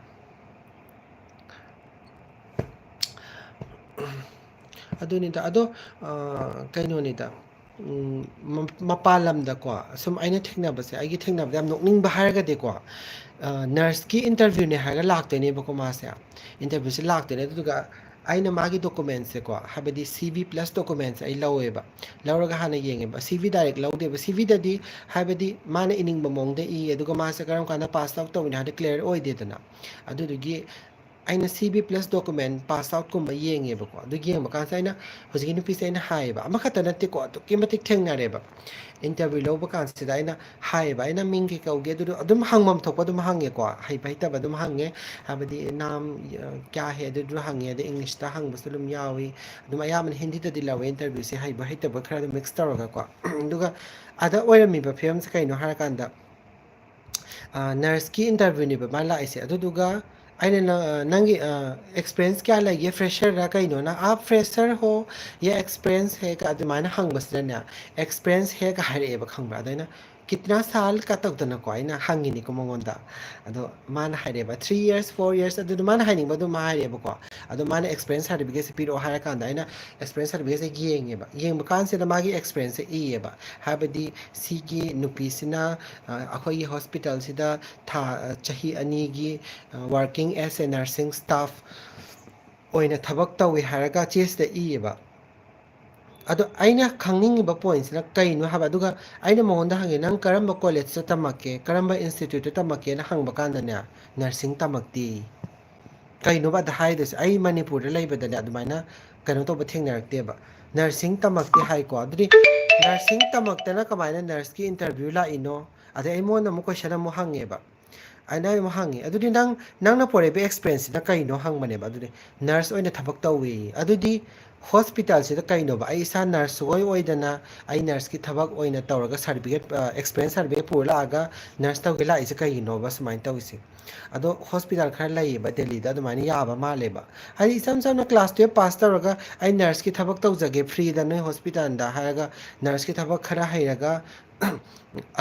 ꯑꯗꯨꯅꯤꯗ ꯑꯗꯣ ꯀꯩꯅꯣꯅꯤꯗ ꯃꯄꯥꯟ ꯂꯝꯗꯀꯣ ꯁꯨꯝ ꯑꯩꯅ ꯊꯦꯡꯅꯕꯁꯦ ꯑꯩꯒꯤ ꯊꯦꯡꯅꯕꯗ ꯌꯥꯝ ꯅꯣꯛꯅꯤꯡꯕ ꯍꯥꯏꯔꯒꯗꯤꯀꯣ ꯅꯔꯁꯀꯤ ꯏꯟꯇꯔꯚꯤꯌꯨꯅꯦ ꯍꯥꯏꯔꯒ ꯂꯥꯛꯇꯣꯏꯅꯦꯕꯀꯣ ꯃꯥꯁꯦ ꯏꯟꯇꯔꯚꯤꯌꯨꯁꯦ ꯂꯥꯛꯇꯣꯏꯅꯦ ꯑꯗꯨꯗꯨꯒ ꯑꯩꯅ ꯃꯥꯒꯤ ꯗꯣꯀꯨꯃꯦꯟꯁꯦꯀꯣ ꯍꯥꯏꯕꯗꯤ ꯁꯤ ꯚꯤ ꯄ꯭ꯂꯁ ꯗꯣꯀꯨꯃꯦꯟꯁꯦ ꯑꯩ ꯂꯧꯋꯦꯕ ꯂꯧꯔꯒ ꯍꯥꯟꯅ ꯌꯦꯡꯉꯦꯕ ꯁꯤ ꯚꯤ ꯗꯥꯏꯔꯦꯛ ꯂꯧꯗꯦꯕ ꯁꯤ ꯚꯤꯗꯗꯤ ꯍꯥꯏꯕꯗꯤ ꯃꯥꯅ ꯏꯅꯤꯡꯕ ꯃꯑꯣꯡꯗ ꯏ ꯑꯗꯨꯒ ꯃꯥꯁꯦ ꯀꯔꯝ ꯀꯥꯟꯗ ꯄꯥꯁ ꯑꯥꯎꯠ ꯇꯧꯏꯅꯣ ꯍꯥꯏꯕꯗꯤ ꯀ꯭ꯂꯤꯌꯥꯔ ꯑꯣꯏꯗꯦꯗꯅ ꯑꯗꯨꯗꯨꯒꯤ ꯑꯩꯅ CB + document pass out ꯀꯨꯝꯕ ꯌꯦꯡꯉꯦꯕꯀꯣ ꯑꯗꯨ ꯌꯦꯡꯕ ꯀꯥꯟꯁꯤꯗ ꯑꯩꯅ ꯍꯧꯖꯤꯛꯀꯤ ꯅꯨꯄꯤꯁꯦ ꯑꯩꯅ ꯍꯥꯏꯌꯦꯕ ꯑꯃꯈꯛꯇ ꯅꯠꯇꯦꯀꯣ ꯑꯗꯨꯛꯀꯤ ꯃꯇꯤꯛ ꯊꯦꯡꯅꯔꯦꯕ ꯏꯟꯇꯔꯚ꯭ꯌꯨ ꯂꯧꯕ ꯀꯥꯟꯁꯤꯗ ꯑꯩꯅ ꯍꯥꯏꯌꯦꯕ ꯑꯩꯅ ꯃꯤꯡ ꯀꯩ ꯀꯧꯒꯦ ꯑꯗꯨꯗꯣ ꯑꯗꯨꯝ ꯍꯪꯐꯝ ꯊꯣꯛꯄ ꯑꯗꯨꯝ ꯍꯪꯉꯦꯀꯣ ꯍꯩꯕ ꯍꯩꯇꯕ ꯑꯗꯨꯝ ꯍꯪꯉꯦ ꯍꯥꯏꯕꯗꯤ ꯅꯥꯝ ꯀꯌꯥ ꯍꯦ ꯑꯗꯨꯗꯨ ꯍꯪꯉꯦ ꯑꯗꯩ ꯏꯪꯂꯤꯁꯇ ꯍꯪꯕꯁꯨ ꯑꯗꯨꯝ ꯌꯥꯎꯏ ꯑꯗꯨꯝ ꯑꯌꯥꯝꯕꯅ ꯍꯤꯟꯗꯤꯗꯗꯤ ꯂꯧꯋꯦ ꯏꯟꯇꯔꯚ꯭ꯌꯨꯁꯦ ꯍꯩꯕ ꯍꯩꯇꯕ ꯈꯔ ꯑꯗꯨꯝ ꯃꯤꯛꯁ ꯇꯧꯔꯒꯀꯣ ꯑꯗꯨꯒ ꯑꯗ ꯑꯣꯏꯔꯝꯃꯤꯕ ꯐꯤꯕꯝꯁꯦ ꯀꯩꯅꯣ ꯍꯥꯏꯔꯀꯥꯟꯗ ꯅꯔꯁꯀꯤ ꯏꯟꯇꯔꯚ꯭ꯌꯨꯅꯦꯕ ꯃꯥ ꯂꯥꯛꯏꯁꯦ ꯑꯗꯨꯗꯨꯒ ꯑꯩꯅ ꯅꯪꯒꯤ ꯑꯦꯛꯁꯄꯤꯔꯤꯌꯦꯟꯁ ꯀꯌꯥ ꯂꯩꯒꯦ ꯐ꯭ꯔꯦꯁꯔꯔ ꯀꯩꯅꯣꯅ ꯐ꯭ꯔꯦꯁꯔ ꯍꯣ ꯌꯦ ꯑꯦꯛꯁꯄꯤꯔꯤꯌꯦꯟꯁ ꯍꯦꯒ ꯑꯗꯨꯃꯥꯏꯅ ꯍꯪꯕꯁꯤꯗꯅꯦ ꯑꯦꯛꯁꯄꯤꯔꯤꯌꯦꯟꯁ ꯍꯦꯒ ꯍꯥꯏꯔꯛꯑꯦꯕ ꯈꯪꯕ꯭ꯔꯥ ꯑꯗ ꯑꯩꯅ ꯀꯤꯇꯅꯥ ꯁꯥꯜ ꯀ ꯇꯧꯗꯅꯀꯣ ꯑꯩꯅ ꯍꯪꯉꯤꯅꯤꯀꯣ ꯃꯉꯣꯟꯗ ꯑꯗꯣ ꯃꯥꯅ ꯍꯥꯏꯔꯛꯑꯦꯕ 3 years 4 years ꯑꯗꯨꯗꯣ ꯃꯥꯅ ꯍꯥꯏꯅꯤꯡꯕ ꯑꯗꯨꯝ ꯍꯥꯏꯔꯛꯑꯦꯕꯀꯣ ꯑꯗꯣ ꯃꯥꯅ ꯑꯦꯛꯁꯄꯤꯔꯤꯌꯦꯟꯁ ꯁꯥꯔꯇꯤꯐꯤꯀꯦꯠꯁꯦ ꯄꯤꯔꯛꯑꯣ ꯍꯥꯏꯔꯀꯥꯟꯗ ꯑꯩꯅ ꯑꯦꯛꯁꯄꯤꯔꯤꯌꯦꯟꯁ ꯁꯥꯔꯇꯤꯐꯤꯀꯦꯠꯁꯦ ꯌꯦꯡꯉꯦꯕ ꯌꯦꯡꯕ ꯀꯥꯟꯁꯤꯗ ꯃꯥꯒꯤ ꯑꯦꯛꯁꯄꯤꯔꯤꯌꯦꯟꯁꯁꯦ ꯏꯌꯦꯕ ꯍꯥꯏꯕꯗꯤ ꯁꯤꯒꯤ ꯅꯨꯄꯤꯁꯤꯅ ꯑꯩꯈꯣꯏꯒꯤ ꯍꯣꯁꯄꯤꯇꯥꯜꯁꯤꯗ ꯆꯍꯤ 2ꯒꯤ ꯋꯥꯔꯀꯤꯡ ꯑꯦꯁ ꯑꯦ ꯅꯔꯁꯤꯡ ꯁ꯭ꯇꯥꯐ ꯑꯣꯏꯅ ꯊꯕꯛ ꯇꯧꯋꯦ ꯍꯥꯏꯔꯒ ꯆꯦꯁꯤꯗ ꯏꯌꯦꯕ ꯑꯗꯣ ꯑꯩꯅ ꯈꯪꯅꯤꯡꯉꯤꯕ ꯄꯣꯏꯟꯁꯤꯅ ꯀꯩꯅꯣ ꯍꯥꯏꯕ ꯑꯗꯨꯒ ꯑꯩꯅ ꯃꯉꯣꯟꯗ ꯍꯪꯉꯦ ꯅꯪ ꯀꯔꯝꯕ ꯀꯣꯂꯦꯖꯇ ꯇꯝꯃꯛꯀꯦ ꯀꯔꯝꯕ ꯏꯟꯁꯇꯤꯇ꯭ꯌꯨꯠꯇ ꯇꯝꯃꯛꯀꯦꯅ ꯍꯪꯕ ꯀꯥꯟꯗꯅꯦ ꯅꯔꯁꯤꯡ ꯇꯝꯃꯛꯇꯦ ꯀꯩꯅꯣꯕ ꯑꯗ ꯍꯥꯏꯗꯣꯏꯁꯦ ꯑꯩ ꯃꯅꯤꯄꯨꯔꯗ ꯂꯩꯕꯗꯅꯦ ꯑꯗꯨꯃꯥꯏꯅ ꯀꯩꯅꯣ ꯇꯧꯕ ꯊꯦꯡꯅꯔꯛꯇꯦꯕ ꯅꯔꯁꯤꯡ ꯇꯝꯃꯛꯇꯦ ꯍꯥꯏꯀꯣ ꯑꯗꯨꯗꯤ ꯅꯔꯁꯤꯡ ꯇꯝꯃꯛꯇꯅ ꯀꯃꯥꯏꯅ ꯅꯔꯁꯀꯤ ꯏꯟꯇꯔꯚ꯭ꯌꯨ ꯂꯥꯛꯏꯅꯣ ꯑꯗꯩ ꯑꯩꯉꯣꯟꯗ ꯑꯃꯨꯛ ꯀꯣꯏꯁꯟ ꯑꯃꯨꯛ ꯍꯪꯉꯦꯕ ꯑꯩꯅ ꯑꯃꯨꯛ ꯍꯪꯉꯦ ꯑꯗꯨꯗꯤ ꯅꯪꯅ ꯄꯣꯔꯛꯏꯕ ꯑꯦꯛꯁꯄꯤꯔꯦꯟꯁꯁꯤꯅ ꯀꯩꯅꯣ ꯍꯪꯕꯅꯦꯕ ꯑꯗꯨꯗꯤ ꯅꯔꯁ ꯑꯣꯏꯅ ꯊꯕꯛ ꯇꯧꯋꯤ ꯑꯗꯨꯗꯤ ꯍꯣꯁꯄꯤꯇꯥꯜꯁꯤꯗ ꯀꯩꯅꯣꯕ ꯑꯩ ꯏꯁꯥ ꯅꯔꯁ ꯁꯨꯡꯑꯣꯏ ꯑꯣꯏꯗꯅ ꯑꯩ ꯅꯔꯁꯀꯤ ꯊꯕꯛ ꯑꯣꯏꯅ ꯇꯧꯔꯒ ꯁꯥꯔꯇꯤꯐꯤꯀꯦꯠ ꯑꯦꯛꯁꯄꯤꯔꯤꯌꯦꯟꯁ ꯁꯥꯔꯇꯤꯐꯤꯀꯦꯠ ꯄꯨꯔ ꯂꯥꯛꯑꯒ ꯅꯔꯁ ꯇꯧꯒꯦ ꯂꯥꯛꯏꯁꯦ ꯀꯩꯒꯤꯅꯣꯕ ꯁꯨꯃꯥꯏꯅ ꯇꯧꯔꯤꯁꯦ ꯑꯗꯣ ꯍꯣꯁꯄꯤꯇꯥꯜ ꯈꯔ ꯂꯩꯌꯦꯕ ꯗꯦꯜꯂꯤꯗ ꯑꯗꯨꯃꯥꯏꯅ ꯌꯥꯕ ꯃꯥꯜꯂꯦꯕ ꯍꯥꯏꯗꯤ ꯏꯆꯝ ꯆꯝꯅ ꯀ꯭ꯂꯥꯁ 12 ꯄꯥꯁ ꯇꯧꯔꯒ ꯑꯩ ꯅꯔꯁꯀꯤ ꯊꯕꯛ ꯇꯧꯖꯒꯦ ꯐ꯭ꯔꯤꯗ ꯅꯣꯏ ꯍꯣꯁꯄꯤꯇꯥꯜꯗ ꯍꯥꯏꯔꯒ ꯅꯔꯁꯀꯤ ꯊꯕꯛ ꯈꯔ ꯍꯩꯔꯒ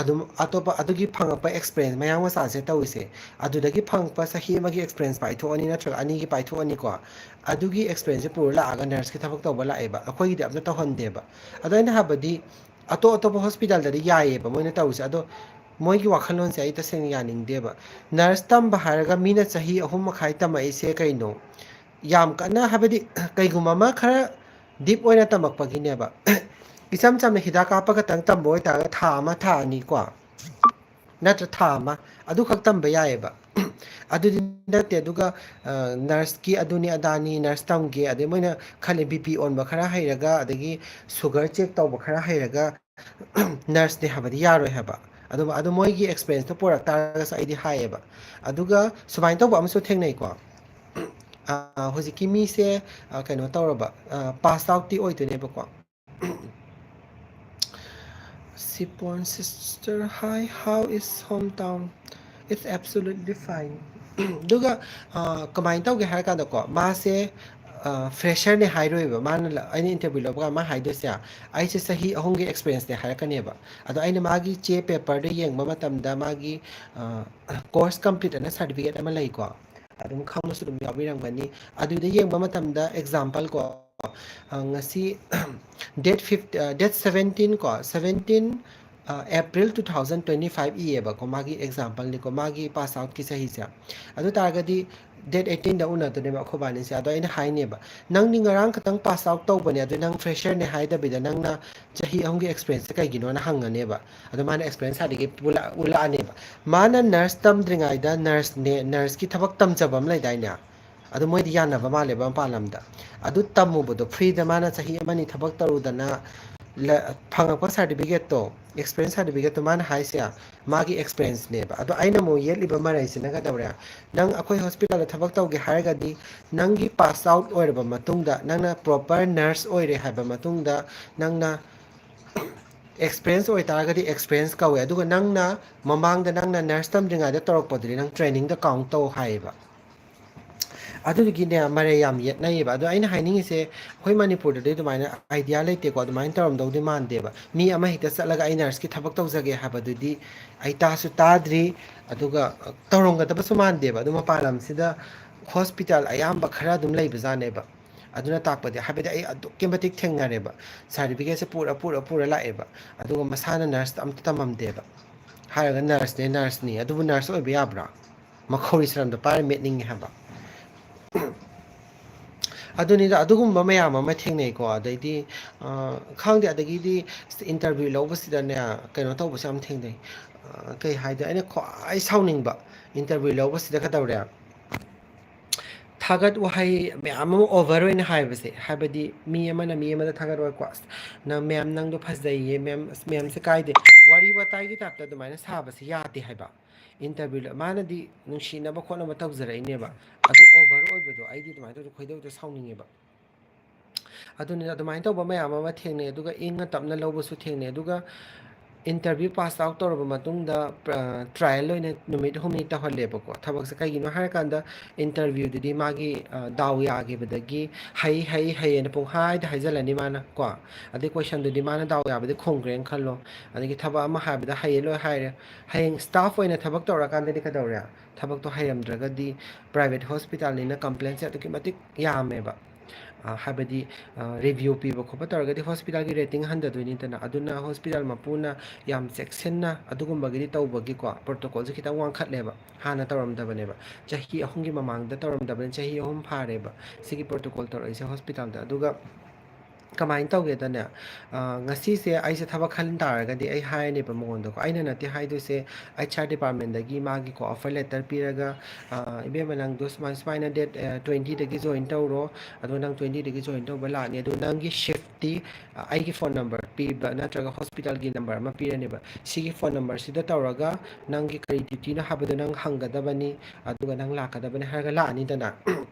ꯑꯗꯨꯝ ꯑꯇꯣꯞꯄ ꯑꯗꯨꯒꯤ ꯐꯪꯉꯛꯄ ꯑꯦꯛꯁꯄꯤꯔꯦꯟꯁ ꯃꯌꯥꯝ ꯃꯆꯥꯁꯦ ꯇꯧꯔꯤꯁꯦ ꯑꯗꯨꯗꯒꯤ ꯐꯪꯉꯛꯄ ꯆꯍꯤ ꯑꯃꯒꯤ ꯑꯦꯛꯁꯄꯤꯔꯦꯟꯁ ꯄꯥꯏꯊꯣꯛꯑꯅꯤ ꯅꯠꯇ꯭ꯔꯒ 2ꯒꯤ ꯄꯥꯏꯊꯣꯛꯑꯅꯤꯀꯣ ꯑꯗꯨꯒꯤ ꯑꯦꯛꯁꯄꯤꯔꯦꯟꯁꯁꯦ ꯄꯨꯔ ꯂꯥꯛꯑꯒ ꯅꯔꯁꯀꯤ ꯊꯕꯛ ꯇꯧꯕ ꯂꯥꯛꯑꯦꯕ ꯑꯩꯈꯣꯏꯒꯤꯗꯤ ꯑꯝꯇ ꯇꯧꯍꯟꯗꯦꯕ ꯑꯗꯣ ꯑꯩꯅ ꯍꯥꯏꯕꯗꯤ ꯑꯇꯣꯞ ꯑꯇꯣꯞꯄ ꯍꯣꯁꯄꯤꯇꯥꯜꯗꯗꯤ ꯌꯥꯏꯑꯕ ꯃꯣꯏꯅ ꯇꯧꯔꯤꯁꯦ ꯑꯗꯣ ꯃꯣꯏꯒꯤ ꯋꯥꯈꯜꯂꯣꯟꯁꯦ ꯑꯩ ꯇꯁꯦꯡꯅ ꯌꯥꯅꯤꯡꯗꯦꯕ ꯅꯔꯁ ꯇꯝꯕ ꯍꯥꯏꯔꯒ ꯃꯤꯅ ꯆꯍꯤ 3.5 ꯇꯝꯃꯛꯏꯁꯦ ꯀꯩꯅꯣ ꯌꯥꯝ ꯀꯟꯅ ꯍꯥꯏꯕꯗꯤ ꯀꯩꯒꯨꯝꯕ ꯑꯃ ꯈꯔ ꯗꯤꯞ ꯑꯣꯏꯅ ꯇꯝꯃꯛꯄꯒꯤꯅꯦꯕ ꯏꯆꯝ ꯆꯝꯅ ꯍꯤꯗꯥꯛ ꯀꯥꯞꯄ ꯈꯛꯇꯪ ꯇꯝꯕ ꯑꯣꯏꯇꯥꯔꯒ ꯊꯥ ꯑꯃ ꯊꯥ ꯑꯅꯤꯀꯣ ꯅꯠꯇ꯭ꯔ ꯊꯥ ꯑꯃ ꯑꯗꯨꯈꯛ ꯇꯝꯕ ꯌꯥꯏꯑꯕ ꯑꯗꯨꯗꯤ ꯅꯠꯇꯦ ꯑꯗꯨꯒ ꯅꯔꯁꯀꯤ ꯑꯗꯨꯅꯤ ꯑꯗꯥꯅꯤ ꯅꯔꯁ ꯇꯝꯒꯦ ꯑꯗꯩ ꯃꯣꯏꯅ ꯈꯜꯂꯤ BP ꯑꯣꯟꯕ ꯈꯔ ꯍꯩꯔꯒ ꯑꯗꯒꯤ ꯁꯨꯒꯔ ꯆꯦꯛ ꯇꯧꯕ ꯈꯔ ꯍꯩꯔꯒ ꯅꯔꯁꯅꯦ ꯍꯥꯏꯕꯗꯤ ꯌꯥꯔꯣꯏ ꯍꯥꯏꯕ ꯑꯗꯨ ꯃꯣꯏꯒꯤ ꯑꯦꯛꯁꯄꯤꯔꯦꯟꯁꯇꯣ ꯄꯨꯔꯛ ꯇꯥꯔꯒꯁꯨ ꯑꯩꯗꯤ ꯍꯥꯏꯌꯦꯕ ꯑꯗꯨꯒ ꯁꯨꯃꯥꯏꯅ ꯇꯧꯕ ꯑꯃꯁꯨ ꯊꯦꯡꯅꯩꯀꯣ ꯍꯧꯖꯤꯛꯀꯤ ꯃꯤꯁꯦ ꯀꯩꯅꯣ ꯇꯧꯔꯕ ꯄꯥꯁ ꯑꯥꯎꯠꯇꯤ ꯑꯣꯏꯗꯣꯏꯅꯦꯕꯀꯣ Sipon sister, hi, how is hometown? It's absolutely fine. ꯑꯗꯨꯒ ꯀꯃꯥꯏꯅ ꯇꯧꯒꯦ ꯍꯥꯏꯔ ꯀꯥꯟꯗꯀꯣ ꯃꯥꯁꯦ ꯐ꯭ꯔꯦꯁꯔꯅꯦ ꯍꯥꯏꯔꯣꯏꯕ ꯃꯥꯅ ꯑꯩꯅ ꯏꯟꯇꯔꯚ꯭ꯌꯨ ꯂꯧꯕ ꯀꯥꯟꯗ ꯃꯥ ꯍꯥꯏꯗꯣꯏꯁꯦ ꯑꯩꯁꯦ ꯆꯍꯤ 3ꯒꯤ ꯑꯦꯛꯁꯄꯤꯔꯦꯟꯁꯅꯦ ꯍꯥꯏꯔꯛꯀꯅꯦꯕ ꯑꯗꯣ ꯑꯩꯅ ꯃꯥꯒꯤ ꯆꯦ ꯄꯦꯄꯔꯗ ꯌꯦꯡꯕ ꯃꯇꯝꯗ ꯃꯥꯒꯤ ꯀꯣꯔꯁ ꯀꯝꯄ꯭ꯂꯤꯠ ꯑꯅ ꯁꯥꯔꯇꯤꯐꯤꯀꯦꯠ ꯑꯃ ꯂꯩꯀꯣ ꯑꯗꯨꯝ ꯈꯪꯕꯁꯨ ꯑꯗꯨꯝ ꯌꯥꯎꯕꯤꯔꯝꯒꯅꯤ ꯑꯗꯨꯗ ꯌꯦꯡꯕ ꯃꯇꯝꯗ ꯑꯦꯛꯖꯥꯝꯄꯜ ꯀꯣ ꯉꯁꯤ ꯗꯦꯠ 17 ꯀꯣ 17 ꯑꯦꯄ꯭ꯔꯤꯜ 2025 ꯏꯌꯦꯕꯀꯣ ꯃꯥꯒꯤ ꯑꯦꯛꯖꯥꯝꯄꯜꯅꯤꯀꯣ ꯃꯥꯒꯤ ꯄꯥꯁ ꯑꯥꯎꯠꯀꯤ ꯆꯍꯤꯁꯦ ꯑꯗꯨ ꯇꯥꯔꯒꯗꯤ ꯗꯦꯠ 18ꯗ ꯎꯅꯗꯣꯏꯅꯦꯕ ꯑꯩꯈꯣꯏꯕꯥꯅꯤꯁꯦ ꯑꯗꯣ ꯑꯩꯅ ꯍꯥꯏꯅꯦꯕ ꯅꯪꯗꯤ ꯉꯔꯥꯡ ꯈꯛꯇꯪ ꯄꯥꯁ ꯑꯥꯎꯠ ꯇꯧꯕꯅꯦ ꯑꯗꯣ ꯅꯪ ꯐ꯭ꯔꯦꯁꯔꯅꯦ ꯍꯥꯏꯗꯕꯤꯗ ꯅꯪꯅ ꯆꯍꯤ 3ꯒꯤ ꯑꯦꯛꯁꯄꯤꯔꯦꯟꯁꯁꯦ ꯀꯩꯒꯤꯅꯣꯅ ꯍꯪꯉꯅꯦꯕ ꯑꯗꯣ ꯃꯥꯅ ꯑꯦꯛꯁꯄꯤꯔꯦꯟꯁ ꯁꯥꯔꯇꯤꯐꯤꯀꯦꯠ ꯎꯠꯂꯛꯑꯅꯦꯕ ꯃꯥꯅ ꯅꯔꯁ ꯇꯝꯗ꯭ꯔꯤꯉꯩꯗ ꯅꯔꯁꯀꯤ ꯊꯕꯛ ꯇꯝꯖꯕ ꯑꯃ ꯂꯩꯗꯥꯏꯅꯦ ꯑꯗꯨ ꯃꯣꯏꯗꯤ ꯌꯥꯅꯕ ꯃꯥꯜꯂꯦꯕ ꯃꯄꯥꯟ ꯂꯝꯗ ꯑꯗꯨ ꯇꯝꯃꯨꯕꯗꯣ ꯐ꯭ꯔꯤꯗ ꯃꯥꯅ ꯆꯍꯤ 1-2 ꯊꯕꯛ ꯇꯧꯔꯨꯗꯅ ꯐꯪꯉꯛꯄ ꯁꯥꯔꯇꯤꯐꯤꯀꯦꯠꯇꯣ ꯑꯦꯛꯁꯄꯤꯔꯦꯟꯁ ꯁꯥꯔꯇꯤꯐꯤꯀꯦꯠꯇꯣ ꯃꯥꯅ ꯍꯥꯏꯁꯦ ꯃꯥꯒꯤ ꯑꯦꯛꯁꯄꯤꯔꯦꯟꯁꯅꯦꯕ ꯑꯗꯣ ꯑꯩꯅ ꯑꯃꯨꯛ ꯌꯦꯠꯂꯤꯕ ꯃꯔꯩꯁꯤꯅ ꯀꯩꯗꯧꯔꯦ ꯅꯪ ꯑꯩꯈꯣꯏ ꯍꯣꯁꯄꯤꯇꯥꯜꯗ ꯊꯕꯛ ꯇꯧꯒꯦ ꯍꯥꯏꯔꯒꯗꯤ ꯅꯪꯒꯤ ꯄꯥꯁ ꯑꯥꯎꯠ ꯑꯣꯏꯔꯕ ꯃꯇꯨꯡꯗ ꯅꯪꯅ ꯄ꯭ꯔꯣꯄꯔ ꯅꯔꯁ ꯑꯣꯏꯔꯦ ꯍꯥꯏꯕ ꯃꯇꯨꯡꯗ ꯅꯪꯅ ꯑꯦꯛꯁꯄꯤꯔꯦꯟꯁ ꯑꯣꯏꯇꯥꯔꯒꯗꯤ ꯑꯦꯛꯁꯄꯤꯔꯦꯟꯁ ꯀꯧꯋꯦ ꯑꯗꯨꯒ ꯅꯪꯅ ꯃꯃꯥꯡꯗ ꯅꯪꯅ ꯅꯔꯁ ꯇꯝꯗ꯭ꯔꯤꯉꯩꯗ ꯇꯧꯔꯛꯄꯗꯨꯗꯤ ꯅꯪ ꯇ꯭ꯔꯦꯅꯤꯡꯗ ꯀꯥꯎꯟ ꯇꯧ ꯍꯥꯏꯌꯦꯕ ꯑꯗꯨꯗꯨꯒꯤꯅꯦ ꯃꯔꯩ ꯌꯥꯝ ꯌꯦꯠꯅꯩꯌꯦꯕ ꯑꯗꯣ ꯑꯩꯅ ꯍꯥꯏꯅꯤꯡꯉꯤꯁꯦ ꯑꯩꯈꯣꯏ ꯃꯅꯤꯄꯨꯔꯗꯗꯤ ꯑꯗꯨꯃꯥꯏꯅ ꯑꯥꯏꯗꯤꯌꯥ ꯂꯩꯇꯦꯀꯣ ꯑꯗꯨꯃꯥꯏꯅ ꯇꯧꯔꯝꯗꯧꯗꯤ ꯃꯥꯟꯗꯦꯕ ꯃꯤ ꯑꯃ ꯍꯦꯛꯇ ꯆꯠꯂꯒ ꯑꯩ ꯅꯔꯁꯀꯤ ꯊꯕꯛ ꯇꯧꯖꯒꯦ ꯍꯥꯏꯕꯗꯨꯗꯤ ꯑꯩ ꯇꯥꯁꯨ ꯇꯥꯗ꯭ꯔꯤ ꯑꯗꯨꯒ ꯇꯧꯔꯝꯒꯗꯕꯁꯨ ꯃꯥꯟꯗꯦꯕ ꯑꯗꯨ ꯃꯄꯥꯟ ꯂꯝꯁꯤꯗ ꯍꯣꯁꯄꯤꯇꯥꯜ ꯑꯌꯥꯝꯕ ꯈꯔ ꯑꯗꯨꯝ ꯂꯩꯕꯖꯥꯠꯅꯦꯕ ꯑꯗꯨꯅ ꯇꯥꯛꯄꯗꯤ ꯍꯥꯏꯕꯗꯤ ꯑꯩ ꯑꯗꯨꯛꯀꯤ ꯃꯇꯤꯛ ꯊꯦꯡꯅꯔꯦꯕ ꯁꯥꯔꯇꯤꯐꯤꯀꯦꯠꯁꯦ ꯄꯨꯔ ꯂꯥꯛꯑꯦꯕ ꯑꯗꯨꯒ ꯃꯁꯥꯅ ꯅꯔꯁ ꯑꯝꯇ ꯇꯝꯃꯝꯗꯦꯕ ꯍꯥꯏꯔꯒ ꯅꯔꯁꯅꯤ ꯑꯗꯨꯕꯨ ꯅꯔꯁ ꯑꯣꯏꯕ ꯌꯥꯕ꯭ꯔꯥ ꯃꯈꯧꯔꯤ ꯁꯔꯝꯗ ꯄꯥꯏꯔ ꯃꯦꯠꯅꯤꯡꯉꯦ ꯍꯥꯏꯕ ꯑꯗꯨꯅꯤꯗ ꯑꯗꯨꯒꯨꯝꯕ ꯃꯌꯥꯝ ꯑꯃ ꯊꯦꯡꯅꯩꯀꯣ ꯑꯗꯩꯗꯤ ꯈꯪꯗꯦ ꯑꯗꯒꯤꯗꯤ ꯏꯟꯇꯔꯚ꯭ꯌꯨ ꯂꯧꯕꯁꯤꯗꯅꯦ ꯀꯩꯅꯣ ꯇꯧꯕꯁꯨ ꯌꯥꯝ ꯊꯦꯡꯅꯩ ꯀꯩ ꯍꯥꯏꯗꯣꯏꯅꯣ ꯑꯩꯅ ꯈ꯭ꯋꯥꯏ ꯁꯥꯎꯅꯤꯡꯕ ꯏꯟꯇꯔꯚ꯭ꯌꯨ ꯂꯧꯕꯁꯤꯗ ꯀꯩꯗꯧꯔꯦ ꯊꯥꯒꯠ ꯋꯥꯍꯩ ꯃꯌꯥꯝ ꯑꯃ ꯑꯣꯚꯔ ꯑꯣꯏꯅ ꯍꯥꯏꯕꯁꯦ ꯍꯥꯏꯕꯗꯤ ꯃꯤ ꯑꯃꯅ ꯃꯤ ꯑꯃꯗ ꯊꯥꯒꯠꯂꯣꯏꯀꯣ ꯑꯁ ꯃꯦꯝ ꯅꯪꯗꯣ ꯐꯖꯩꯌꯦ ꯃꯦꯝꯁꯦ ꯀꯥꯏꯗꯦ ꯋꯥꯔꯤ ꯋꯥꯇꯥꯏꯒꯤ ꯇꯥꯏꯞꯇ ꯑꯗꯨꯃꯥꯏꯅ ꯁꯥꯕꯁꯦ ꯌꯥꯗꯦ ꯍꯥꯏꯕ ꯏꯟꯇꯔꯚꯤꯌꯨ ꯃꯥꯅꯗꯤ ꯅꯨꯡꯁꯤꯅꯕ ꯈꯣꯠꯅꯕ ꯇꯧꯖꯔꯛꯏꯅꯦꯕ ꯑꯗꯨ ꯑꯣꯚꯔ ꯑꯣꯏꯕꯗꯣ ꯑꯩꯗꯤ ꯑꯗꯨꯃꯥꯏꯅ ꯇꯧꯗ ꯈꯣꯏꯗꯧꯗ ꯁꯥꯎꯅꯤꯡꯉꯦꯕ ꯑꯗꯨꯅꯤꯅ ꯑꯗꯨꯃꯥꯏꯅ ꯇꯧꯕ ꯃꯌꯥꯝ ꯑꯃ ꯊꯦꯡꯅꯩ ꯑꯗꯨꯒ ꯏꯪꯅ ꯇꯞꯅ ꯂꯧꯕꯁꯨ ꯊꯦꯡꯅꯩ ꯑꯗꯨꯒ ꯏꯟꯇꯔꯚ꯭ꯌꯨ ꯄꯥꯁ ꯑꯥꯎꯠ ꯇꯧꯔꯕ ꯃꯇꯨꯡꯗ ꯇ꯭ꯔꯥꯌꯦꯜ ꯑꯣꯏꯅ ꯅꯨꯃꯤꯠ ꯍꯨꯝꯅꯤ ꯇꯧꯍꯜꯂꯦꯕꯀꯣ ꯊꯕꯛꯁꯦ ꯀꯩꯒꯤꯅꯣ ꯍꯥꯏꯔꯀꯥꯟꯗ ꯏꯟꯇꯔꯚ꯭ꯌꯨꯗꯨꯗꯤ ꯃꯥꯒꯤ ꯗꯥꯎ ꯌꯥꯈꯤꯕꯗꯒꯤ ꯍꯩꯌꯦꯅ ꯄꯨꯡꯍꯥꯏꯗ ꯍꯥꯏꯖꯤꯜꯂꯅꯤ ꯃꯥꯅ ꯀꯣ ꯑꯗꯩ ꯀꯣꯏꯁꯟꯗꯨꯗꯤ ꯃꯥꯅ ꯗꯥꯎ ꯌꯥꯕꯗꯤ ꯈꯨꯝꯈ꯭ꯔꯦꯅ ꯈꯜꯂꯣ ꯑꯗꯒꯤ ꯊꯕꯛ ꯑꯃ ꯍꯥꯏꯕꯗ ꯍꯩꯌꯦ ꯂꯣꯏ ꯍꯥꯏꯔꯦ ꯍꯌꯦꯡ ꯁ꯭ꯇꯥꯐ ꯑꯣꯏꯅ ꯊꯕꯛ ꯇꯧꯔꯀꯥꯟꯗꯗꯤ ꯀꯩꯗꯧꯔꯦ ꯊꯕꯛꯇꯣ ꯍꯩꯔꯝꯗ꯭ꯔꯒꯗꯤ ꯄ꯭ꯔꯥꯏꯚꯦꯠ ꯍꯣꯁꯄꯤꯇꯥꯜꯅꯤꯅ ꯀꯝꯄ꯭ꯂꯦꯟꯁꯦ ꯑꯗꯨꯛꯀꯤ ꯃꯇꯤꯛ ꯌꯥꯝꯃꯦꯕ ꯍꯥꯏꯕꯗꯤ ꯔꯤꯚ꯭ꯌꯨ ꯄꯤꯕ ꯈꯣꯠꯄ ꯇꯧꯔꯒꯗꯤ ꯍꯣꯁꯄꯤꯇꯥꯜꯒꯤ ꯔꯦꯇꯤꯡ ꯍꯟꯊꯗꯣꯏꯅꯤꯗꯅ ꯑꯗꯨꯅ ꯍꯣꯁꯄꯤꯇꯥꯜ ꯃꯄꯨꯅ ꯌꯥꯝ ꯆꯦꯛꯁꯤꯟꯅ ꯑꯗꯨꯒꯨꯝꯕꯒꯤꯗꯤ ꯇꯧꯕꯒꯤꯀꯣ ꯄ꯭ꯔꯣꯇꯣꯀꯣꯜꯁꯦ ꯈꯤꯇꯪ ꯋꯥꯡꯈꯠꯂꯦꯕ ꯍꯥꯟꯅ ꯇꯧꯔꯝꯗꯕꯅꯦꯕ ꯆꯍꯤ 2ꯒꯤ ꯃꯃꯥꯡꯗ ꯇꯧꯔꯝꯗꯕꯅꯤ ꯆꯍꯤ 3 ꯐꯥꯔꯦꯕ ꯁꯤꯒꯤ ꯄ꯭ꯔꯣꯇꯣꯀꯣꯜ ꯇꯧꯔꯛꯏꯁꯦ ꯍꯣꯁꯄꯤꯇꯥꯜꯗ ꯑꯗꯨꯒ ꯀꯃꯥꯏꯅ ꯇꯧꯒꯦꯗꯅꯦ ꯉꯁꯤꯁꯦ ꯑꯩꯁꯦ ꯊꯕꯛ ꯈꯟ ꯇꯥꯔꯒꯗꯤ ꯑꯩ ꯍꯥꯏꯔꯅꯦꯕ ꯃꯉꯣꯟꯗꯀꯣ ꯑꯩꯅ ꯅꯠꯇꯦ ꯍꯥꯏꯗꯣꯏꯁꯦ ꯑꯩꯆ ꯑꯥꯔ ꯗꯤꯄꯥꯔꯠꯃꯦꯟꯗꯒꯤ ꯃꯥꯒꯤꯀꯣ ꯑꯣꯐꯔ ꯂꯦꯇꯔ ꯄꯤꯔꯒ ꯏꯕꯦꯝꯃ ꯅꯪꯗꯣ ꯁꯨꯃꯥꯏꯅ ꯗꯦꯠ 20ꯗꯒꯤ ꯖꯣꯏꯟ ꯇꯧꯔꯣ ꯑꯗꯣ ꯅꯪ 20ꯗꯒꯤ ꯖꯣꯏꯟ ꯇꯧꯕ ꯂꯥꯛꯑꯅꯤ ꯑꯗꯣ ꯅꯪꯒꯤ ꯁꯤꯐꯇꯤ ꯑꯩꯒꯤ ꯐꯣꯟ ꯅꯝꯕꯔ ꯄꯤꯕ ꯅꯠꯇ꯭ꯔꯒ ꯍꯣꯁꯄꯤꯇꯥꯜꯒꯤ ꯅꯝꯕꯔ ꯑꯃ ꯄꯤꯔꯅꯦꯕ ꯁꯤꯒꯤ ꯐꯣꯟ ꯅꯝꯕꯔꯁꯤꯗ ꯇꯧꯔꯒ ꯅꯪꯒꯤ ꯀꯔꯤ ꯗ꯭ꯌꯨꯇꯤꯅꯣ ꯍꯥꯏꯕꯗꯣ ꯅꯪ ꯍꯪꯒꯗꯕꯅꯤ ꯑꯗꯨꯒ ꯅꯪ ꯂꯥꯛꯀꯗꯕꯅꯤ ꯍꯥꯏꯔꯒ ꯂꯥꯛꯑꯅꯤꯗꯅ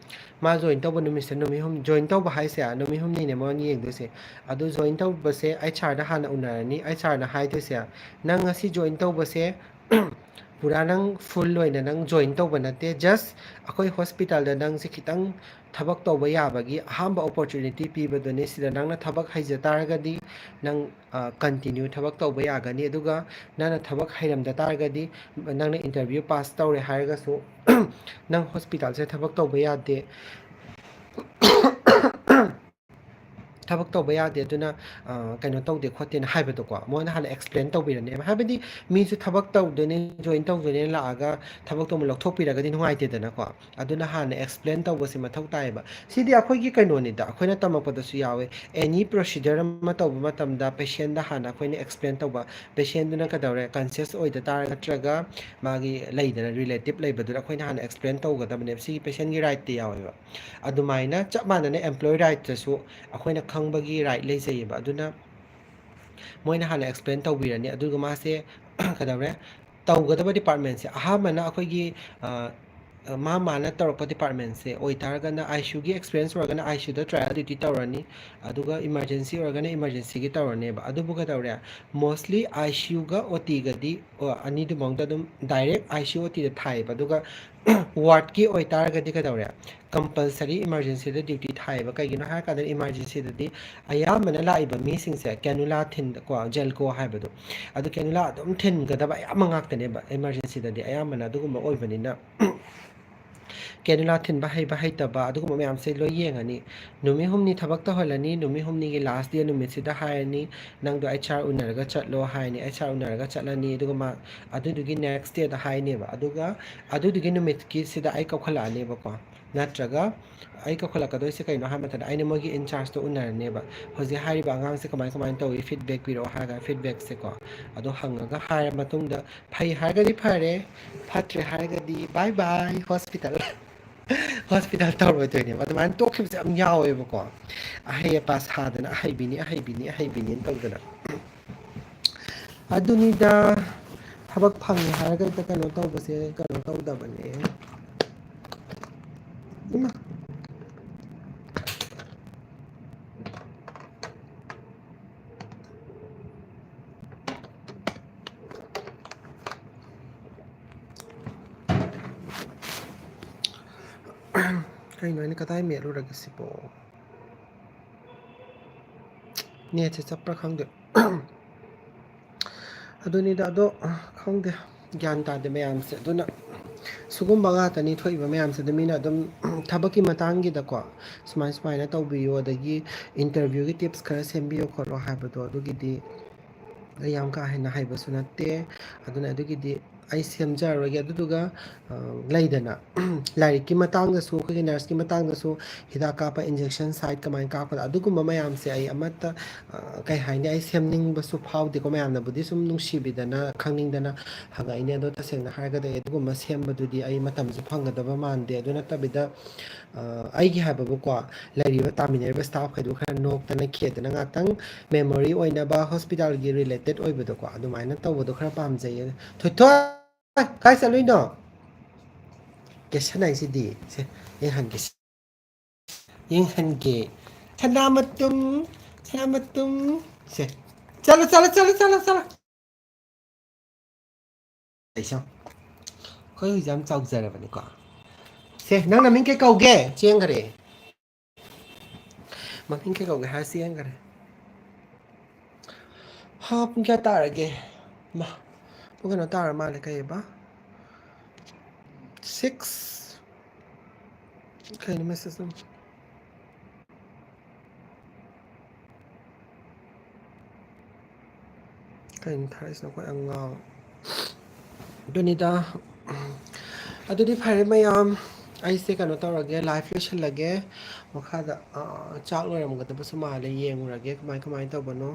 ꯃꯥ ꯖꯣꯏꯟ ꯇꯧꯕ ꯅꯨꯃꯤꯠꯁꯦ ꯅꯨꯃꯤꯠ ꯍꯨꯝꯅꯤ ꯖꯣꯏꯟ ꯇꯧꯕ ꯍꯥꯏꯁꯦ ꯅꯨꯃꯤꯠ ꯍꯨꯝꯅꯤꯅꯦ ꯃꯉꯣꯟ ꯌꯦꯡꯗꯣꯏꯁꯦ ꯑꯗꯨ ꯖꯣꯏꯟ ꯇꯧꯕꯁꯦ ꯑꯩꯆ ꯑꯥꯔꯗ ꯍꯥꯟꯅ ꯎꯅꯔꯅꯤ ꯑꯩꯆ ꯑꯥꯔꯅ ꯍꯥꯏꯗꯣꯏꯁꯦ ꯅꯪ ꯉꯁꯤ ꯖꯣꯏꯟ ꯇꯧꯕꯁꯦ ꯄꯨꯔꯥ ꯅꯪ ꯐꯨꯜ ꯑꯣꯏꯅ ꯅꯪ ꯖꯣꯏꯟ ꯇꯧꯕ ꯅꯠꯇꯦ ꯖꯁ ꯑꯩꯈꯣꯏ ꯍꯣꯁꯄꯤꯇꯥꯜꯗ ꯅꯪꯁꯦ ꯈꯤꯇꯪ ꯊꯕꯛ ꯇꯧꯕ ꯌꯥꯕꯒꯤ ꯑꯍꯥꯟꯕ ꯑꯣꯄꯣꯔꯆꯨꯅꯤꯇꯤ ꯄꯤꯕꯗꯨꯅꯤ ꯁꯤꯗ ꯅꯪꯅ ꯊꯕꯛ ꯍꯩꯖ ꯇꯥꯔꯒꯗꯤ ꯅꯪ ꯀꯟꯇꯤꯅ꯭ꯌꯨ ꯊꯕꯛ ꯇꯧꯕ ꯌꯥꯒꯅꯤ ꯑꯗꯨꯒ ꯅꯪꯅ ꯊꯕꯛ ꯍꯩꯔꯝꯗ ꯇꯥꯔꯒꯗꯤ ꯅꯪꯅ ꯏꯟꯇꯔꯚ꯭ꯌꯨ ꯄꯥꯁ ꯇꯧꯔꯦ ꯍꯥꯏꯔꯒꯁꯨ ꯅꯪ ꯍꯣꯁꯄꯤꯇꯥꯜꯁꯦ ꯊꯕꯛ ꯇꯧꯕ ꯌꯥꯗꯦ ꯊꯕꯛ ꯇꯧꯕ ꯌꯥꯗꯦ ꯑꯗꯨꯅ ꯀꯩꯅꯣ ꯇꯧꯗꯦ ꯈꯣꯠꯇꯦꯅ ꯍꯥꯏꯕꯗꯣꯀꯣ ꯃꯣꯏꯅ ꯍꯥꯟꯅ ꯑꯦꯛꯁꯄ꯭ꯂꯦꯟ ꯇꯧꯕꯤꯔꯅꯦꯕ ꯍꯥꯏꯕꯗꯤ ꯃꯤꯁꯨ ꯊꯕꯛ ꯇꯧꯗꯣꯏꯅꯤ ꯖꯣꯏꯟ ꯇꯧꯗꯣꯏꯅꯦ ꯂꯥꯛꯑꯒ ꯊꯕꯛꯇꯣ ꯑꯃꯨꯛ ꯂꯧꯊꯣꯛꯄꯤꯔꯒꯗꯤ ꯅꯨꯡꯉꯥꯏꯇꯦꯗꯅꯀꯣ ꯑꯗꯨꯅ ꯍꯥꯟꯅ ꯑꯦꯛꯁꯄ꯭ꯂꯦꯟ ꯇꯧꯕꯁꯦ ꯃꯊꯧ ꯇꯥꯏꯌꯦꯕ ꯁꯤꯗꯤ ꯑꯩꯈꯣꯏꯒꯤ ꯀꯩꯅꯣꯅꯤꯗ ꯑꯩꯈꯣꯏꯅ ꯇꯝꯃꯛꯄꯗꯁꯨ ꯌꯥꯎꯋꯦ ꯑꯦꯅꯤ ꯄ꯭ꯔꯣꯁꯤꯖꯔ ꯑꯃ ꯇꯧꯕ ꯃꯇꯝꯗ ꯄꯦꯁꯦꯟꯗ ꯍꯥꯟꯅ ꯑꯩꯈꯣꯏꯅ ꯑꯦꯛꯁꯄ꯭ꯂꯦꯟ ꯇꯧꯕ ꯄꯦꯁꯦꯟꯗꯨꯅ ꯀꯩꯗꯧꯔꯦ ꯀꯟꯁꯤꯌꯁ ꯑꯣꯏꯗ ꯇꯥꯔ ꯅꯠꯇ꯭ꯔꯒ ꯃꯥꯒꯤ ꯂꯩꯗꯅ ꯔꯤꯂꯦꯇꯤꯞ ꯂꯩꯕꯗꯨꯗ ꯑꯩꯈꯣꯏꯅ ꯍꯥꯟꯅ ꯑꯦꯛꯁꯄ꯭ꯂꯦꯟ ꯇꯧꯒꯗꯕꯅꯦꯕ ꯁꯤꯒꯤ ꯄꯦꯁꯦꯟꯒꯤ ꯔꯥꯏꯠꯇꯤ ꯌꯥꯎꯋꯦꯕ ꯑꯗꯨꯃꯥꯏꯅ ꯆꯞ ꯃꯥꯟꯅꯅ ꯑꯦꯝꯄ꯭ꯂꯣꯏ ꯔꯥꯏꯠꯇꯁꯨ ꯑꯩꯈꯣꯏꯅ ꯈꯪꯕꯒꯤ ꯔꯥꯏꯠ ꯂꯩꯖꯩꯌꯦꯕ ꯑꯗꯨꯅ ꯃꯣꯏꯅ ꯍꯥꯟꯅ ꯑꯦꯛꯁꯄ꯭ꯂꯦꯟ ꯇꯧꯕꯤꯔꯅꯤ ꯑꯗꯨꯒ ꯃꯥꯁꯦ ꯀꯩꯗꯧꯔꯦ ꯇꯧꯒꯗꯕ ꯗꯤꯄꯥꯔꯠꯃꯦꯟꯁꯦ ꯑꯍꯥꯟꯕꯅ ꯑꯩꯈꯣꯏꯒꯤ ꯃꯥꯅ ꯇꯧꯔꯛꯄ ꯗꯤꯄꯥꯔꯠꯃꯦꯟꯁꯦ ꯑꯣꯏꯇꯥꯔꯒꯅ ꯑꯥꯏ ꯁꯤ ꯌꯨꯒꯤ ꯑꯦꯛꯁꯄꯤꯔꯦꯟꯁ ꯑꯣꯏꯔꯒꯅ ꯑꯥꯏ ꯁꯤ ꯌꯨꯗ ꯇ꯭ꯔꯥꯌꯦꯜ ꯗ꯭ꯌꯨꯇꯤ ꯇꯧꯔꯅꯤ ꯑꯗꯨꯒ ꯏꯃꯥꯔꯖꯦꯟꯁꯤ ꯑꯣꯏꯔꯒꯅ ꯏꯃꯥꯔꯖꯦꯟꯁꯤꯒꯤ ꯇꯧꯔꯅꯦꯕ ꯑꯗꯨꯕꯨ ꯀꯩꯗꯧꯔꯦ ꯃꯣꯁꯂꯤ ꯑꯥꯏ ꯁꯤ ꯌꯨꯒ ꯑꯣ ꯇꯤꯒꯗꯤ ꯑꯅꯤꯗꯨꯃꯛꯇ ꯑꯗꯨꯝ ꯗꯥꯏꯔꯦꯛ ꯑꯥꯏ ꯁꯤ ꯌꯨ ꯑꯣ ꯇꯤꯗ ꯊꯥꯏꯌꯦꯕ ꯑꯗꯨꯒ ꯋꯥꯔꯗꯀꯤ ꯑꯣꯏꯇꯥꯔꯒꯗꯤ ꯀꯩꯗꯧꯔꯦ ꯀꯝꯄꯜꯁꯔꯤ ꯏꯃꯥꯔꯖꯦꯟꯁꯤꯗ ꯗ꯭ꯌꯨꯇꯤ ꯊꯥꯏꯌꯦꯕ ꯀꯩꯒꯤꯅꯣ ꯍꯥꯏꯔꯀꯥꯟꯗ ꯏꯃꯥꯔꯖꯦꯟꯁꯤꯗꯗꯤ ꯑꯌꯥꯝꯕꯅ ꯂꯥꯛꯏꯕ ꯃꯤꯁꯤꯡꯁꯦ ꯀꯦꯅꯨꯂꯥ ꯊꯤꯟꯀꯣ ꯖꯦꯜꯀꯣ ꯍꯥꯏꯕꯗꯣ ꯑꯗꯨ ꯀꯦꯅꯨꯂꯥ ꯑꯗꯨꯝ ꯊꯤꯟꯒꯗꯕ ꯑꯌꯥꯝꯕ ꯉꯥꯛꯇꯅꯦꯕ ꯏꯃꯥꯔꯖꯦꯟꯁꯤꯗꯗꯤ ꯑꯌꯥꯝꯕꯅ ꯑꯗꯨꯒꯨꯝꯕ ꯑꯣꯏꯕꯅꯤꯅ ꯀꯦꯅꯨꯂꯥ ꯊꯤꯟꯕ ꯍꯩꯕ ꯍꯩꯇꯕ ꯑꯗꯨꯒꯨꯝꯕ ꯃꯌꯥꯝꯁꯦ ꯂꯣꯏ ꯌꯦꯡꯉꯅꯤ ꯅꯨꯃꯤꯠ ꯍꯨꯝꯅꯤ ꯊꯕꯛ ꯇꯧꯍꯜꯂꯅꯤ ꯅꯨꯃꯤꯠ ꯍꯨꯝꯅꯤꯒꯤ ꯂꯥꯁ ꯗꯦ ꯅꯨꯃꯤꯠꯁꯤꯗ ꯍꯥꯏꯔꯅꯤ ꯅꯪꯗꯣ ꯑꯩꯆ ꯑꯥꯔ ꯎꯅꯔꯒ ꯆꯠꯂꯣ ꯍꯥꯏꯔꯅꯤ ꯑꯩꯆ ꯑꯥꯔ ꯎꯅꯔꯒ ꯆꯠꯂꯅꯤ ꯑꯗꯨꯒ ꯃꯥ ꯑꯗꯨꯗꯨꯒꯤ ꯅꯦꯛꯁ ꯗꯦꯗ ꯍꯥꯏꯅꯦꯕ ꯑꯗꯨꯒ ꯑꯗꯨꯗꯨꯒꯤ ꯅꯨꯃꯤꯠꯀꯤꯁꯤꯗ ꯑꯩ ꯀꯧꯈꯠꯂꯛꯑꯅꯦꯕꯀꯣ ꯅꯠꯇ꯭ꯔꯒ ꯑꯩ ꯀꯧꯈꯠꯂꯛꯀꯗꯣꯏꯁꯦ ꯀꯩꯅꯣ ꯍꯥꯏꯕ ꯃꯇꯝꯗ ꯑꯩꯅ ꯃꯣꯏꯒꯤ ꯏꯟꯆꯥꯔꯖꯇꯣ ꯎꯅꯔꯅꯦꯕ ꯍꯧꯖꯤꯛ ꯍꯥꯏꯔꯤꯕ ꯑꯉꯥꯡꯁꯦ ꯀꯃꯥꯏꯅ ꯇꯧꯏ ꯐꯤꯗꯕꯦꯛ ꯄꯤꯔꯛꯑꯣ ꯍꯥꯏꯔꯒ ꯐꯤꯗꯕꯦꯛꯁꯦꯀꯣ ꯑꯗꯣ ꯍꯪꯉꯒ ꯍꯥꯏꯔ ꯃꯇꯨꯡꯗ ꯐꯩ ꯍꯥꯏꯔꯒꯗꯤ ꯐꯔꯦ ꯐꯠꯇ꯭ꯔꯦ ꯍꯥꯏꯔꯒꯗꯤ ꯕꯥꯏ ꯕꯥꯏ ꯍꯣꯁꯄꯤꯇꯥꯜ ꯍꯣꯁꯄꯤꯇꯥꯜ ꯇꯧꯔꯣꯏꯗꯣꯏꯅꯦꯕ ꯑꯗꯨꯃꯥꯏꯅ ꯇꯣꯛꯈꯤꯕꯁꯦ ꯌꯥꯝ ꯌꯥꯎꯋꯦꯕꯀꯣ ꯑꯍꯩ ꯑꯄꯥ ꯁꯥꯗꯅ ꯑꯍꯩꯕꯤꯅꯦꯅ ꯇꯧꯗꯅ ꯑꯗꯨꯅꯤꯗ ꯊꯕꯛ ꯐꯪꯉꯦ ꯍꯥꯏꯔꯒ ꯍꯦꯛꯇ ꯀꯩꯅꯣ ꯇꯧꯕꯁꯦ ꯀꯩꯅꯣ ꯇꯧꯗꯕꯅꯦ ꯏꯃꯥ ꯀꯩꯅꯣ ꯑꯩꯅ ꯀꯗꯥꯏ ꯃꯦꯠꯂꯨꯔꯒꯦ ꯁꯤꯕꯣ ꯅꯦꯠꯁꯦ ꯆꯠꯄ꯭ꯔꯥ ꯈꯪꯗꯦ ꯑꯗꯨꯅꯤꯗ ꯑꯗꯣ ꯈꯪꯗꯦ ꯒ꯭ꯌꯥꯟ ꯇꯥꯗꯦ ꯃꯌꯥꯝꯁꯦ ꯑꯗꯨꯅ ꯁꯤꯒꯨꯝꯕ ꯉꯥꯛꯇꯅꯤ ꯊꯣꯛꯏꯕ ꯃꯌꯥꯝꯁꯤꯗ ꯃꯤꯅ ꯑꯗꯨꯝ ꯊꯕꯛꯀꯤ ꯃꯇꯥꯡꯒꯤꯗꯀꯣ ꯁꯨꯃꯥꯏꯅ ꯇꯧꯕꯤꯌꯨ ꯑꯗꯒꯤ ꯏꯟꯇꯔꯚ꯭ꯌꯨꯒꯤ ꯇꯤꯞꯁ ꯈꯔ ꯁꯦꯝꯕꯤꯌꯨ ꯈꯣꯠꯂꯣ ꯍꯥꯏꯕꯗꯣ ꯑꯗꯨꯒꯤꯗꯤ ꯑꯩ ꯌꯥꯝ ꯀꯥ ꯍꯦꯟꯅ ꯍꯩꯕꯁꯨ ꯅꯠꯇꯦ ꯑꯗꯨꯅ ꯑꯗꯨꯒꯤꯗꯤ ꯑꯩ ꯁꯦꯝꯖꯔꯔꯣꯏꯒꯦ ꯑꯗꯨꯗꯨꯒ ꯂꯩꯗꯅ ꯂꯥꯏꯔꯤꯛꯀꯤ ꯃꯇꯥꯡꯗꯁꯨ ꯑꯩꯈꯣꯏꯒꯤ ꯅꯔꯁꯀꯤ ꯃꯇꯥꯡꯗꯁꯨ ꯍꯤꯗꯥꯛ ꯀꯥꯞꯄ ꯏꯟꯖꯦꯛꯁꯟ ꯁꯥꯏꯠ ꯀꯃꯥꯏꯅ ꯀꯥꯞꯄꯗ ꯑꯗꯨꯒꯨꯝꯕ ꯃꯌꯥꯝꯁꯦ ꯑꯩ ꯑꯃꯠꯇ ꯀꯩ ꯍꯥꯏꯅꯤ ꯑꯩ ꯁꯦꯝꯅꯤꯡꯕꯁꯨ ꯐꯥꯎꯗꯦꯀꯣ ꯃꯌꯥꯝꯅꯕꯨꯗꯤ ꯁꯨꯝ ꯅꯨꯡꯁꯤꯕꯤꯗꯅ ꯈꯪꯅꯤꯡꯗꯅ ꯍꯪꯉꯛꯏꯅꯦ ꯑꯗꯣ ꯇꯁꯦꯡꯅ ꯍꯥꯏꯔꯒꯗꯤ ꯑꯩ ꯑꯗꯨꯒꯨꯝꯕ ꯁꯦꯝꯕꯗꯨꯗꯤ ꯑꯩ ꯃꯇꯝꯁꯨ ꯐꯪꯒꯗꯕ ꯃꯥꯟꯗꯦ ꯑꯗꯨ ꯅꯠꯇꯕꯤꯗ ꯑꯩꯒꯤ ꯍꯥꯏꯕꯕꯨꯀꯣ ꯂꯩꯔꯤꯕ ꯇꯥꯃꯤꯟꯅꯔꯤꯕ ꯁ꯭ꯇꯥꯐꯈꯩꯗꯨ ꯈꯔ ꯅꯣꯛꯇꯅ ꯈꯦꯗꯅ ꯉꯥꯛꯇꯪ ꯃꯦꯃꯣꯔꯤ ꯑꯣꯏꯅꯕ ꯍꯣꯁꯄꯤꯇꯥꯜꯒꯤ ꯔꯤꯂꯦꯇꯦꯠ ꯑꯣꯏꯕꯗꯣꯀꯣ ꯑꯗꯨꯃꯥꯏꯅ ꯇꯧꯕꯗꯣ ꯈꯔ ꯄꯥꯝꯖꯩꯌꯦ ꯊꯣꯏꯊꯣꯏ ꯀꯥꯏ ꯆꯠꯂꯨꯏꯅꯣ ꯀꯦꯁꯟꯅꯩꯁꯤꯗꯤ ꯁꯦ ꯌꯦꯡꯍꯟꯒꯦ ꯌꯦꯡꯍꯟꯒꯦ ꯁꯅꯥ ꯃꯇꯨꯝ ꯁꯅꯥ ꯃꯇꯨꯝ ꯁꯦ ꯆꯠꯂꯣ ꯆꯠꯂꯣ ꯆꯠꯂꯣ ꯆꯠꯂꯣ ꯆꯠꯂꯣ ꯑꯩꯁ ꯑꯩꯈꯣꯏ ꯍꯧꯖꯤꯛ ꯌꯥꯝ ꯆꯥꯎꯖꯔꯕꯅꯤꯀꯣ ꯁꯦ ꯅꯪ ꯅꯃꯤꯡ ꯀꯩ ꯀꯧꯒꯦ ꯆꯦꯟꯈꯔꯦ ꯃꯃꯤꯡ ꯀꯩ ꯀꯧꯒꯦ ꯍꯥꯏꯔ ꯆꯦꯟꯈꯔꯦ ꯍꯥ ꯄꯨꯡ ꯀꯌꯥ ꯇꯥꯔꯒꯦ ꯃꯥ ꯄꯨꯡ ꯀꯩꯅꯣ ꯇꯥꯔ ꯃꯥꯜꯂꯦ ꯀꯩꯑꯕ 6 ꯀꯩꯅꯣ ꯃꯦꯁꯦꯖ ꯑꯃ ꯀꯩꯅꯣ ꯊꯥꯔꯛꯏꯁꯤꯅ ꯑꯩꯈꯣꯏ ꯑꯉꯥꯡ ꯑꯗꯨꯅꯤꯗ ꯑꯗꯨꯗꯤ ꯐꯔꯦ ꯃꯌꯥꯝ ꯑꯩꯁꯦ ꯀꯩꯅꯣ ꯇꯧꯔꯒꯦ ꯂꯥꯏꯐ ꯂꯣꯏꯁꯜꯂꯒꯦ ꯃꯈꯥꯗ ꯆꯥꯛ ꯂꯣꯏꯔꯝꯒꯗꯕꯁꯨ ꯃꯥꯜꯂꯦ ꯌꯦꯡꯉꯨꯔꯒꯦ ꯀꯃꯥꯏ ꯀꯃꯥꯏꯅ ꯇꯧꯕꯅꯣ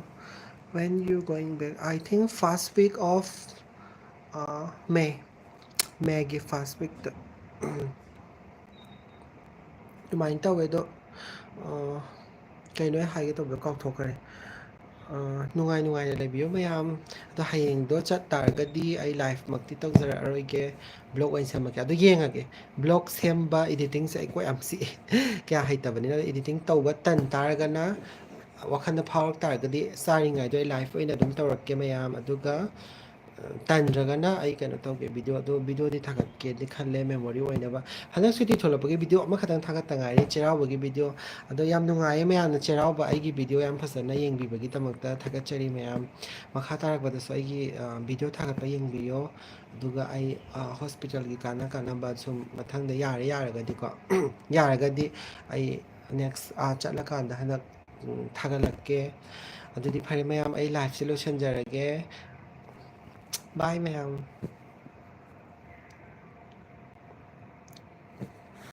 when you going back I think first week of ꯃꯦꯒꯤ ꯐꯥꯔꯁ ꯋꯤꯛꯇ ꯑꯗꯨꯃꯥꯏꯅ ꯇꯧꯋꯦ ꯑꯗꯣ ꯀꯩꯅꯣ ꯑꯩ ꯍꯥꯏꯒꯦ ꯇꯧꯕꯗꯣ ꯀꯥꯎꯊꯣꯛꯈ꯭ꯔꯦ ꯅꯨꯡꯉꯥꯏ ꯅꯨꯡꯉꯥꯏꯅ ꯂꯩꯕꯤꯌꯨ ꯃꯌꯥꯝ ꯑꯗꯣ ꯍꯌꯦꯡꯗꯣ ꯆꯠ ꯇꯥꯔꯒꯗꯤ ꯑꯩ ꯂꯥꯏꯐꯃꯛꯇꯤ ꯇꯧꯖꯔꯛꯑꯔꯣꯏꯒꯦ ꯕ꯭ꯂꯣꯛ ꯑꯣꯏꯅ ꯁꯦꯝꯃꯛꯀꯦ ꯑꯗꯨ ꯌꯦꯡꯉꯒꯦ ꯕ꯭ꯂꯣꯛ ꯁꯦꯝꯕ ꯏꯗꯤꯇꯤꯡꯁꯦ ꯑꯩ ꯀꯣꯛ ꯌꯥꯝ ꯆꯤꯛꯑꯦ ꯀꯌꯥ ꯍꯩꯇꯕꯅꯤꯅ ꯏꯗꯤꯇꯤꯡ ꯇꯧꯕ ꯇꯟ ꯇꯥꯔꯒꯅ ꯋꯥꯈꯜꯗ ꯐꯥꯎꯔꯛ ꯇꯥꯔꯒꯗꯤ ꯆꯥꯔꯤꯉꯩꯗꯣ ꯑꯩ ꯂꯥꯏꯐ ꯑꯣꯏꯅ ꯑꯗꯨꯝ ꯇꯧꯔꯛꯀꯦ ꯃꯌꯥꯝ ꯑꯗꯨꯒ ꯇꯟꯗ꯭ꯔꯒꯅ ꯑꯩ ꯀꯩꯅꯣ ꯇꯧꯒꯦ ꯚꯤꯗꯤꯑꯣ ꯑꯗꯣ ꯚꯤꯗꯤꯑꯣꯗꯤ ꯊꯥꯒꯠꯀꯦꯗꯤ ꯈꯜꯂꯦ ꯃꯦꯃꯣꯔꯤ ꯑꯣꯏꯅꯕ ꯍꯟꯗꯛ ꯁꯨꯇꯤ ꯊꯣꯛꯂꯛꯄꯒꯤ ꯚꯤꯗꯤꯑꯣ ꯑꯃꯈꯛꯇꯪ ꯊꯥꯒꯠꯇ ꯉꯥꯏꯔꯤ ꯆꯩꯔꯥꯎꯕꯒꯤ ꯚꯤꯗꯤꯑꯣ ꯑꯗꯣ ꯌꯥꯝ ꯅꯨꯡꯉꯥꯏꯌꯦ ꯃꯌꯥꯝꯅ ꯆꯩꯔꯥꯎꯕ ꯑꯩꯒꯤ ꯚꯤꯗꯤꯑꯣ ꯌꯥꯝ ꯐꯖꯅ ꯌꯦꯡꯕꯤꯕꯒꯤꯗꯃꯛꯇ ꯊꯥꯒꯠꯆꯔꯤ ꯃꯌꯥꯝ ꯃꯈꯥ ꯇꯥꯔꯛꯄꯗꯁꯨ ꯑꯩꯒꯤ ꯚꯤꯗꯤꯑꯣ ꯊꯥꯒꯠꯄ ꯌꯦꯡꯕꯤꯌꯣ ꯑꯗꯨꯒ ꯑꯩ ꯍꯣꯁꯄꯤꯇꯥꯜꯒꯤ ꯀꯥꯟꯅꯕ ꯁꯨꯝ ꯃꯊꯪꯗ ꯌꯥꯔꯒꯗꯤꯀꯣ ꯌꯥꯔꯒꯗꯤ ꯑꯩ ꯅꯦꯛꯁ ꯆꯠꯂꯀꯥꯟꯗ ꯍꯟꯗꯛ ꯊꯥꯒꯠꯂꯛꯀꯦ ꯑꯗꯨꯗꯤ ꯐꯔꯦ ꯃꯌꯥꯝ ꯑꯩ ꯂꯥꯏꯐꯁꯦ ꯂꯣꯏꯁꯤꯟꯖꯔꯒꯦ ꯕꯥꯏ ꯃꯌꯥꯝ